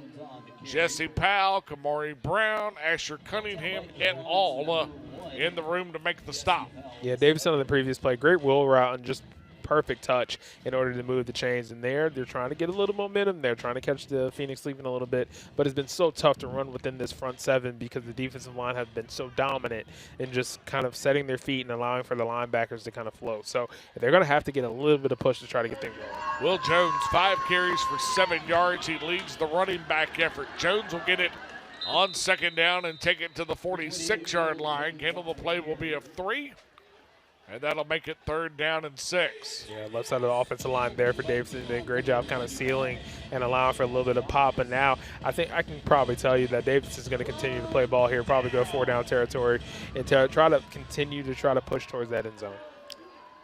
Jesse Powell, Kamari Brown, Asher Cunningham, et al. In the room to make the stop. Yeah, Davidson on the previous play, great wheel route and just perfect touch in order to move the chains. And they're trying to get a little momentum. They're trying to catch the Phoenix sleeping a little bit, but it's been so tough to run within this front seven because the defensive line has been so dominant in just kind of setting their feet and allowing for the linebackers to kind of flow. So they're going to have to get a little bit of push to try to get things going. Will Jones, 5 carries for 7 yards. He leads the running back effort. Jones will get it on second down and take it to the 46-yard line. Handle the play will be of 3. And that'll make it third down and 6. Yeah, left side of the offensive line there for Davidson. Did a great job kind of sealing and allowing for a little bit of pop. And now I think I can probably tell you that Davidson's going to continue to play ball here, probably go 4-down territory, and try to continue to try to push towards that end zone.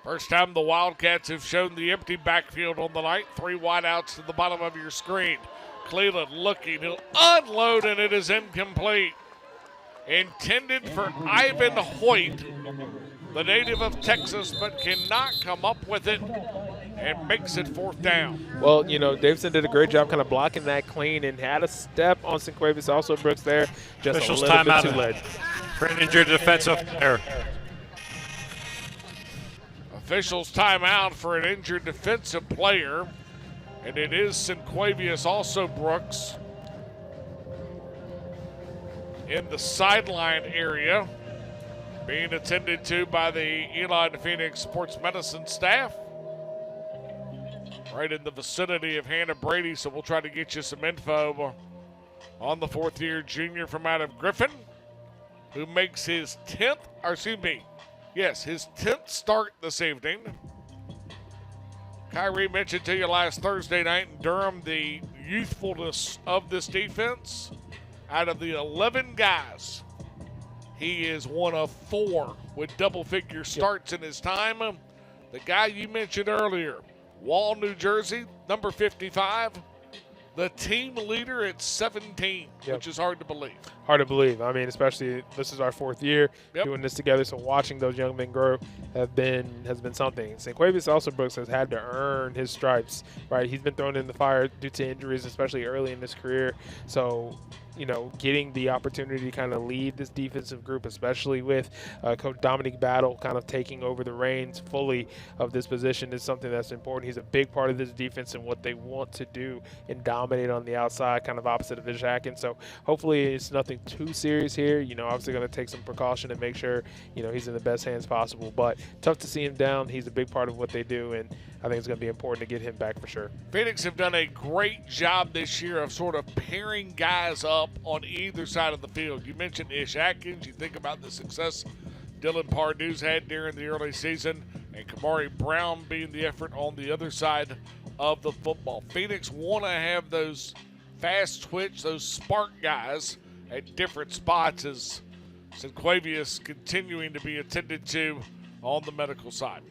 First time the Wildcats have shown the empty backfield on the night. 3 wideouts to the bottom of your screen. Cleveland looking, he'll unload, and it is incomplete. Intended for Ivan Hoyt, the native of Texas, but cannot come up with it and makes it 4th down. Well, you know, Davidson did a great job kind of blocking that clean and had a step on Sinquavis, also Brooks there. Just Officials a little bit timeout too late. for an injured defensive player. Officials timeout for an injured defensive player, and it is Sinquavius, also Brooks, in the sideline area, being attended to by the Elon Phoenix Sports Medicine staff. Right in the vicinity of Hannah Brady, so we'll try to get you some info on the 4th-year junior from out of Griffin, who makes his 10th start this evening. Kyrie mentioned to you last Thursday night in Durham the youthfulness of this defense. Out of the 11 guys, he is one of 4 with double-figure starts in his time. The guy you mentioned earlier, Wall, New Jersey, number 55, the team leader at 17, which is hard to believe. Hard to believe. I mean, especially this is our 4th year doing this together, so watching those young men grow has been something. Sinquavius also Brooks has had to earn his stripes, right? He's been thrown in the fire due to injuries, especially early in his career. So, you know, getting the opportunity to kind of lead this defensive group, especially with Coach Dominique Battle kind of taking over the reins fully of this position, is something that's important. He's a big part of this defense and what they want to do and dominate on the outside, kind of opposite of Ish Atkins. So hopefully it's nothing too serious here. You know, obviously going to take some precaution and make sure, you know, he's in the best hands possible. But tough to see him down. He's a big part of what they do, and I think it's going to be important to get him back for sure. Phoenix have done a great job this year of sort of pairing guys up on either side of the field. You mentioned Ish Atkins. You think about the success Dylan Pardue's had during the early season, and Kamari Brown being the effort on the other side of the football. Phoenix want to have those fast twitch, those spark guys at different spots, as Sinquavius continuing to be attended to on the medical side.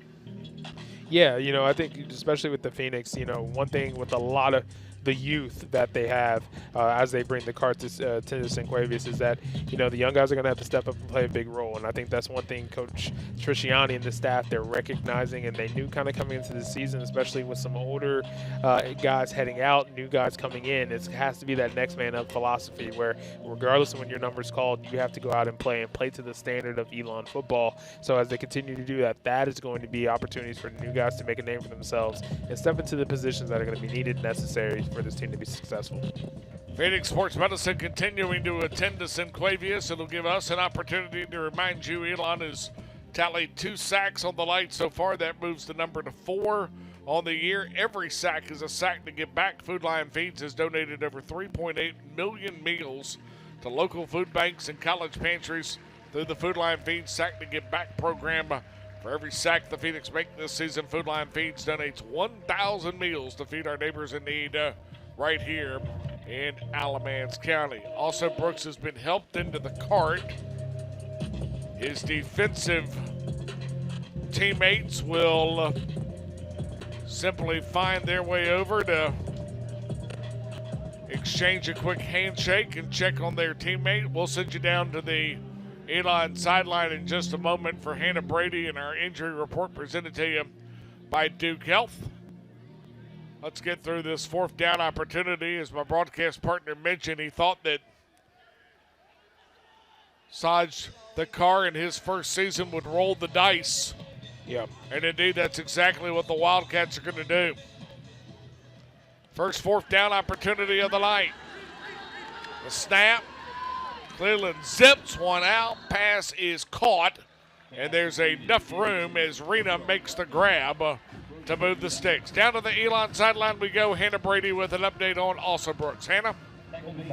Yeah, I think especially with the Phoenix, one thing with a lot of the youth that they have as they bring the cart to Sinquavius is that, the young guys are going to have to step up and play a big role. And I think that's one thing Coach Trisciani and the staff, they're recognizing, and they knew kind of coming into the season, especially with some older guys heading out, new guys coming in. It has to be that next man up philosophy where regardless of when your number's called, you have to go out and play to the standard of Elon football. So as they continue to do that, that is going to be opportunities for new guys to make a name for themselves and step into the positions that are going to be needed and necessary for this team to be successful. Phoenix Sports Medicine continuing to attend to Sinquavius. It'll give us an opportunity to remind you Elon has tallied 2 sacks on the night so far. That moves the number to 4 on the year. Every sack is a sack to give back. Food Lion Feeds has donated over 3.8 million meals to local food banks and college pantries through the Food Lion Feeds Sack to Give Back program. For every sack the Phoenix make this season, Food Lion Feeds donates 1,000 meals to feed our neighbors in need right here in Alamance County. Also, Brooks has been helped into the cart. His defensive teammates will simply find their way over to exchange a quick handshake and check on their teammate. We'll send you down to the Elon sideline in just a moment for Hannah Brady and our injury report presented to you by Duke Health. Let's get through this 4th down opportunity. As my broadcast partner mentioned, he thought that Saj the car in his first season would roll the dice. Yep. And indeed, that's exactly what the Wildcats are going to do. First 4th down opportunity of the night. The snap. Cleveland zips one out. Pass is caught. And there's enough room as Rena makes the grab to move the sticks. Down to the Elon sideline we go. Hannah Brady with an update on Also Brooks. Hannah?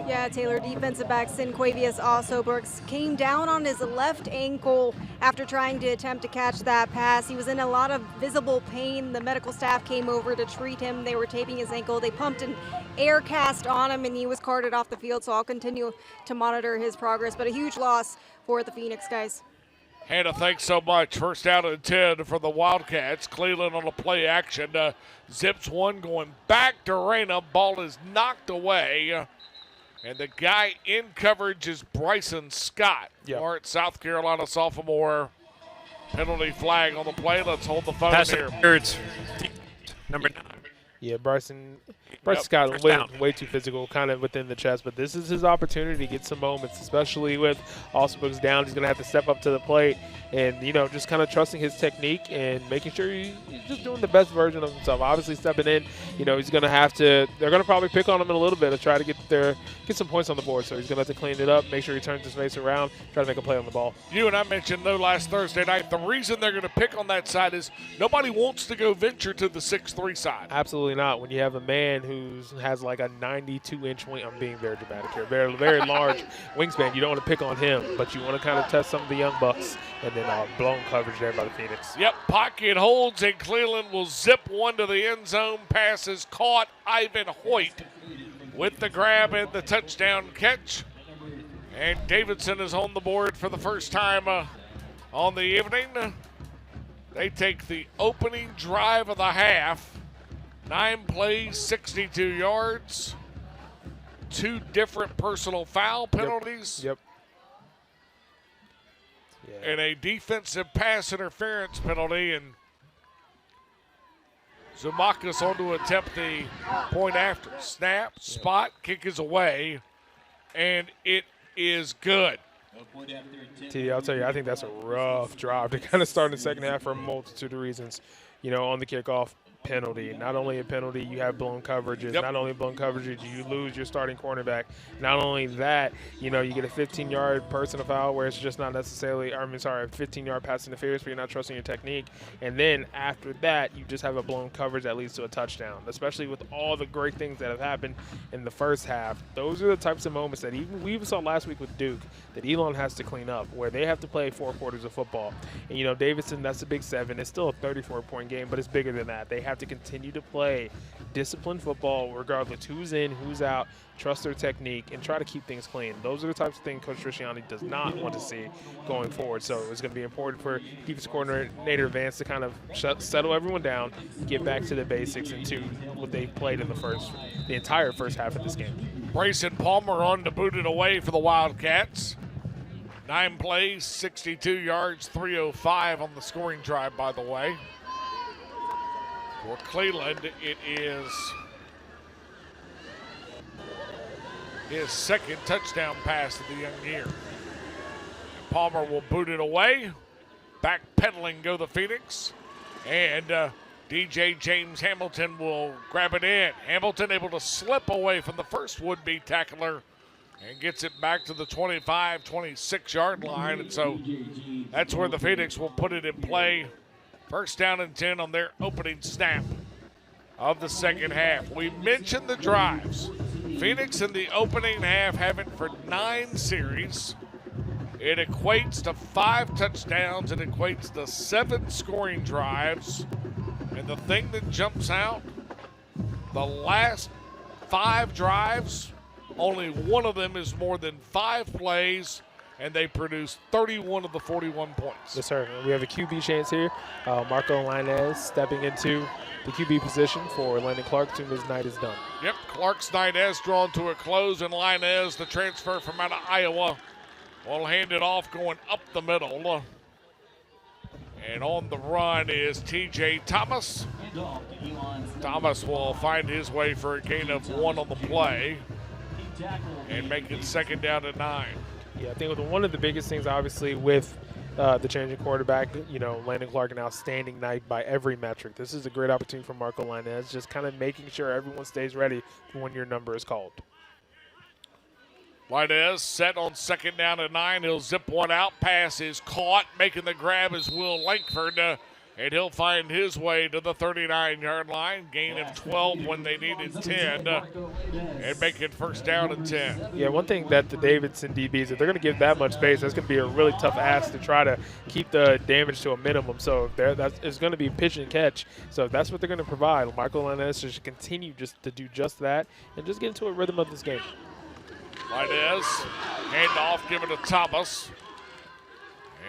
Yeah, Taylor, defensive back Sinquavius Also Brooks came down on his left ankle after trying to attempt to catch that pass. He was in a lot of visible pain. The medical staff came over to treat him. They were taping his ankle. They pumped an air cast on him, and he was carted off the field, so I'll continue to monitor his progress. But a huge loss for the Phoenix guys. Hannah, thanks so much. First down and 10 for the Wildcats. Cleveland on a play action. Zips one going back to Reyna. Ball is knocked away. And the guy in coverage is Bryson Scott. Yep. Lawrence, South Carolina sophomore. Penalty flag on the play. Let's hold the phone here. Number 9. Yeah, Bryson Scott way too physical, kind of within the chest, but this is his opportunity to get some moments, especially with Also Brooks down. He's going to have to step up to the plate and, just kind of trusting his technique and making sure he's just doing the best version of himself. Obviously stepping in, he's going to have to – they're going to probably pick on him in a little bit to try to get some points on the board. So he's going to have to clean it up, make sure he turns his face around, try to make a play on the ball. You and I mentioned, though, last Thursday night, the reason they're going to pick on that side is nobody wants to go venture to the 6'3" side. Absolutely not. When you have a man who has like a 92-inch wing, I'm being very dramatic here, very, very large wingspan, you don't want to pick on him, but you want to kind of test some of the young bucks, and then blown coverage there by the Phoenix. Yep, pocket holds, and Cleveland will zip one to the end zone. Pass is caught. Ivan Hoyt with the grab and the touchdown catch. And Davidson is on the board for the first time on the evening. They take the opening drive of the half. 9 plays, 62 yards. 2 different personal foul penalties. Yep. And a defensive pass interference penalty. And Zumakis on to attempt the point after. Snap, spot, kick is away. And it is good. T, I'll tell you, I think that's a rough drive to kind of start in the second half for a multitude of reasons. On the kickoff, penalty. Not only a penalty, you have blown coverages. Yep. Not only blown coverages, you lose your starting cornerback. Not only that, you get a 15-yard personal foul where it's just not necessarily, a 15-yard pass interference where you're not trusting your technique. And then after that, you just have a blown coverage that leads to a touchdown, especially with all the great things that have happened in the first half. Those are the types of moments that we even saw last week with Duke that Elon has to clean up, where they have to play 4 quarters of football. And, Davidson, that's a big 7. It's still a 34-point game, but it's bigger than that. They have have to continue to play disciplined football, regardless who's in, who's out, trust their technique, and try to keep things clean. Those are the types of things Coach Trisciani does not want to see going forward. So it's going to be important for defensive coordinator Vance to kind of settle everyone down, get back to the basics and to what they played in the entire first half of this game. Brayson Palmer on to boot it away for the Wildcats. 9 plays, 62 yards, 305 on the scoring drive, by the way. For Cleveland, it is his second touchdown pass of the young year. Palmer will boot it away. Backpedaling go the Phoenix. And DJ James Hamilton will grab it in. Hamilton able to slip away from the first would-be tackler and gets it back to the 25, 26-yard line. And so that's where the Phoenix will put it in play. First down and 10 on their opening snap of the second half. We mentioned the drives. Phoenix in the opening half have it for 9 series. It equates to 5 touchdowns. It equates to 7 scoring drives. And the thing that jumps out, the last 5 drives, only one of them is more than 5 plays, and they produce 31 of the 41 points. Yes, sir. We have a QB chance here. Marco Linez stepping into the QB position for Landon Clark as soon as night is done. Yep, Clark's night has drawn to a close, and Linez, the transfer from out of Iowa, will hand it off going up the middle. And on the run is T.J. Thomas. Thomas will find his way for a gain of 1 on the play and make it second down to 9. Yeah, I think one of the biggest things, obviously, with the changing quarterback, Landon Clark, an outstanding night by every metric. This is a great opportunity for Marco Linez, just kind of making sure everyone stays ready for when your number is called. Linez set on second down and 9. He'll zip one out. Pass is caught. Making the grab is Will Langford. And he'll find his way to the 39-yard line. Gain of 12 when they needed 10. And make it first down and 10. Yeah, one thing that the Davidson DBs, if they're going to give that much space, that's going to be a really tough ask to try to keep the damage to a minimum. So it's going to be pitch and catch. So if that's what they're going to provide, Michael Linez should continue just to do just that and just get into a rhythm of this game. Linez, hand off, give it to Thomas.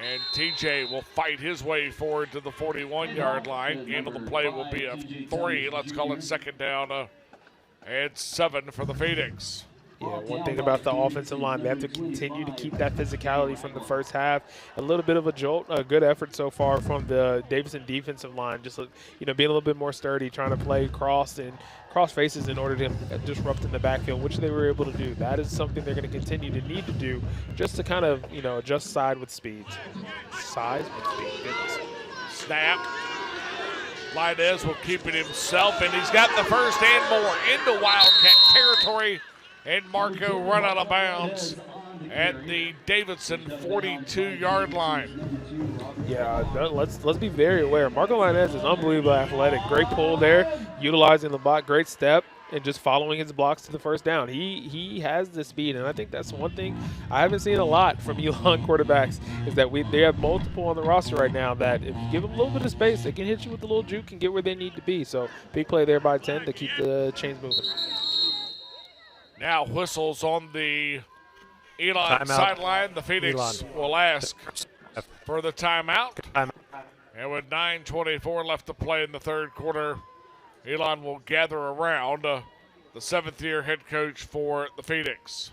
And TJ will fight his way forward to the 41-yard line. Gain on the play will be a 3. Let's call it second down and 7 for the Phoenix. Yeah, one thing about the offensive line, they have to continue to keep that physicality from the first half. A little bit of a jolt, a good effort so far from the Davidson defensive line. Just being a little bit more sturdy, trying to play cross faces in order to disrupt in the backfield, which they were able to do. That is something they're going to continue to need to do, just to kind of adjust size with speed. Goodness. Snap. Linez will keep it himself, and he's got the first and more into Wildcat territory. And Marco run out of bounds at the Davidson 42-yard line. Yeah, let's be very aware. Marco Linez is unbelievably athletic. Great pull there, utilizing the block, great step, and just following his blocks to the first down. He has the speed, and I think that's one thing I haven't seen a lot from Elon quarterbacks is that they have multiple on the roster right now that if you give them a little bit of space, they can hit you with a little juke and get where they need to be. So big play there by 10 to keep the chains moving. Now whistles on the Elon sideline. The Phoenix will ask for the timeout. And with 9:24 left to play in the third quarter, Elon will gather around the 7th-year head coach for the Phoenix.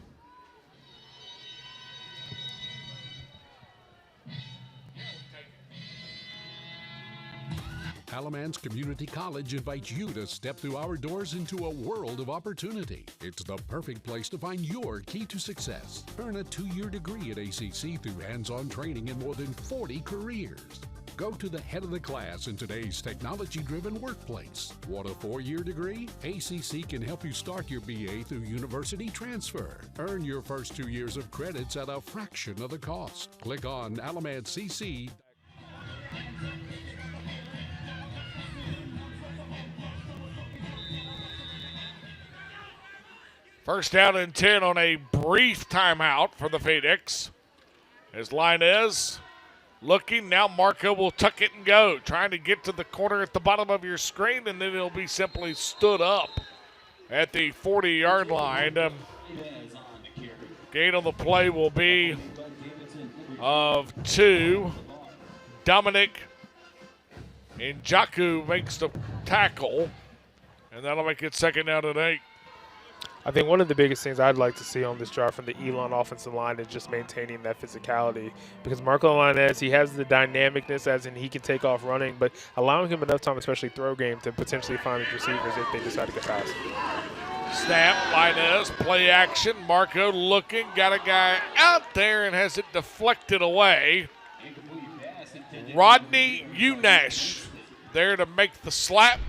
Alamance Community College invites you to step through our doors into a world of opportunity. It's the perfect place to find your key to success. Earn a 2-year degree at ACC through hands-on training in more than 40 careers. Go to the head of the class in today's technology-driven workplace. Want a 4-year degree? ACC can help you start your BA through university transfer. Earn your first 2 years of credits at a fraction of the cost. Click on Alamancecc. First down and 10 on a brief timeout for the Phoenix. As Linez looking. Now Marco will tuck it and go, trying to get to the corner at the bottom of your screen, and then he'll be simply stood up at the 40-yard line. Gain on the play will be of 2. Dominic Njaku makes the tackle, and that'll make it 2nd down and 8. I think one of the biggest things I'd like to see on this drive from the Elon offensive line is just maintaining that physicality, because Marco Linez, he has the dynamicness as in he can take off running, but allowing him enough time, especially throw game, to potentially find his receivers if they decide to get past. Snap, Linez, play action. Marco looking, got a guy out there and has it deflected away. Rodney Unash there to make the slap.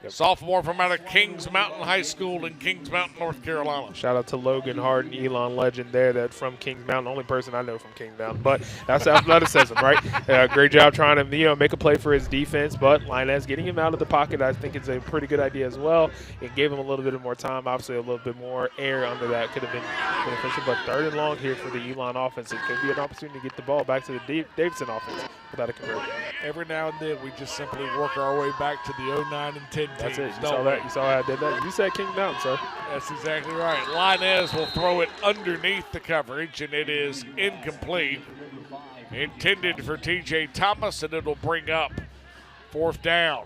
Sophomore from out of Kings Mountain High School in Kings Mountain, North Carolina. Shout out to Logan Harden, Elon legend there, that from Kings Mountain, only person I know from Kings Mountain. But that's athleticism, right? Great job trying to make a play for his defense, but Linez getting him out of the pocket, I think, is a pretty good idea as well. It gave him a little bit more time, obviously a little bit more air under that could have been beneficial. But 3rd and long here for the Elon offense. It could be an opportunity to get the ball back to the Davidson offense without a conversion. Every now and then we just simply work our way back to the 09 and 10 That's teams. it. You saw that? You saw how I did that? You said King Mountain, sir. That's exactly right. Linez will throw it underneath the coverage, and it is incomplete. Intended for T.J. Thomas, and it'll bring up 4th down.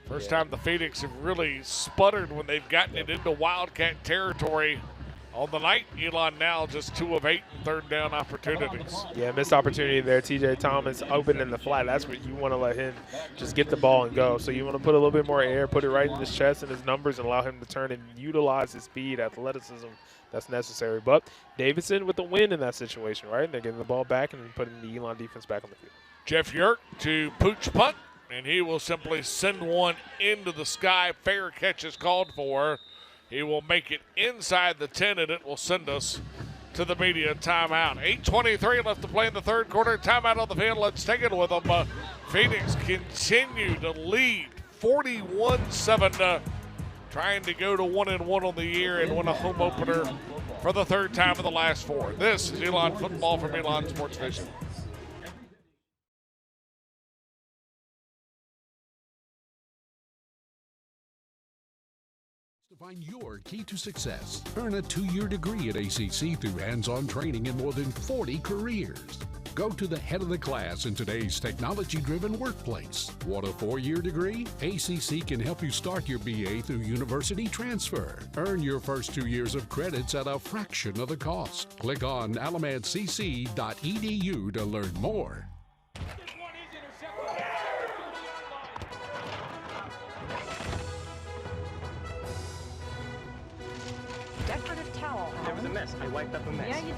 First time the Phoenix have really sputtered when they've gotten it into Wildcat territory on the night. Elon now just 2 of 8 in 3rd down opportunities. Yeah, missed opportunity there. T.J. Thomas open in the flat. That's what you want to let him just get the ball and go. So you want to put a little bit more air, put it right in his chest and his numbers, and allow him to turn and utilize his speed, athleticism that's necessary. But Davidson with the win in that situation, right? They're getting the ball back and putting the Elon defense back on the field. Jeff Yerk to pooch punt, and he will simply send one into the sky. Fair catch is called for. He will make it inside the 10, and it will send us to the media timeout. 8:23 left to play in the 3rd quarter. Timeout on the field. Let's take it with them. Phoenix continue to lead 41-7, trying to go to 1-1 on the year and win a home opener for the 3rd time in the last 4. This is Elon Football from Elon Sports Vision. Find your key to success. Earn a 2-year degree at ACC through hands-on training in more than 40 careers. Go to the head of the class in today's technology-driven workplace. Want a 4-year degree? ACC can help you start your BA through university transfer. Earn your first 2 years of credits at a fraction of the cost. Click on alamadcc.edu to learn more. Decorative towel. There was a mess. I wiped up a mess. Yeah, you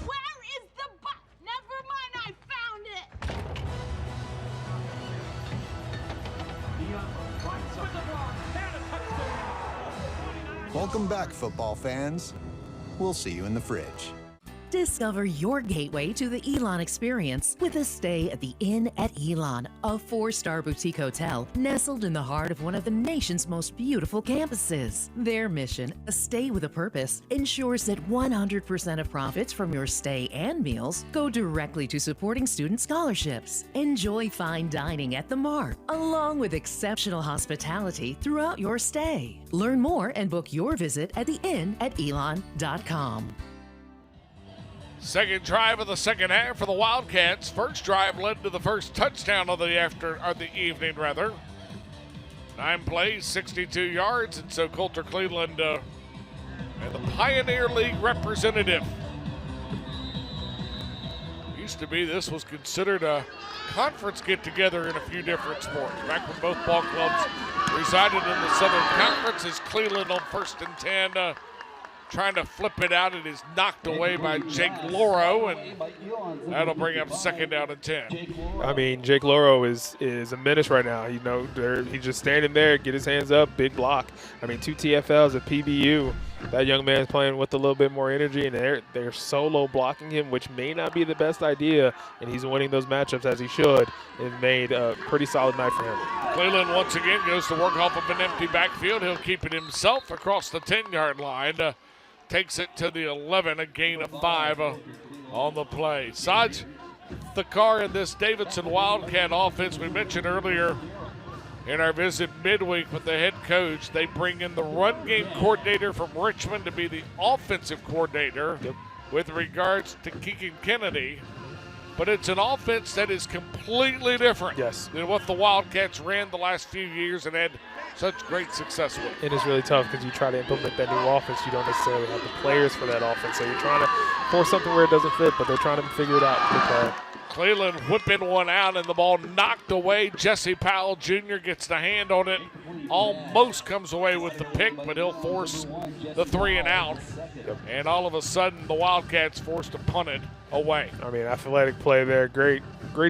Where is the Never mind, I found it! Welcome back, football fans. We'll see you in the fridge. Discover your gateway to the Elon experience with a stay at the Inn at Elon, a 4-star boutique hotel nestled in the heart of one of the nation's most beautiful campuses. Their mission, a stay with a purpose, ensures that 100% of profits from your stay and meals go directly to supporting student scholarships. Enjoy fine dining at the Mark, along with exceptional hospitality throughout your stay. Learn more and book your visit at theinnatelon.com. Second drive of the second half for the Wildcats. First drive led to the first touchdown of the evening. 9 plays, 62 yards, and so Coulter Cleveland and the Pioneer League representative. Used to be this was considered a conference get-together in a few different sports. Back when both ball clubs resided in the Southern Conference, as Cleveland on 1st and 10 trying to flip it out. It is knocked away by Jake Loro, and that'll bring up 2nd down and 10. I mean, Jake Loro is a menace right now. You know, he's just standing there, get his hands up, big block. I mean, 2 TFLs at PBU. That young man's playing with a little bit more energy, and they're solo blocking him, which may not be the best idea, and he's winning those matchups as he should. It made a pretty solid night for him. Cleveland once again goes to work off of an empty backfield. He'll keep it himself across the 10-yard line. takes it to the 11, a gain of 5 on the play. Saj, the car in this Davidson Wildcat offense we mentioned earlier in our visit midweek with the head coach. They bring in the run game coordinator from Richmond to be the offensive coordinator with regards to Keegan Kennedy. But it's an offense that is completely different than what the Wildcats ran the last few years and had such great success with. It is really tough because you try to implement that new offense. You don't necessarily have the players for that offense. So you're trying to force something where it doesn't fit, but they're trying to figure it out. Cleveland whipping one out and the ball knocked away. Jesse Powell Jr. gets the hand on it. Almost comes away with the pick, but he'll force the 3 and out. And all of a sudden, the Wildcats forced to punt it away. I mean, athletic play there. Great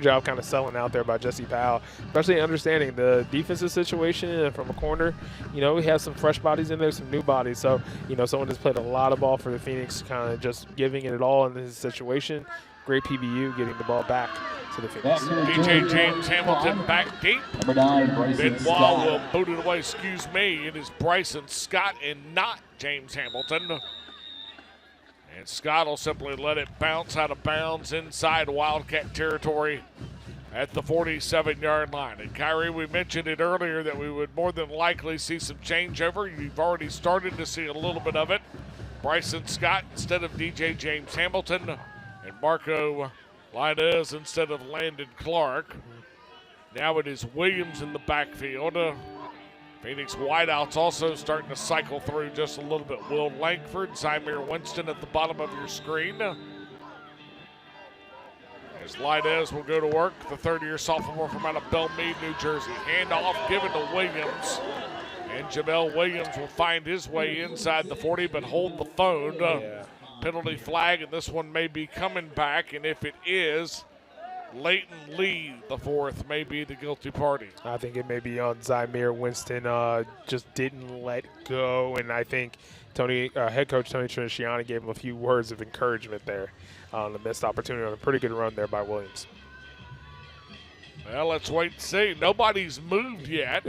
job kind of selling out there by Jesse Powell, especially understanding the defensive situation and from a corner. You know, we have some fresh bodies in there, some new bodies. So, you know, someone that's played a lot of ball for the Phoenix, kind of just giving it all in this situation. Great PBU getting the ball back to the Phoenix. DJ James Hamilton back deep. Benoit will boot it away, It is Bryson Scott and not James Hamilton. And Scott will simply let it bounce out of bounds inside Wildcat territory at the 47-yard line. And Kyrie, we mentioned it earlier that we would more than likely see some changeover. You've already started to see a little bit of it. Bryson Scott instead of DJ James Hamilton. And Marco Linez instead of Landon Clark. Now it is Williams in the backfield. Phoenix wideouts also starting to cycle through just a little bit. Will Langford, Zymir Winston at the bottom of your screen. As Linez will go to work, the third-year sophomore from out of Belmead, New Jersey. Handoff given to Williams. And Jamel Williams will find his way inside the 40, but hold the phone. Penalty flag, and this one may be coming back, and if it is, Leighton Lee, the fourth, may be the guilty party. I think it may be on Zymir Winston, just didn't let go, and I think head coach Tony Trinisciani gave him a few words of encouragement there on the missed opportunity on a pretty good run there by Williams. Well, let's wait and see. Nobody's moved yet.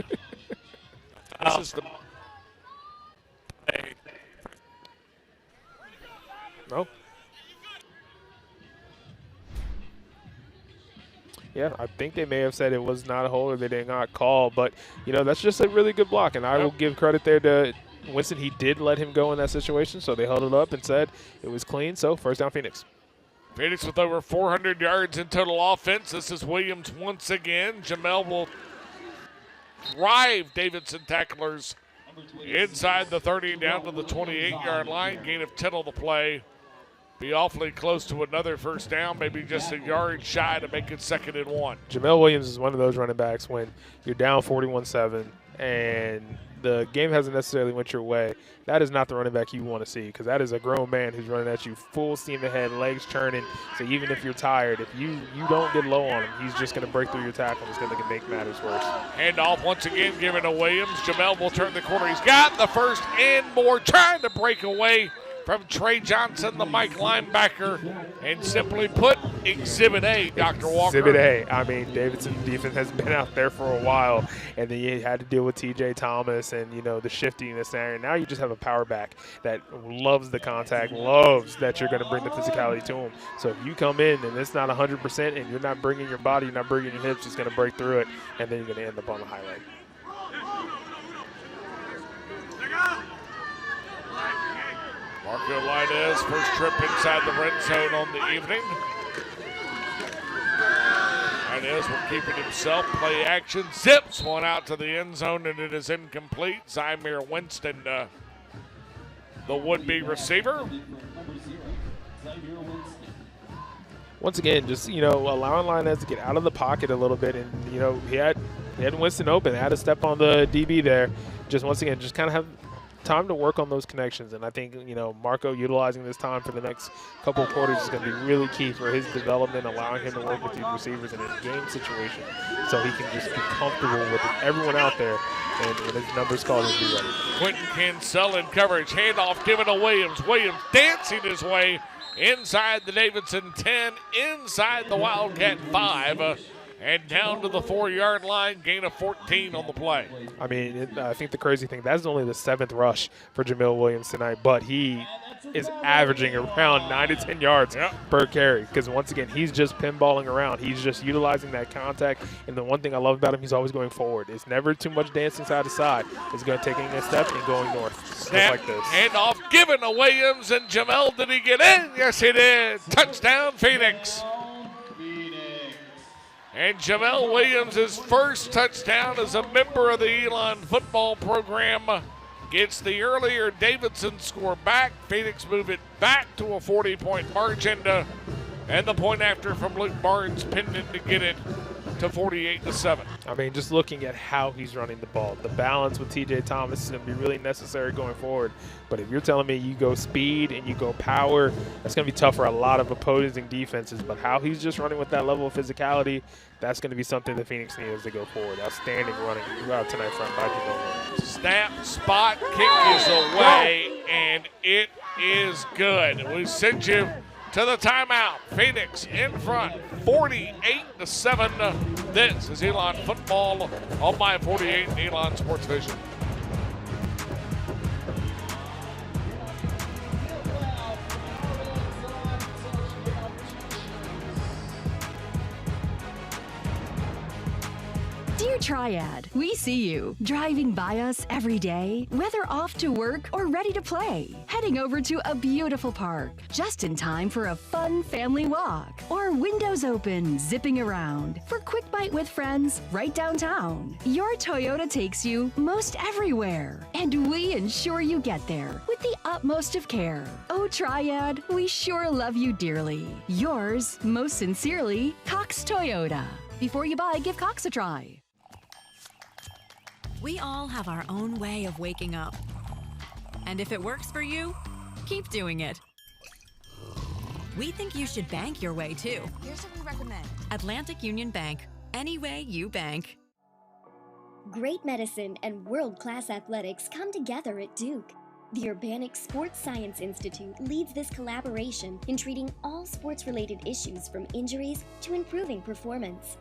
This is the... No. Yeah, I think they may have said it was not a hold or they did not call, but, you know, that's just a really good block, and I will give credit there to Winston. He did let him go in that situation, so they held it up and said it was clean, so first down Phoenix. Phoenix with over 400 yards in total offense. This is Williams once again. Jamel will drive Davidson tacklers inside the 30 down to the 28-yard line. Gain of 10 on the play. Be awfully close to another first down, maybe just a yard shy to make it 2nd and 1. Jamel Williams is one of those running backs when you're down 41-7 and the game hasn't necessarily went your way. That is not the running back you want to see, because that is a grown man who's running at you full steam ahead, legs churning. So even if you're tired, if you don't get low on him, he's just going to break through your tackle. He's going to make matters worse. Handoff once again given to Williams. Jamel will turn the corner. He's got the first and more, trying to break away from Trey Johnson, the Mike linebacker, and simply put, Exhibit A, Dr. Walker. Exhibit A. I mean, Davidson defense has been out there for a while, and then you had to deal with T.J. Thomas and, you know, the shiftiness there. And now you just have a power back that loves the contact, loves that you're going to bring the physicality to him. So if you come in and it's not 100% and you're not bringing your body, you're not bringing your hips, he's going to break through it, and then you're going to end up on the highlight. Marco Linez, first trip inside the red zone on the evening. Linez will keep it himself. Play action, zips one out to the end zone, and it is incomplete. Zymir Winston, the would-be receiver. Once again, just, you know, allowing Linez to get out of the pocket a little bit, and, you know, he had Winston open, had to step on the DB there. Just once again, just kind of have time to work on those connections, and I think, you know, Marco utilizing this time for the next couple of quarters is going to be really key for his development, allowing him to work with these receivers in a game situation so he can just be comfortable with everyone out there, and when his number's called, he'll be ready. Quentin Cancel in coverage, handoff given to Williams. Williams dancing his way inside the Davidson 10, inside the Wildcat 5. And down to the 4-yard line, gain of 14 on the play. I mean, I think the crazy thing, that's only the 7th rush for Jamil Williams tonight, but he is averaging around 9 to 10 yards per carry because, once again, he's just pinballing around. He's just utilizing that contact, and the one thing I love about him, he's always going forward. It's never too much dancing side to side. He's going to taking a step and going north, Snap, just like this. handoff given to Williams, and Jamel, did he get in? Yes, he did. Touchdown, Phoenix. And Jamel Williams' first touchdown as a member of the Elon football program gets the earlier Davidson score back. Phoenix move it back to a 40-point margin, and the point after from Luke Barnes pinned in to get it to 48-7. I mean, just looking at how he's running the ball, the balance with T.J. Thomas is going to be really necessary going forward. But if you're telling me you go speed and you go power, that's going to be tough for a lot of opposing defenses. But how he's just running with that level of physicality, that's going to be something the Phoenix needs to go forward. Outstanding running throughout tonight from Jamil. Snap, spot, kick is away, and it is good. We send you to the timeout. Phoenix in front, 48-7. This is Elon football on my 48 Elon Sports Vision. Dear Triad, we see you driving by us every day, whether off to work or ready to play, heading over to a beautiful park, just in time for a fun family walk, or windows open, zipping around for quick bite with friends right downtown. Your Toyota takes you most everywhere, and we ensure you get there with the utmost of care. Oh, Triad, we sure love you dearly. Yours, most sincerely, Cox Toyota. Before you buy, give Cox a try. We all have our own way of waking up. And if it works for you, keep doing it. We think you should bank your way too. Here's what we recommend. Atlantic Union Bank. Any way you bank. Great medicine and world-class athletics come together at Duke. The Urbanic Sports Science Institute leads this collaboration in treating all sports-related issues from injuries to improving performance.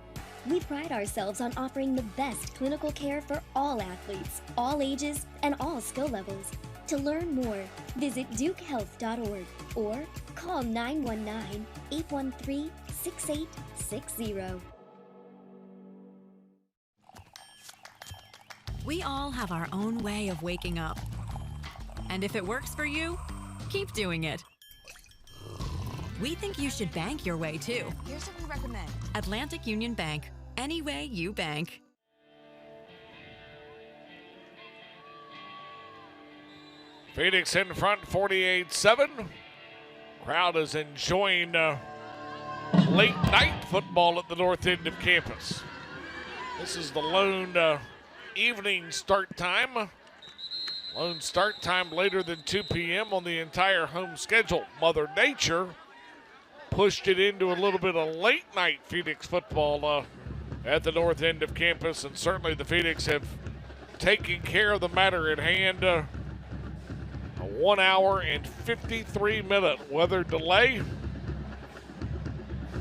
We pride ourselves on offering the best clinical care for all athletes, all ages, and all skill levels. To learn more, visit dukehealth.org or call 919-813-6860. We all have our own way of waking up. And if it works for you, keep doing it. We think you should bank your way too. Here's what we recommend. Atlantic Union Bank. Any way you bank. Phoenix in front, 48-7. Crowd is enjoying late night football at the north end of campus. This is the lone evening start time. Lone start time later than 2 p.m. on the entire home schedule. Mother Nature pushed it into a little bit of late night Phoenix football at the north end of campus, and certainly the Phoenix have taken care of the matter at hand. A 1 hour and 53-minute weather delay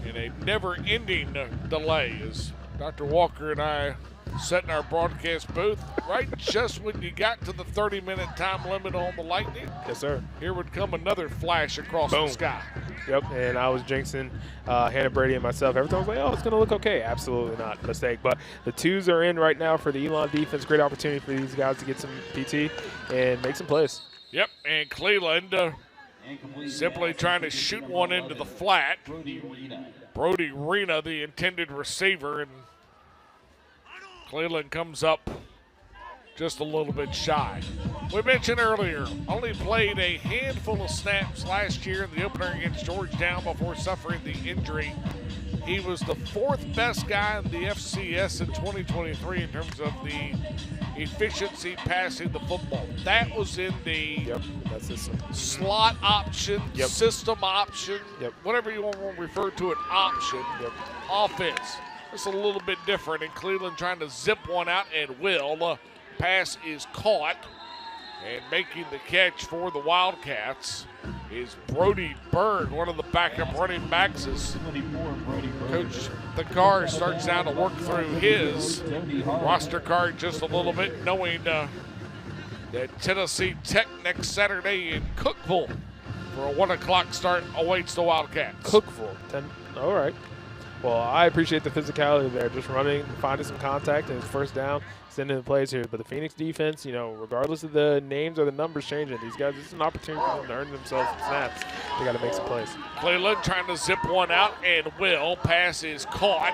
and a never-ending delay as Dr. Walker and I sat in our broadcast booth right just when you got to the 30-minute time limit on the Lightning. Yes, sir. Here would come another flash across Boom. the sky. Yep, and I was jinxing Hannah Brady and myself. Every time I was like, oh, it's going to look okay. Absolutely not. Mistake. But the twos are in right now for the Elon defense. Great opportunity for these guys to get some PT and make some plays. Yep, and Cleveland simply trying to shoot one into the flat. Brody Rena, the intended receiver, and Cleveland comes up just a little bit shy. We mentioned earlier, only played a handful of snaps last year in the opener against Georgetown before suffering the injury. He was the fourth best guy in the FCS in 2023 in terms of the efficiency passing the football. That was in the slot option, system option, whatever you want to refer to it, option, offense. It's a little bit different, and Cleveland trying to zip one out and will. Pass is caught, And making the catch for the Wildcats is Brody Berg, one of the backup running backs. Coach the Carr starts now to work through his roster card just a little bit, knowing that Tennessee Tech next Saturday in Cookeville for a 1 o'clock start awaits the Wildcats. Cookeville, all right. Well, I appreciate the physicality there, just running, finding some contact, and it's first down, sending the plays here. But the Phoenix defense, regardless of the names or the numbers changing, these guys, this is an opportunity for them to earn themselves some snaps. They got to make some plays. Cleveland trying to zip one out, and will. Pass is caught,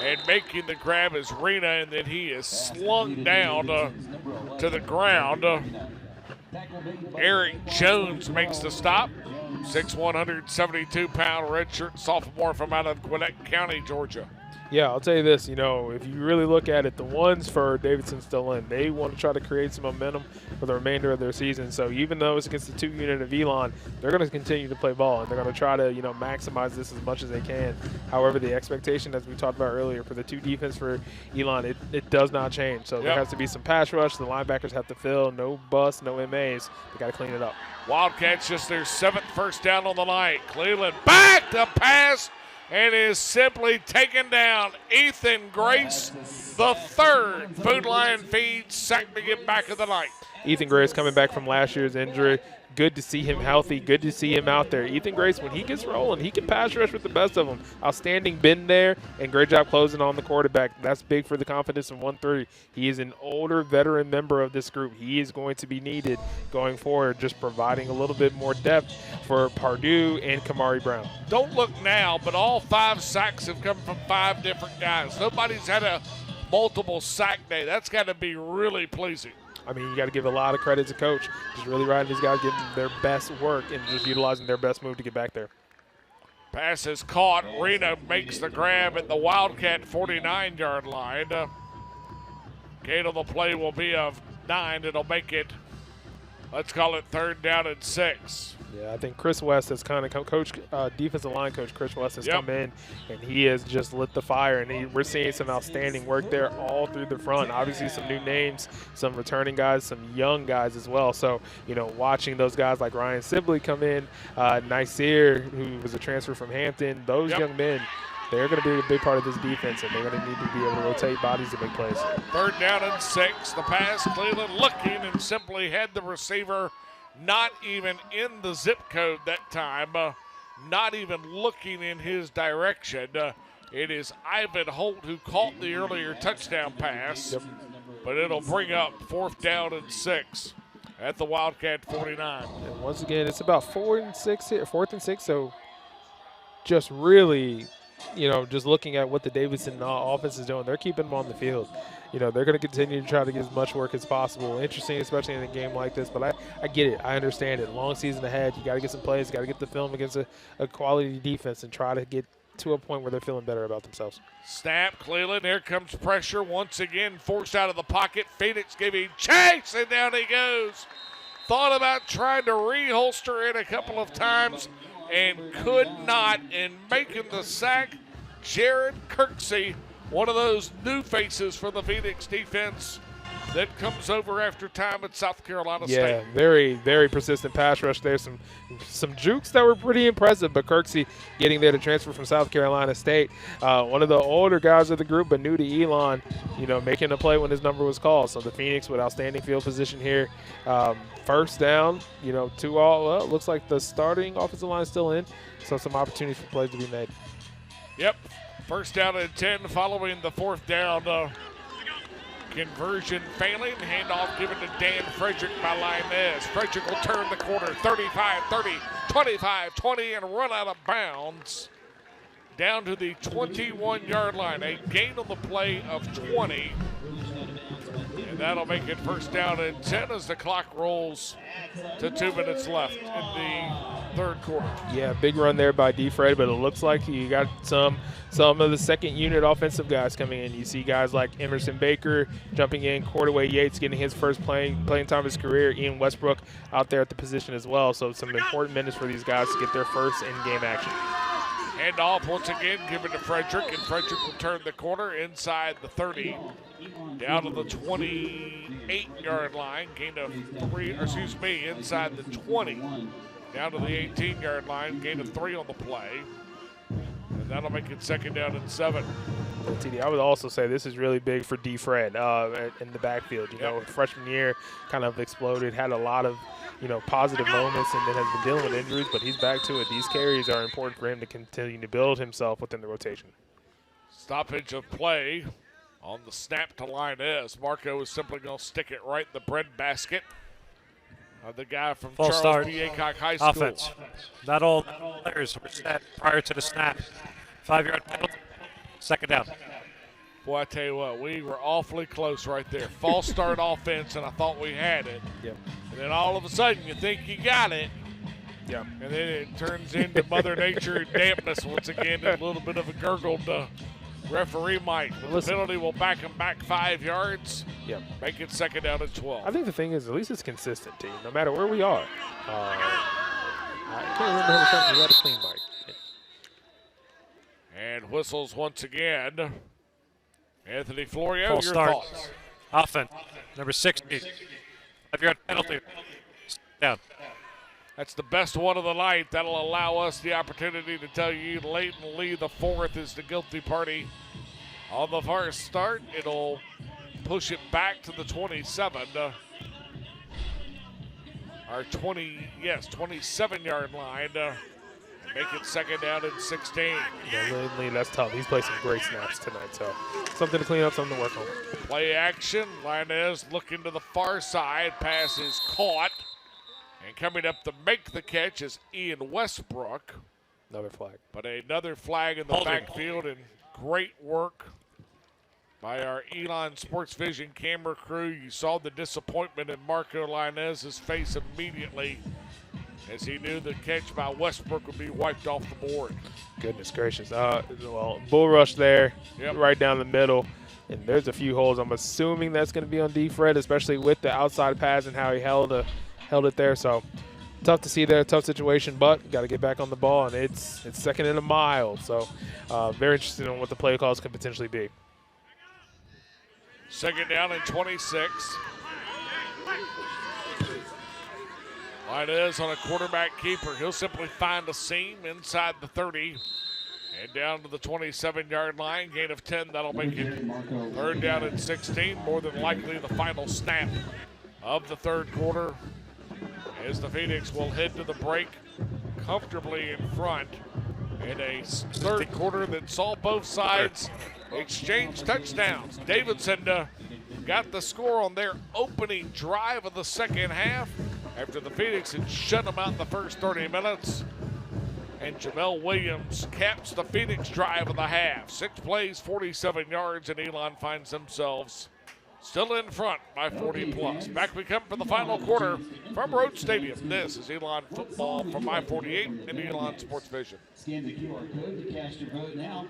and making the grab is Rena, and then he is slung down to the ground. Eric Jones makes the stop. 6'1", 172-pound redshirt sophomore from out of Gwinnett County, Georgia. Yeah, I'll tell you this, if you really look at it, the ones for Davidson still in, they want to try to create some momentum for the remainder of their season. So even though it's against the 2 unit of Elon, they're going to continue to play ball, and they're going to try to, maximize this as much as they can. However, the expectation, as we talked about earlier, for the 2 defense for Elon, it does not change. So there has to be some pass rush. The linebackers have to fill. No busts, no MAs. They got to clean it up. Wildcats just their 7th first down on the night. Cleveland back to pass, and is simply taken down. Ethan Grace, the 3rd Food Lion Feed sack to get back of the night. Ethan Grace coming back from last year's injury. Good to see him healthy. Good to see him out there. Ethan Grace, when he gets rolling, he can pass rush with the best of them. Outstanding bend there, and great job closing on the quarterback. That's big for the confidence in 1-3. He is an older veteran member of this group. He is going to be needed going forward, just providing a little bit more depth for Pardue and Kamari Brown. Don't look now, but all 5 sacks have come from 5 different guys. Nobody's had a multiple sack day. That's got to be really pleasing. I mean, you got to give a lot of credit to Coach. Just really riding these guys, getting their best work and just utilizing their best move to get back there. Pass is caught. Rena makes the grab at the Wildcat 49-yard line. Gain on the play will be of 9. It'll make it, let's call it 3rd down and 6. Yeah, I think Chris West has kind of defensive line coach Chris West has come in, and he has just lit the fire, and we're seeing some outstanding work there all through the front. Obviously some new names, some returning guys, some young guys as well. So, watching those guys like Ryan Sibley come in, Niceer, who was a transfer from Hampton, those young men, they're going to be a big part of this defense, and they're going to need to be able to rotate bodies to make plays. 3rd down and 6. The pass, Cleveland looking and simply had the receiver not even in the zip code that time, not even looking in his direction. It is Ivan Holt who caught the earlier touchdown pass, but it'll bring up 4th down and 6 at the Wildcat 49. And once again, it's about 4th and 6, so just really, just looking at what the Davidson offense is doing, they're keeping them on the field. They're going to continue to try to get as much work as possible. Interesting, especially in a game like this, but I get it. I understand it. Long season ahead. You got to get some plays. You got to get the film against a quality defense and try to get to a point where they're feeling better about themselves. Snap, Cleveland. Here comes pressure once again. Forced out of the pocket. Phoenix giving chase, and down he goes. Thought about trying to reholster it a couple of times and could not. And making the sack, Jared Kirksey, one of those new faces for the Phoenix defense that comes over after time at South Carolina State. Yeah, very, very persistent pass rush there. Some jukes that were pretty impressive, but Kirksey getting there to transfer from South Carolina State. One of the older guys of the group, but new to Elon, making a play when his number was called. So the Phoenix with outstanding field position here. First down, 2 all up. Looks like the starting offensive line is still in, so some opportunities for plays to be made. Yep. 1st down and 10 following the 4th down. Conversion failing. Handoff given to Dan Frederick by Linez. Frederick will turn the corner. 35-30, 25-20, and run out of bounds down to the 21-yard line. A gain on the play of 20. And that'll make it 1st down and 10 as the clock rolls to 2 minutes left in the 3rd quarter. Yeah, big run there by D. Fred, but it looks like you got some of the 2nd unit offensive guys coming in. You see guys like Emerson Baker jumping in, Cordaway Yates getting his first playing time of his career, Ian Westbrook out there at the position as well. So some important minutes for these guys to get their first in-game action. Hand off once again, give it to Frederick, and Frederick will turn the corner inside the 30, down to the 28-yard line, gain of inside the 20, down to the 18-yard line, gain of 3 on the play, and that'll make it 2nd down and 7. TD, I would also say this is really big for D. Fred in the backfield. You know, freshman year kind of exploded, had a lot of, positive moments, and then has been dealing with injuries, but he's back to it. These carries are important for him to continue to build himself within the rotation. Stoppage of play on the snap to Linez. Marco is simply going to stick it right in the bread basket of the guy from Charles P. Aycock High School. Offense. Not all players were set prior to the snap. 5-yard penalty. 2nd down. Boy, I tell you what, we were awfully close right there. False start offense, and I thought we had it. Yep. And then all of a sudden you think you got it. Yeah. And then it turns into Mother Nature dampness once again, and a little bit of a gurgled referee mic. The penalty will back him back 5 yards. Yep. Make it 2nd down and 12. I think the thing is, at least it's consistent, team, no matter where we are. I can't remember how many times we had a clean mic. And whistles once again. Anthony Florio, False your start. thoughts? Offense. Number 60. 5-yard penalty. Down. That's the best one of the night. That'll allow us the opportunity to tell you Leighton Lee the 4th is the guilty party on the first start. It'll push it back to the 27. Our 27-yard line. Make it 2nd down and 16. Yeah, Leighton Lee, that's tough. He's played some great snaps tonight, so something to clean up, something to work on. Play action. Linez looking to the far side. Pass is caught. And coming up to make the catch is Ian Westbrook. Another flag. But another flag in the backfield, and great work by our Elon Sports Vision camera crew. You saw the disappointment in Marco Linez's face immediately as he knew the catch by Westbrook would be wiped off the board. Goodness gracious. Well, bull rush there, right down the middle. And there's a few holes. I'm assuming that's going to be on D. Fred, especially with the outside pass and how he held it there. So tough to see there, tough situation, but got to get back on the ball, and it's 2nd and a mile. So very interested in what the play calls could potentially be. 2nd down and 26. Linez on a quarterback keeper. He'll simply find a seam inside the 30 and down to the 27-yard line. Gain of 10. That'll make it 3rd down and 16. More than likely the final snap of the 3rd quarter, as the Phoenix will head to the break comfortably in front in a 3rd quarter that saw both sides exchange touchdowns. Davidson got the score on their opening drive of the 2nd half after the Phoenix had shut them out in the first 30 minutes. And Jamel Williams caps the Phoenix drive of the half. 6 plays, 47 yards, and Elon finds themselves still in front by 40+. Back we come for the final quarter from Road Stadium. This is Elon Football from I-48 and Elon Sports Vision. Scan the QR code to cast your vote now.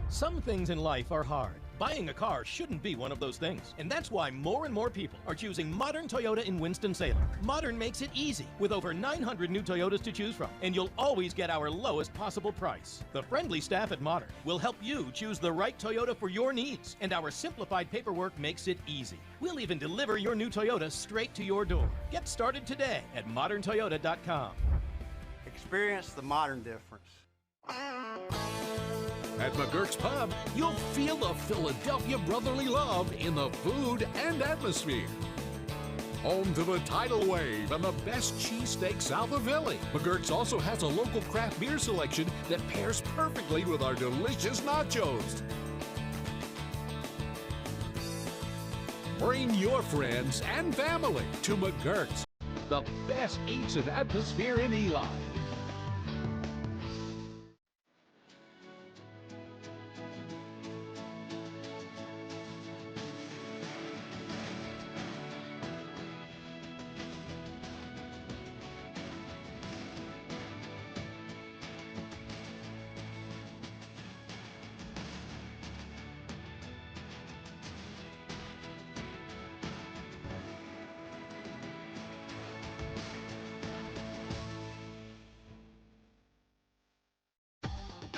Some things in life are hard. Buying a car shouldn't be one of those things. And that's why more and more people are choosing modern Toyota in Winston-Salem. Modern makes it easy with over 900 new Toyotas to choose from. And you'll always get our lowest possible price. The friendly staff at Modern will help you choose the right Toyota for your needs. And our simplified paperwork makes it easy. We'll even deliver your new Toyota straight to your door. Get started today at moderntoyota.com. Experience the Modern difference. At McGurk's Pub, you'll feel the Philadelphia brotherly love in the food and atmosphere. Home to the tidal wave and the best cheesesteak south of Philly, McGurk's also has a local craft beer selection that pairs perfectly with our delicious nachos. Bring your friends and family to McGurk's, the best eats and atmosphere in Elon.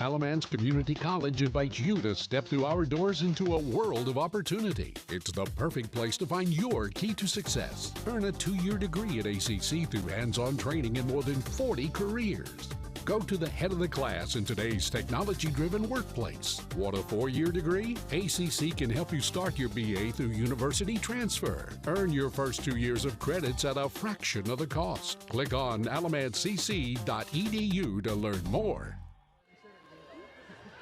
Alamance Community College invites you to step through our doors into a world of opportunity. It's the perfect place to find your key to success. Earn a 2-year degree at ACC through hands-on training in more than 40 careers. Go to the head of the class in today's technology-driven workplace. Want a 4-year degree? ACC can help you start your BA through university transfer. Earn your first 2 years of credits at a fraction of the cost. Click on alamancecc.edu to learn more.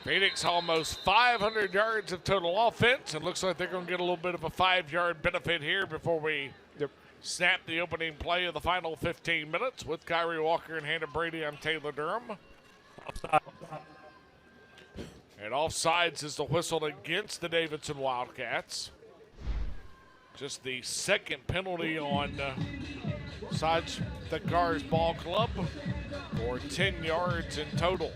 Phoenix almost 500 yards of total offense. It looks like they're going to get a little bit of a 5-yard benefit here before we snap the opening play of the final 15 minutes with Kyrie Walker and Hannah Brady. I'm Taylor Durham. And offsides is the whistle against the Davidson Wildcats. Just the second penalty on sides the Gars Ball Club for 10 yards in total.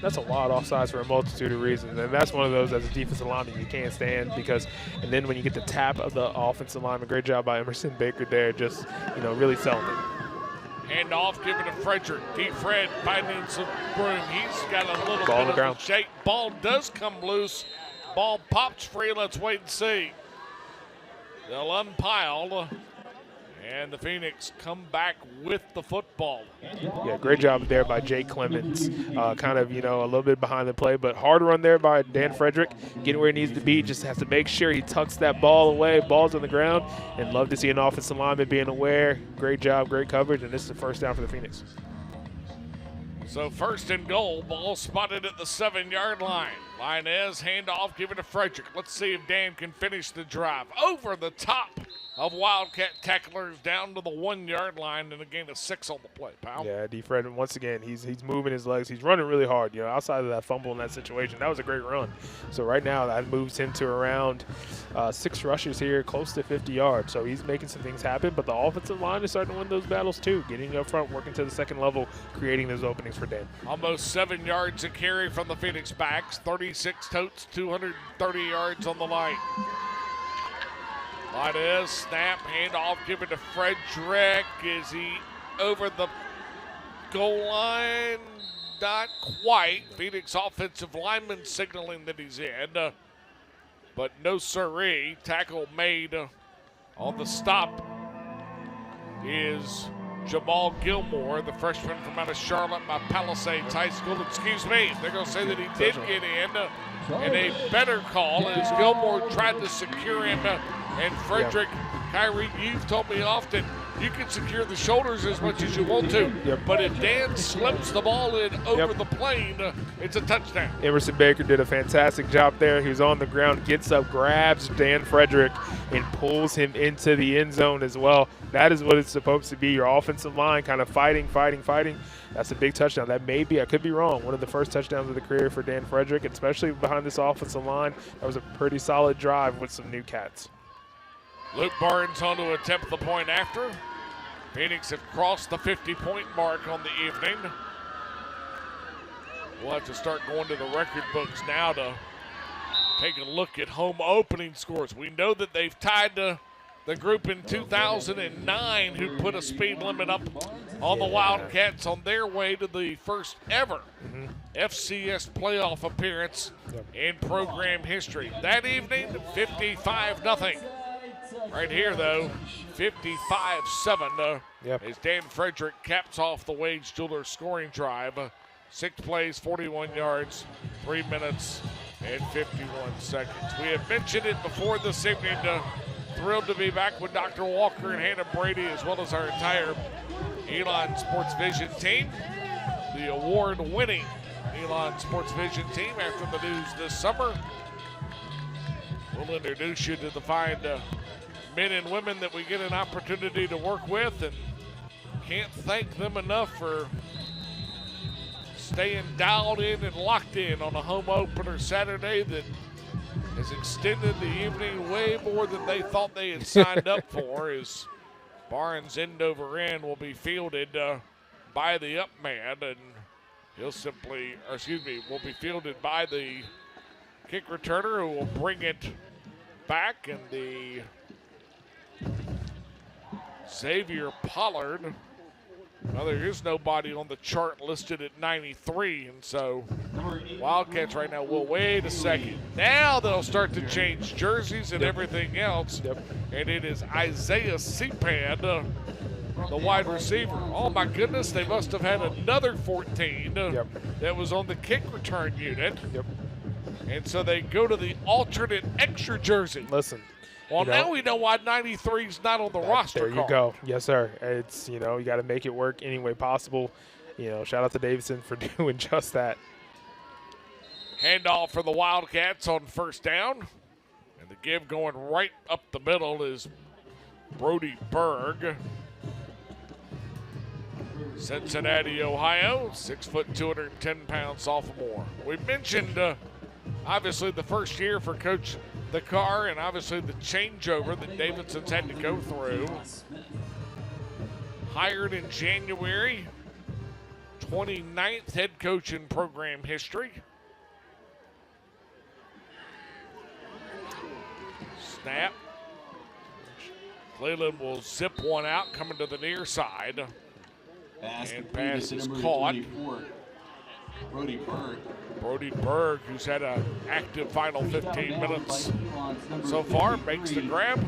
That's a lot offsides for a multitude of reasons, and that's one of those as a defensive lineman you can't stand because, and then when you get the tap of the offensive lineman, great job by Emerson Baker there, just really selling it. Hand off, given to Frederick. Deep Fred finding some room. He's got a little Ball on the bit ground. of shape. Ball does come loose. Ball pops free. Let's wait and see. They'll unpile. And the Phoenix come back with the football. Yeah, great job there by Jake Clemens. Kind of, a little bit behind the play, but hard run there by Dan Frederick. Getting where he needs to be, just has to make sure he tucks that ball away. Ball's on the ground, and love to see an offensive lineman being aware. Great job, great coverage, and this is the first down for the Phoenix. So first and goal, ball spotted at the 7-yard line. Linez, handoff, give it to Frederick. Let's see if Dan can finish the drive. Over the top of Wildcat tacklers down to the 1-yard line, and a gain of 6 on the play, pal. Yeah, D. Fred, once again, he's moving his legs. He's running really hard. Outside of that fumble in that situation, that was a great run. So right now, that moves him to around 6 rushes here, close to 50 yards. So he's making some things happen, but the offensive line is starting to win those battles too, getting up front, working to the second level, creating those openings for Dan. Almost 7 yards a carry from the Phoenix backs, 36 totes, 230 yards on the line. Linez, snap, handoff, give it to Frederick. Is he over the goal line? Not quite. Phoenix offensive lineman signaling that he's in. But no siree. Tackle made on the stop is Jamal Gilmore, the freshman from out of Charlotte by Palisades High School. Excuse me, they're going to say that he did get in. And a better call as Gilmore tried to secure him. And Frederick, Kyrie, you've told me often, you can secure the shoulders as much as you want to. But if Dan slips the ball in over the plane, it's a touchdown. Emerson Baker did a fantastic job there. He was on the ground, gets up, grabs Dan Frederick, and pulls him into the end zone as well. That is what it's supposed to be, your offensive line kind of fighting. That's a big touchdown. That may be, I could be wrong, one of the first touchdowns of the career for Dan Frederick, especially behind this offensive line. That was a pretty solid drive with some new cats. Luke Barnes on to attempt the point after. Phoenix have crossed the 50-point mark on the evening. We'll have to start going to the record books now to take a look at home opening scores. We know that they've tied the group in 2009 who put a speed limit up on the Wildcats on their way to the first ever FCS playoff appearance in program history. That evening, 55-0. Right here, though, 55-7 as Dan Frederick caps off the Wage Jewelers scoring drive. 6 plays, 41 yards, 3 minutes and 51 seconds. We have mentioned it before this evening. Thrilled to be back with Dr. Walker and Hannah Brady, as well as our entire Elon Sports Vision team. The award-winning Elon Sports Vision team after the news this summer. We'll introduce you to the fine men and women that we get an opportunity to work with, and can't thank them enough for staying dialed in and locked in on a home opener Saturday that has extended the evening way more than they thought they had signed up for, as Barnes end over end will be fielded by the up man, and he'll will be fielded by the kick returner who will bring it back, and the Xavier Pollard Well, there is nobody on the chart listed at 93, and so Wildcats right now will wait a second. Now they'll start to change jerseys and everything else, and it is Isaiah Sepad, the wide receiver. Oh, my goodness, they must have had another 14 that was on the kick return unit. And so they go to the alternate extra jersey. Listen. Well, now we know why 93 is not on the roster There you card. go. Yes, sir. It's, you got to make it work any way possible. Shout out to Davidson for doing just that. Handoff for the Wildcats on first down. And the give going right up the middle is Brody Berg. Cincinnati, Ohio, 6', 210-pound sophomore. We mentioned, obviously, the first year for Coach the Carr, and obviously the changeover that Davidson's had to go through. Hired in January, 29th head coach in program history. Snap. Cleveland will zip one out, coming to the near side. And pass is caught. Brody Berg, who's had an active final 15 minutes so far, makes the grab.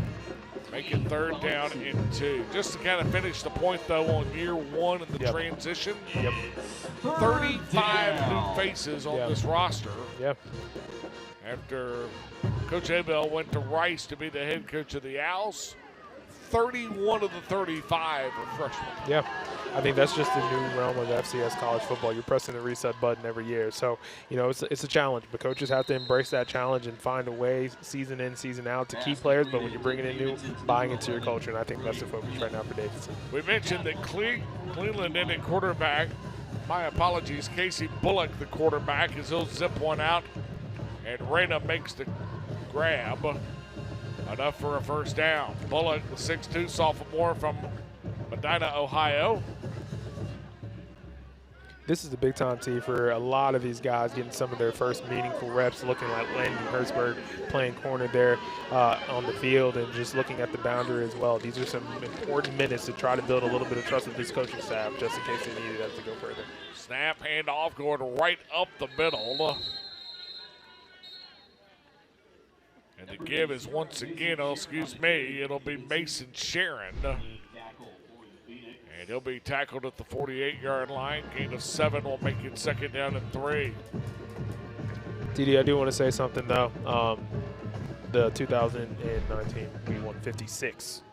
Make it third down and 2. Just to kind of finish the point, though, on year one in the transition. 35 new faces on this roster. After Coach Abel went to Rice to be the head coach of the Owls, 31 of the 35 are freshmen. I think that's just the new realm of FCS college football. You're pressing the reset button every year. So, it's a challenge, but coaches have to embrace that challenge and find a way season in, season out to keep players, but when you're bringing in new, buying into your culture, and I think that's the focus right now for Davidson. We mentioned that Cleveland in at quarterback. My apologies, Casey Bullock, the quarterback, as he'll zip one out, and Reyna makes the grab. Enough for a first down. Bullock, the 6'2 sophomore from Medina, Ohio. This is a big-time tee for a lot of these guys getting some of their first meaningful reps, looking like Landon Hertzberg playing corner there on the field and just looking at the boundary as well. These are some important minutes to try to build a little bit of trust with this coaching staff just in case they needed that to go further. Snap, handoff, going right up the middle. And the give is once again, it'll be Mason Sharon. And he'll be tackled at the 48-yard line. Gain of 7 will make it second down and 3. TD, I do want to say something, though. The 2019, we won 56.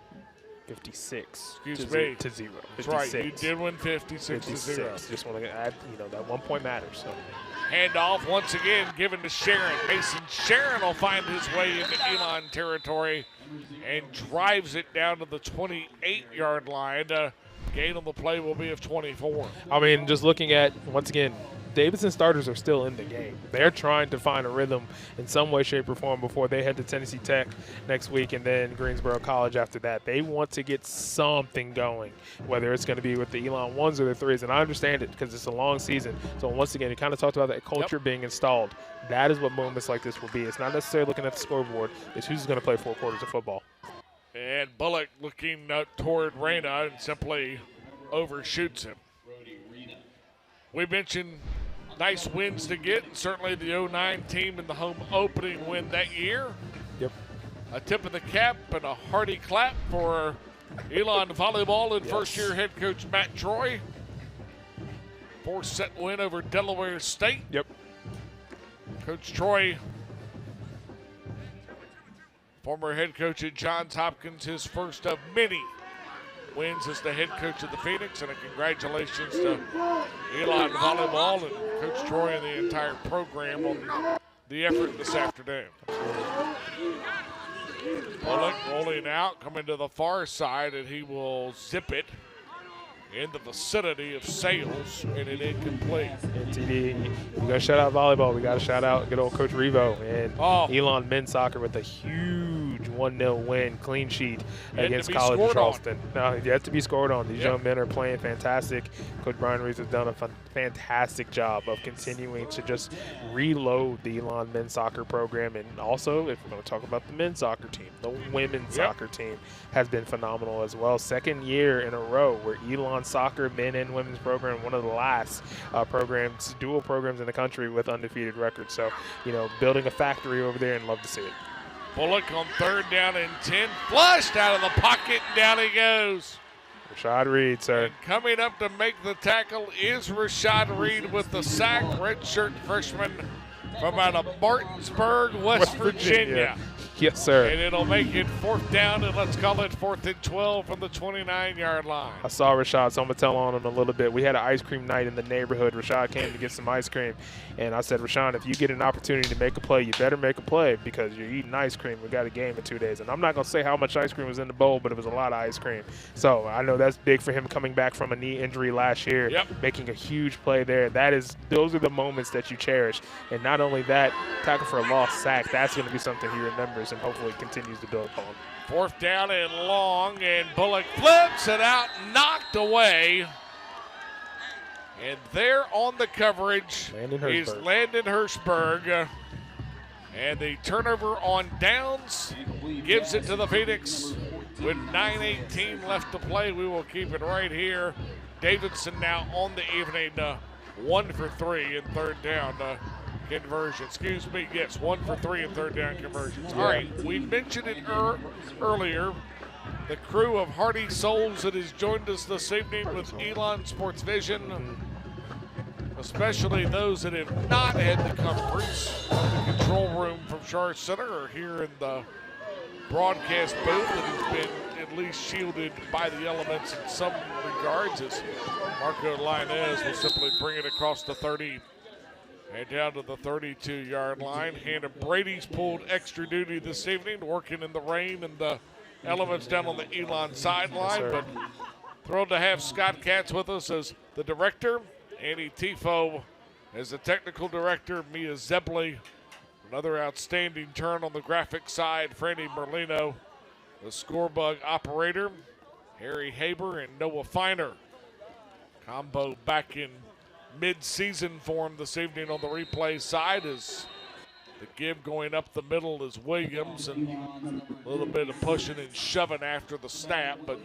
56 Excuse to me. To 0. 56. That's right, you did win 56 to 0. Just want to add, that 1 point matters. So. Handoff once again given to Sharon. Mason Sharon will find his way into Elon territory and drives it down to the 28-yard line. Gain on the play will be of 24. I mean, just looking at, once again, Davidson starters are still in the game. They're trying to find a rhythm in some way, shape, or form before they head to Tennessee Tech next week and then Greensboro College after that. They want to get something going, whether it's going to be with the Elon 1s or the 3s. And I understand it because it's a long season. So once again, you kind of talked about that culture being installed. That is what moments like this will be. It's not necessarily looking at the scoreboard. It's who's going to play 4 quarters of football. And Bullock looking toward Reyna and simply overshoots him. We mentioned nice wins to get, and certainly the 09 team in the home opening win that year. A tip of the cap and a hearty clap for Elon volleyball and first-year head coach Matt Troy. 4-set win over Delaware State. Coach Troy, former head coach at Johns Hopkins, his first of many wins as the head coach of the Phoenix, and a congratulations to Elon volleyball and Coach Troy and the entire program on the effort this afternoon. Bullock rolling out, coming to the far side, and he will zip it in the vicinity of Sales, and it incomplete. And TD, we got to shout out volleyball. We got to shout out good old Coach Revo and Elon men's soccer with a huge 1-0 win, clean sheet Yet against to be College of scored Charleston. No, yet to be scored on. These Yep. young men are playing fantastic. Coach Brian Reeves has done a fantastic job of continuing to just reload the Elon men's soccer program. And also, if we're going to talk about the men's soccer team, the women's soccer team has been phenomenal as well. Second year in a row where Elon soccer men and women's program, one of the last programs, dual programs in the country with undefeated records. So, building a factory over there, and love to see it. Bullock on 3rd down and 10, flushed out of the pocket, and down he goes. Rashad Reed, sir. And coming up to make the tackle is Rashad Reed with the sack, redshirt freshman from out of Martinsburg, West Virginia. Yes, sir. And it'll make it 4th down, and let's call it 4th and 12 from the 29-yard line. I saw Rashad, so I'm going to tell on him a little bit. We had an ice cream night in the neighborhood. Rashad came to get some ice cream, and I said, Rashad, if you get an opportunity to make a play, you better make a play because you're eating ice cream. We got a game in 2 days. And I'm not going to say how much ice cream was in the bowl, but it was a lot of ice cream. So I know that's big for him coming back from a knee injury last year, making a huge play there. Those are the moments that you cherish. And not only that, tackle for a lost sack, that's going to be something he remembers and hopefully continues to build upon. 4th down and long, and Bullock flips it out, knocked away. And there on the coverage is Landon Hirschberg. And the turnover on downs gives it to the Phoenix with 9:18 left to play. We will keep it right here. Davidson now on the evening, 1 for 3 in 3rd down conversion. Excuse me, yes, 1 for 3 in 3rd down conversions. All right, we mentioned it earlier. The crew of Hardy Souls that has joined us this evening with Elon Sports Vision, especially those that have not had the comforts of the control room from Charles Center or here in the broadcast booth that has been at least shielded by the elements in some regards, as Marco Lainez will simply bring it across the 30 and down to the 32-yard line. Hannah Brady's pulled extra duty this evening, working in the rain and the elements down on the Elon sideline. Yes, but thrilled to have Scott Katz with us as the director, Annie Tifo as the technical director, Mia Zebley, another outstanding turn on the graphic side, Franny Merlino, the scorebug operator, Harry Haber and Noah Feiner. Combo back in mid-season form this evening on the replay side as the give going up the middle is Williams, and a little bit of pushing and shoving after the snap, but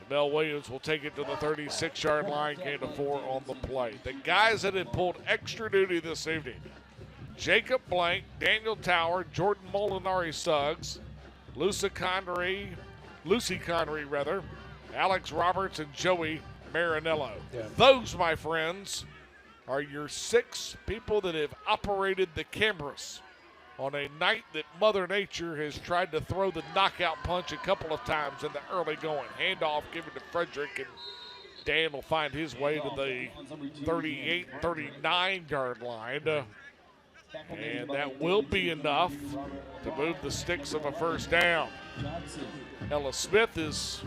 Jamel Williams will take it to the 36-yard line, gain of 4 on the play. The guys that have pulled extra duty this evening, Jacob Blank, Daniel Tower, Jordan Molinari Suggs, Lucy Connery, Alex Roberts, and Joey Marinello. Those, my friends, are your 6 people that have operated the cameras on a night that Mother Nature has tried to throw the knockout punch a couple of times in the early going. Handoff given to Frederick, and Dan will find his way to the 38, 39-yard line. And that will be enough to move the sticks of a first down. Ella Smith is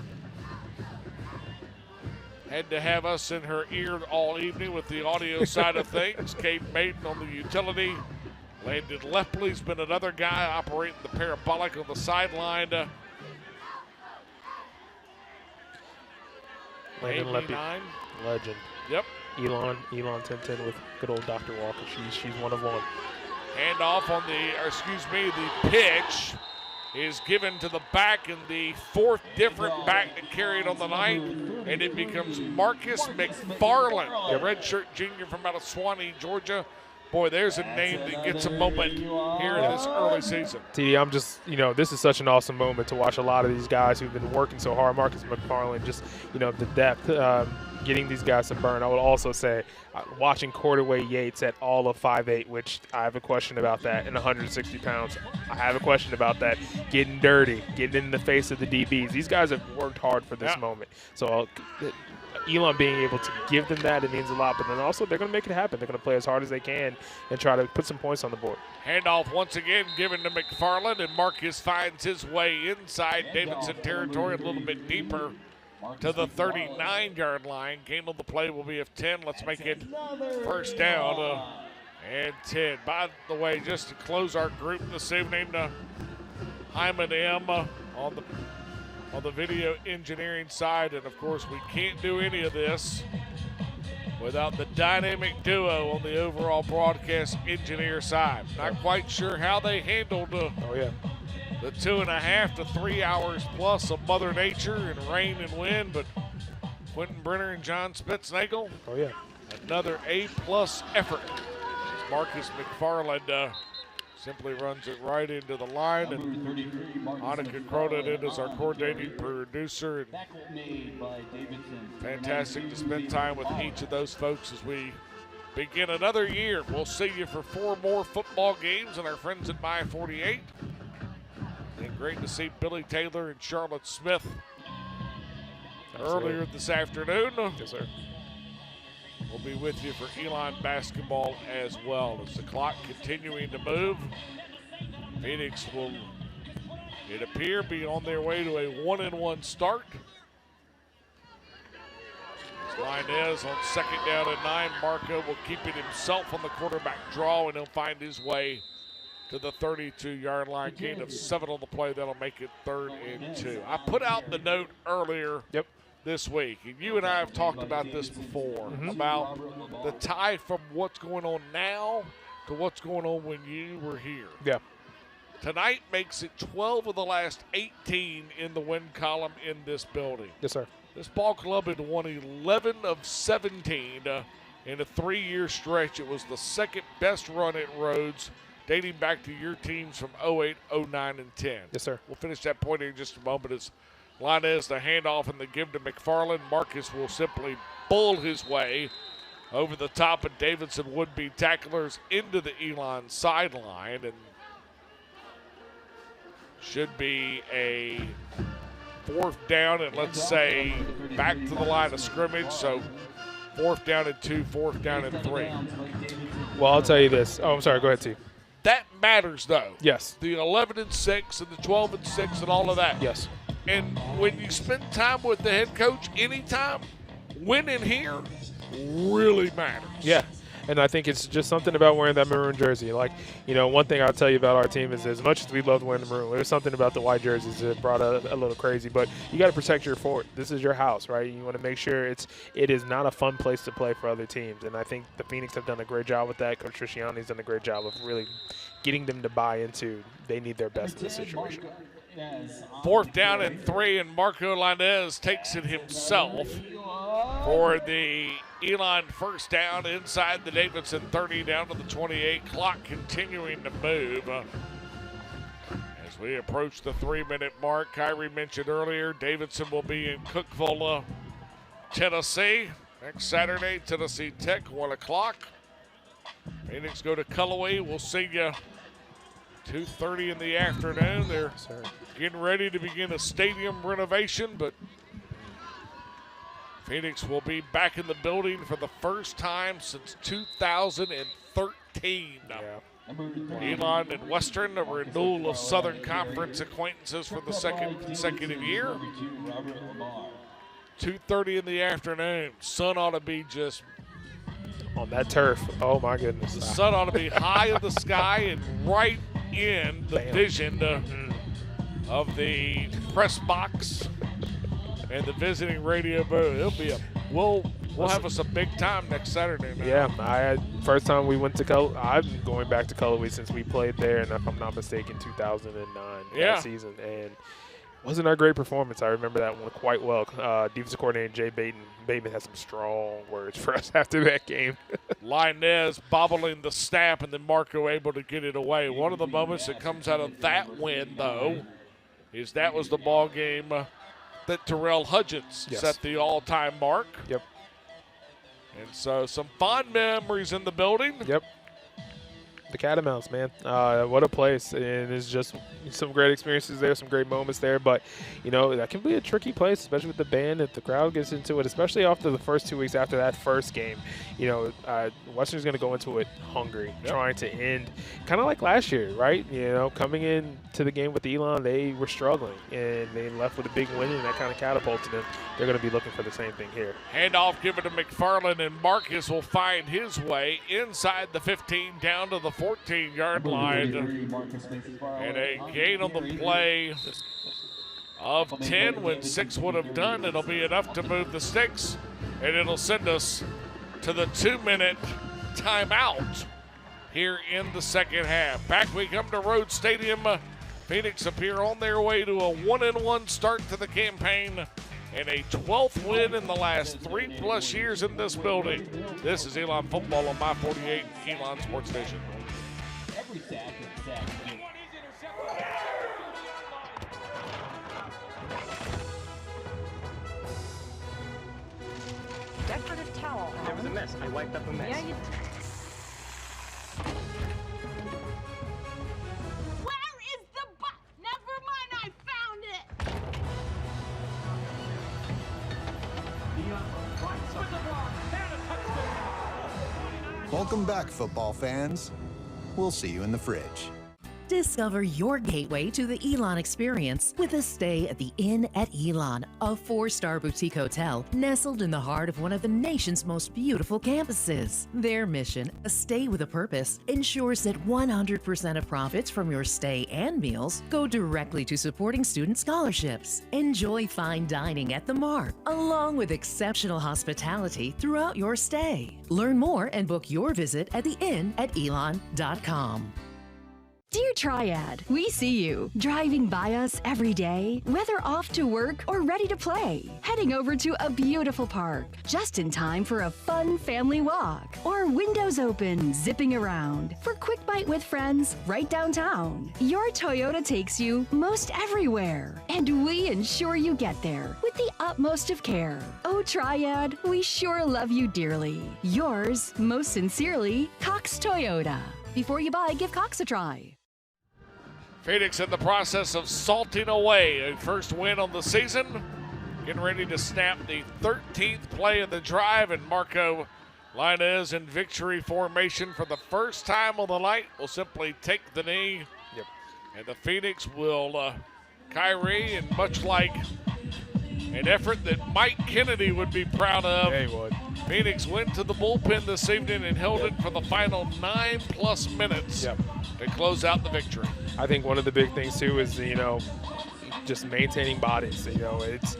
had to have us in her ear all evening with the audio side of things. Kate Maiden on the utility. Landon Lepley's been another guy operating the parabolic on the sideline. Landon Lepley, legend. Yep. Elon 1010 with good old Dr. Walker. She's one of one. Handoff on the pitch is given to the back, and the 4th different back to carry it on the night, and it becomes Marcus McFarland, the redshirt junior from out of Swanee, Georgia. Boy, there's a name that gets a moment here in this early season. TD, I'm just, this is such an awesome moment to watch a lot of these guys who've been working so hard. Marcus McFarland, just, the depth, getting these guys some burn. I would also say watching Cordaway Yates at all of 5'8", which I have a question about that, and 160 pounds. I have a question about that. Getting dirty, getting in the face of the DBs. These guys have worked hard for this moment. So Elon being able to give them that, it means a lot. But then also they're going to make it happen. They're going to play as hard as they can and try to put some points on the board. Handoff once again given to McFarland, and Marcus finds his way inside Davidson territory a little bit deeper to the 39-yard line. Gain on the play will be of 10. Let's make it first down and 10. By the way, just to close our group this evening, Hyman M on the video engineering side. And, of course, we can't do any of this without the dynamic duo on the overall broadcast engineer side. Not quite sure how they handled the 2.5 to 3 hours plus of Mother Nature and rain and wind, but Quentin Brenner and John Spitznagel, another A-plus effort. Marcus McFarland simply runs it right into the line, and Annika Cronin is our coordinating producer. And fantastic to spend time with each of those folks as we begin another year. We'll see you for 4 more football games and our friends at My 48. And great to see Billy Taylor and Charlotte Smith earlier this afternoon. Yes, sir. We'll be with you for Elon basketball as well. As the clock continuing to move, Phoenix will, it appear, be on their way to a 1-1 start. Linez on 2nd down and 9. Marco will keep it himself on the quarterback draw, and he'll find his way to the 32-yard line. Gain of 7 on the play. That'll make it 3rd and 2. I put out the note earlier this week, and you and I have talked about this before, about the tie from what's going on now to what's going on when you were here. Yeah. Tonight makes it 12 of the last 18 in the win column in this building. Yes, sir. This ball club had won 11 of 17 in a 3-year stretch. It was the second best run at Rhodes, dating back to your teams from 08, 09, and 10. Yes, sir. We'll finish that point in just a moment as Linez the handoff and the give to McFarland. Marcus will simply bull his way over the top of Davidson would-be tacklers into the Elon sideline, and should be a 4th down and, let's say, back to the line of scrimmage. So 4th down and 2, 4th down and 3. Well, I'll tell you this. Oh, I'm sorry. Go ahead, T. That matters, though. Yes. The 11 and 6 and the 12 and 6 and all of that. Yes. And when you spend time with the head coach anytime, winning here really matters. Yeah. And I think it's just something about wearing that maroon jersey. Like, you know, one thing I'll tell you about our team is as much as we love wearing the maroon, there's something about the white jerseys that brought a little crazy. But you got to protect your fort. This is your house, right? You want to make sure it is not a fun place to play for other teams. And I think the Phoenix have done a great job with that. Coach Trisciani's done a great job of really getting them to buy into they need their best in this situation. 4th down and 3, and Marco Linez takes it himself for the Elon 1st down inside the Davidson 30 down to the 28. Clock continuing to move as we approach the 3-minute mark. Kyrie mentioned earlier Davidson will be in Cookeville, Tennessee next Saturday. Tennessee Tech, 1 o'clock. Phoenix go to Cullowhee. We'll see you 2:30 in the afternoon. They're getting ready to begin a stadium renovation, but Phoenix will be back in the building for the first time since 2013. Elon and Western, a renewal of Southern Conference acquaintances for the 2nd consecutive year. 2:30 in the afternoon. Sun ought to be just on that turf. Oh, my goodness. The sun ought to be high in the sky and right in the vision of the press box and the visiting radio booth. It'll be we'll have us a big time next Saturday night. Yeah, first time we went to I've been going back to Cullowhee since we played there, and if I'm not mistaken, 2009 that season. And wasn't our great performance. I remember that one quite well. Defensive coordinator Jay Bateman had some strong words for us after that game. Linez bobbling the snap, and then Marco able to get it away. One of the moments that comes out of that win, though, is that was the ball game that Terrell Hudgens set the all-time mark. Yep. And so some fond memories in the building. Yep. The Catamounts, man. What a place. And it's just some great experiences there, some great moments there. But, you know, that can be a tricky place, especially with the band. If the crowd gets into it, especially after the first 2 weeks after that first game, you know, Western's going to go into it hungry, trying to end kind of like last year, right? You know, coming in to the game with Elon, they were struggling, and they left with a big win, and that kind of catapulted them. They're going to be looking for the same thing here. Handoff given to McFarland, and Marcus will find his way inside the 15 down to the 14-yard line. And a gain on the play of 10 when 6 would have done. It'll be enough to move the sticks, and it'll send us to the 2-minute timeout here in the second half. Back we come to Rhodes Stadium. Phoenix appear on their way to a 1-1 start to the campaign and a 12th win in the last 3+ years in this building. This is Elon Football on My 48, Elon Sports Station. Every sack is a sack. Decorative towel. There was a mess. I wiped up a mess. Yeah, you Where is the box? Never mind, I found it. Welcome back, football fans. We'll see you in the fridge. Discover your gateway to the Elon experience with a stay at the Inn at Elon, a 4-star boutique hotel nestled in the heart of one of the nation's most beautiful campuses. Their mission, a stay with a purpose, ensures that 100% of profits from your stay and meals go directly to supporting student scholarships. Enjoy fine dining at the Mark, along with exceptional hospitality throughout your stay. Learn more and book your visit at theinnatelon.com. Dear Triad, we see you driving by us every day, whether off to work or ready to play, heading over to a beautiful park, just in time for a fun family walk, or windows open, zipping around for quick bite with friends right downtown. Your Toyota takes you most everywhere, and we ensure you get there with the utmost of care. Oh Triad, we sure love you dearly. Yours, most sincerely, Cox Toyota. Before you buy, give Cox a try. Phoenix in the process of salting away a first win on the season. Getting ready to snap the 13th play of the drive, and Marco Lainez in victory formation for the first time on the night will simply take the knee. Yep. And the Phoenix will, Kyrie, and much like an effort that Mike Kennedy would be proud of. Yeah, he would. Phoenix went to the bullpen this evening and held it for the final 9+ minutes to close out the victory. I think one of the big things too is, just maintaining bodies. It's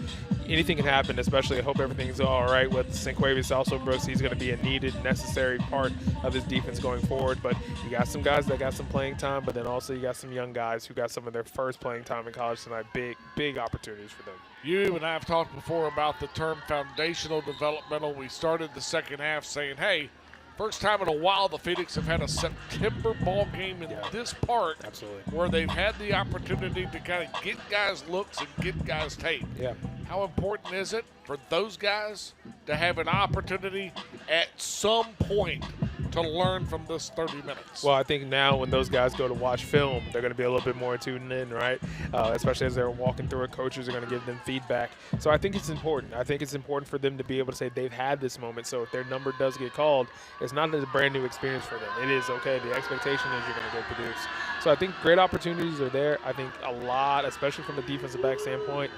anything can happen, especially I hope everything's all right with Sanquavius also Brooks. He's going to be a needed, necessary part of his defense going forward. But you got some guys that got some playing time, but then also you got some young guys who got some of their first playing time in college tonight. Big opportunities for them. You and I have talked before about the term foundational developmental. We started the second half saying, hey, first time in a while the Phoenix have had a September ball game in this park. Absolutely. Where they've had the opportunity to kind of get guys looks and get guys tape. Yeah. How important is it for those guys to have an opportunity at some point to learn from this 30 minutes? Well, I think now when those guys go to watch film, they're going to be a little bit more tuned in, right? Especially as they're walking through it, coaches are going to give them feedback. So I think it's important. I think it's important for them to be able to say they've had this moment. So if their number does get called, it's not a brand new experience for them. It is, okay, the expectation is you're going to go produce. So I think great opportunities are there. I think a lot, especially from a defensive back standpoint,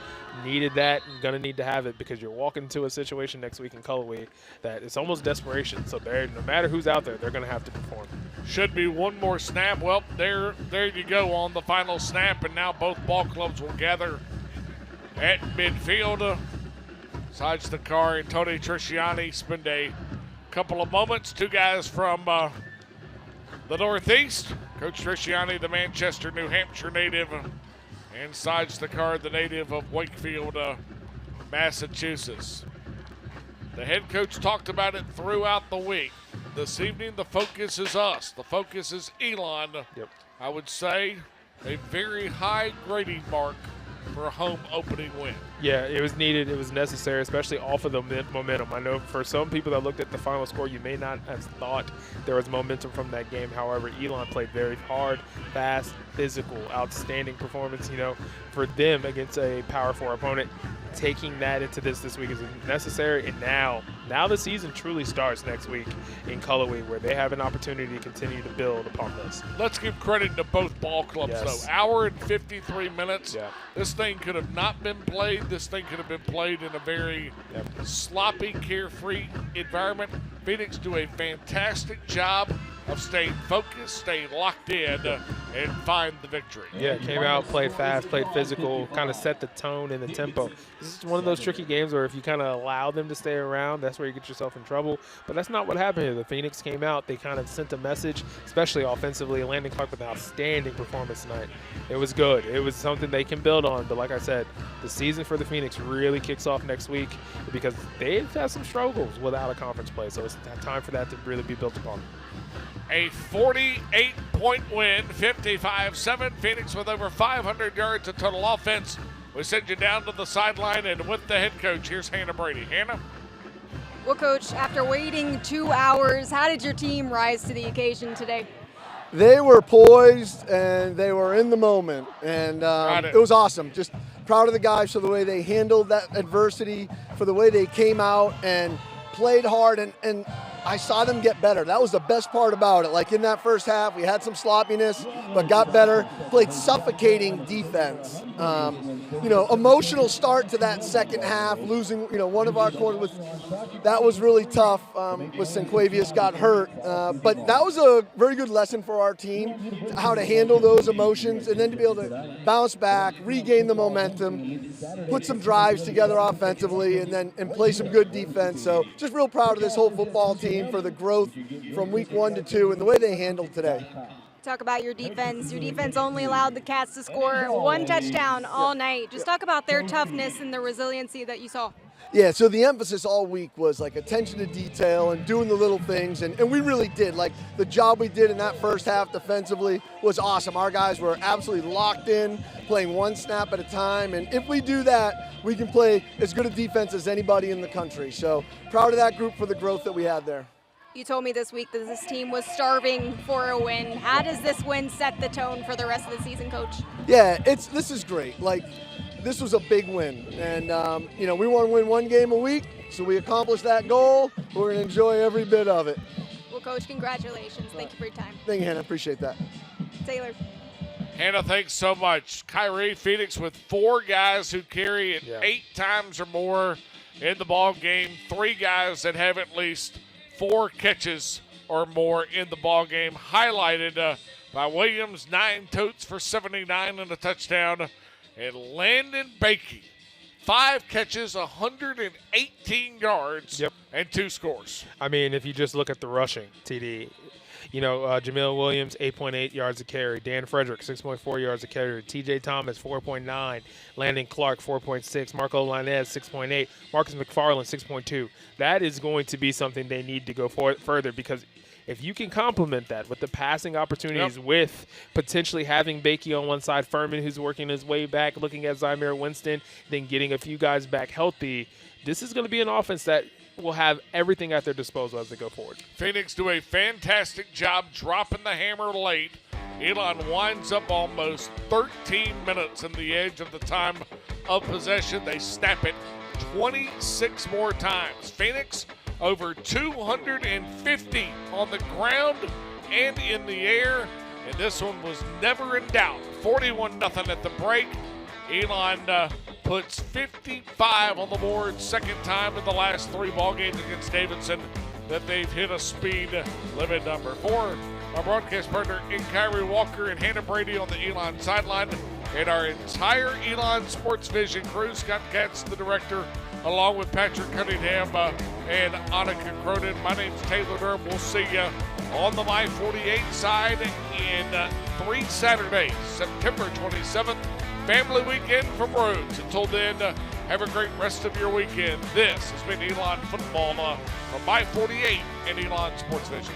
needed that and going to need to have it because you're walking into a situation next week in Cullowhee that it's almost desperation. So no matter who's out there, they're going to have to perform. Should be one more snap. Well, there you go on the final snap, and now both ball clubs will gather at midfield. Sides the car, and Tony Trisciani spend a couple of moments. Two guys from the Northeast. Coach Trisciani, the Manchester, New Hampshire native, and Sides the car, the native of Wakefield, Massachusetts. The head coach talked about it throughout the week. This evening, the focus is us. The focus is Elon. Yep. I would say a very high grading mark for a home opening win. Yeah, it was needed. It was necessary, especially off of the momentum. I know for some people that looked at the final score, you may not have thought there was momentum from that game. However, Elon played very hard, fast, physical, outstanding performance, for them against a Power 4 opponent. Taking that into this week is necessary, and now the season truly starts next week in Cullowhee, where they have an opportunity to continue to build upon this. Let's give credit to both ball clubs, though. Hour and 53 minutes. Yeah. This thing could have not been played. This thing could have been played in a very sloppy, carefree environment. Phoenix do a fantastic job of staying focused, staying locked in, and find the victory. Yeah, came out, played fast, played physical, kind of set the tone and the tempo. This is one of those tricky games where if you kind of allow them to stay around, that's where you get yourself in trouble. But that's not what happened here. The Phoenix came out, they kind of sent a message, especially offensively. Landon Clark with an outstanding performance tonight. It was good. It was something they can build on. But like I said, the season for the Phoenix really kicks off next week because they've had some struggles without a conference play. So it's time for that to really be built upon. A 48-point win, 55-7. Phoenix with over 500 yards of total offense. We send you down to the sideline, and with the head coach, here's Hannah Brady. Hannah? Well, Coach, after waiting 2 hours, how did your team rise to the occasion today? They were poised, and they were in the moment, and it was awesome. Just proud of the guys for the way they handled that adversity, for the way they came out and played hard, and I saw them get better. That was the best part about it. Like in that first half, we had some sloppiness, but got better. Played suffocating defense. Emotional start to that second half, losing, one of our corners. That was really tough. With Sanquavius got hurt. But that was a very good lesson for our team, how to handle those emotions and then to be able to bounce back, regain the momentum, put some drives together offensively, and play some good defense. So just real proud of this whole football team for the growth from week 1 to 2 and the way they handled today. Talk about your defense. Your defense only allowed the Cats to score 1 touchdown all night. Just talk about their toughness and the resiliency that you saw. Yeah, so the emphasis all week was like attention to detail and doing the little things, and we really did. Like the job we did in that first half defensively was awesome. Our guys were absolutely locked in, playing one snap at a time, and if we do that, we can play as good a defense as anybody in the country. So proud of that group for the growth that we had there. You told me this week that this team was starving for a win. How does this win set the tone for the rest of the season, Coach? Yeah, this is great. Like, this was a big win, and we want to win 1 game a week, so we accomplished that goal. We're going to enjoy every bit of it. Well, Coach, congratulations. Thank you for your time. Thank you, Hannah. Appreciate that. Taylor. Hannah, thanks so much. Kyrie, Phoenix with 4 guys who carry it 8 times or more in the ball game. 3 guys that have at least 4 catches or more in the ball game, highlighted by Williams, 9 totes for 79 and a touchdown, and Landon Bakey, 5 catches, 118 yards, and 2 scores. I mean, if you just look at the rushing, TD, Jamil Williams, 8.8 yards a carry. Dan Frederick, 6.4 yards a carry. TJ Thomas, 4.9. Landon Clark, 4.6. Marco Linez, 6.8. Marcus McFarland, 6.2. That is going to be something they need to go further, because if you can complement that with the passing opportunities, with potentially having Bakey on one side, Furman who's working his way back, looking at Zymir Winston, then getting a few guys back healthy, this is going to be an offense that will have everything at their disposal as they go forward. Phoenix do a fantastic job dropping the hammer late. Elon winds up almost 13 minutes in the edge of the time of possession. They snap it 26 more times. Phoenix over 250 on the ground and in the air, and this one was never in doubt. 41-0 at the break. Elon puts 55 on the board, second time in the last 3 ball games against Davidson that they've hit a speed limit number. For our broadcast partner in Kyrie Walker and Hannah Brady on the Elon sideline, and our entire Elon Sports Vision crew, Scott Katz, the director, along with Patrick Cunningham and Annika Cronin. My name's Taylor Durham. We'll see you on the My 48 side in 3 Saturdays, September 27th. Family weekend from Rhodes. Until then, have a great rest of your weekend. This has been Elon Football from My 48 and Elon Sports Vision.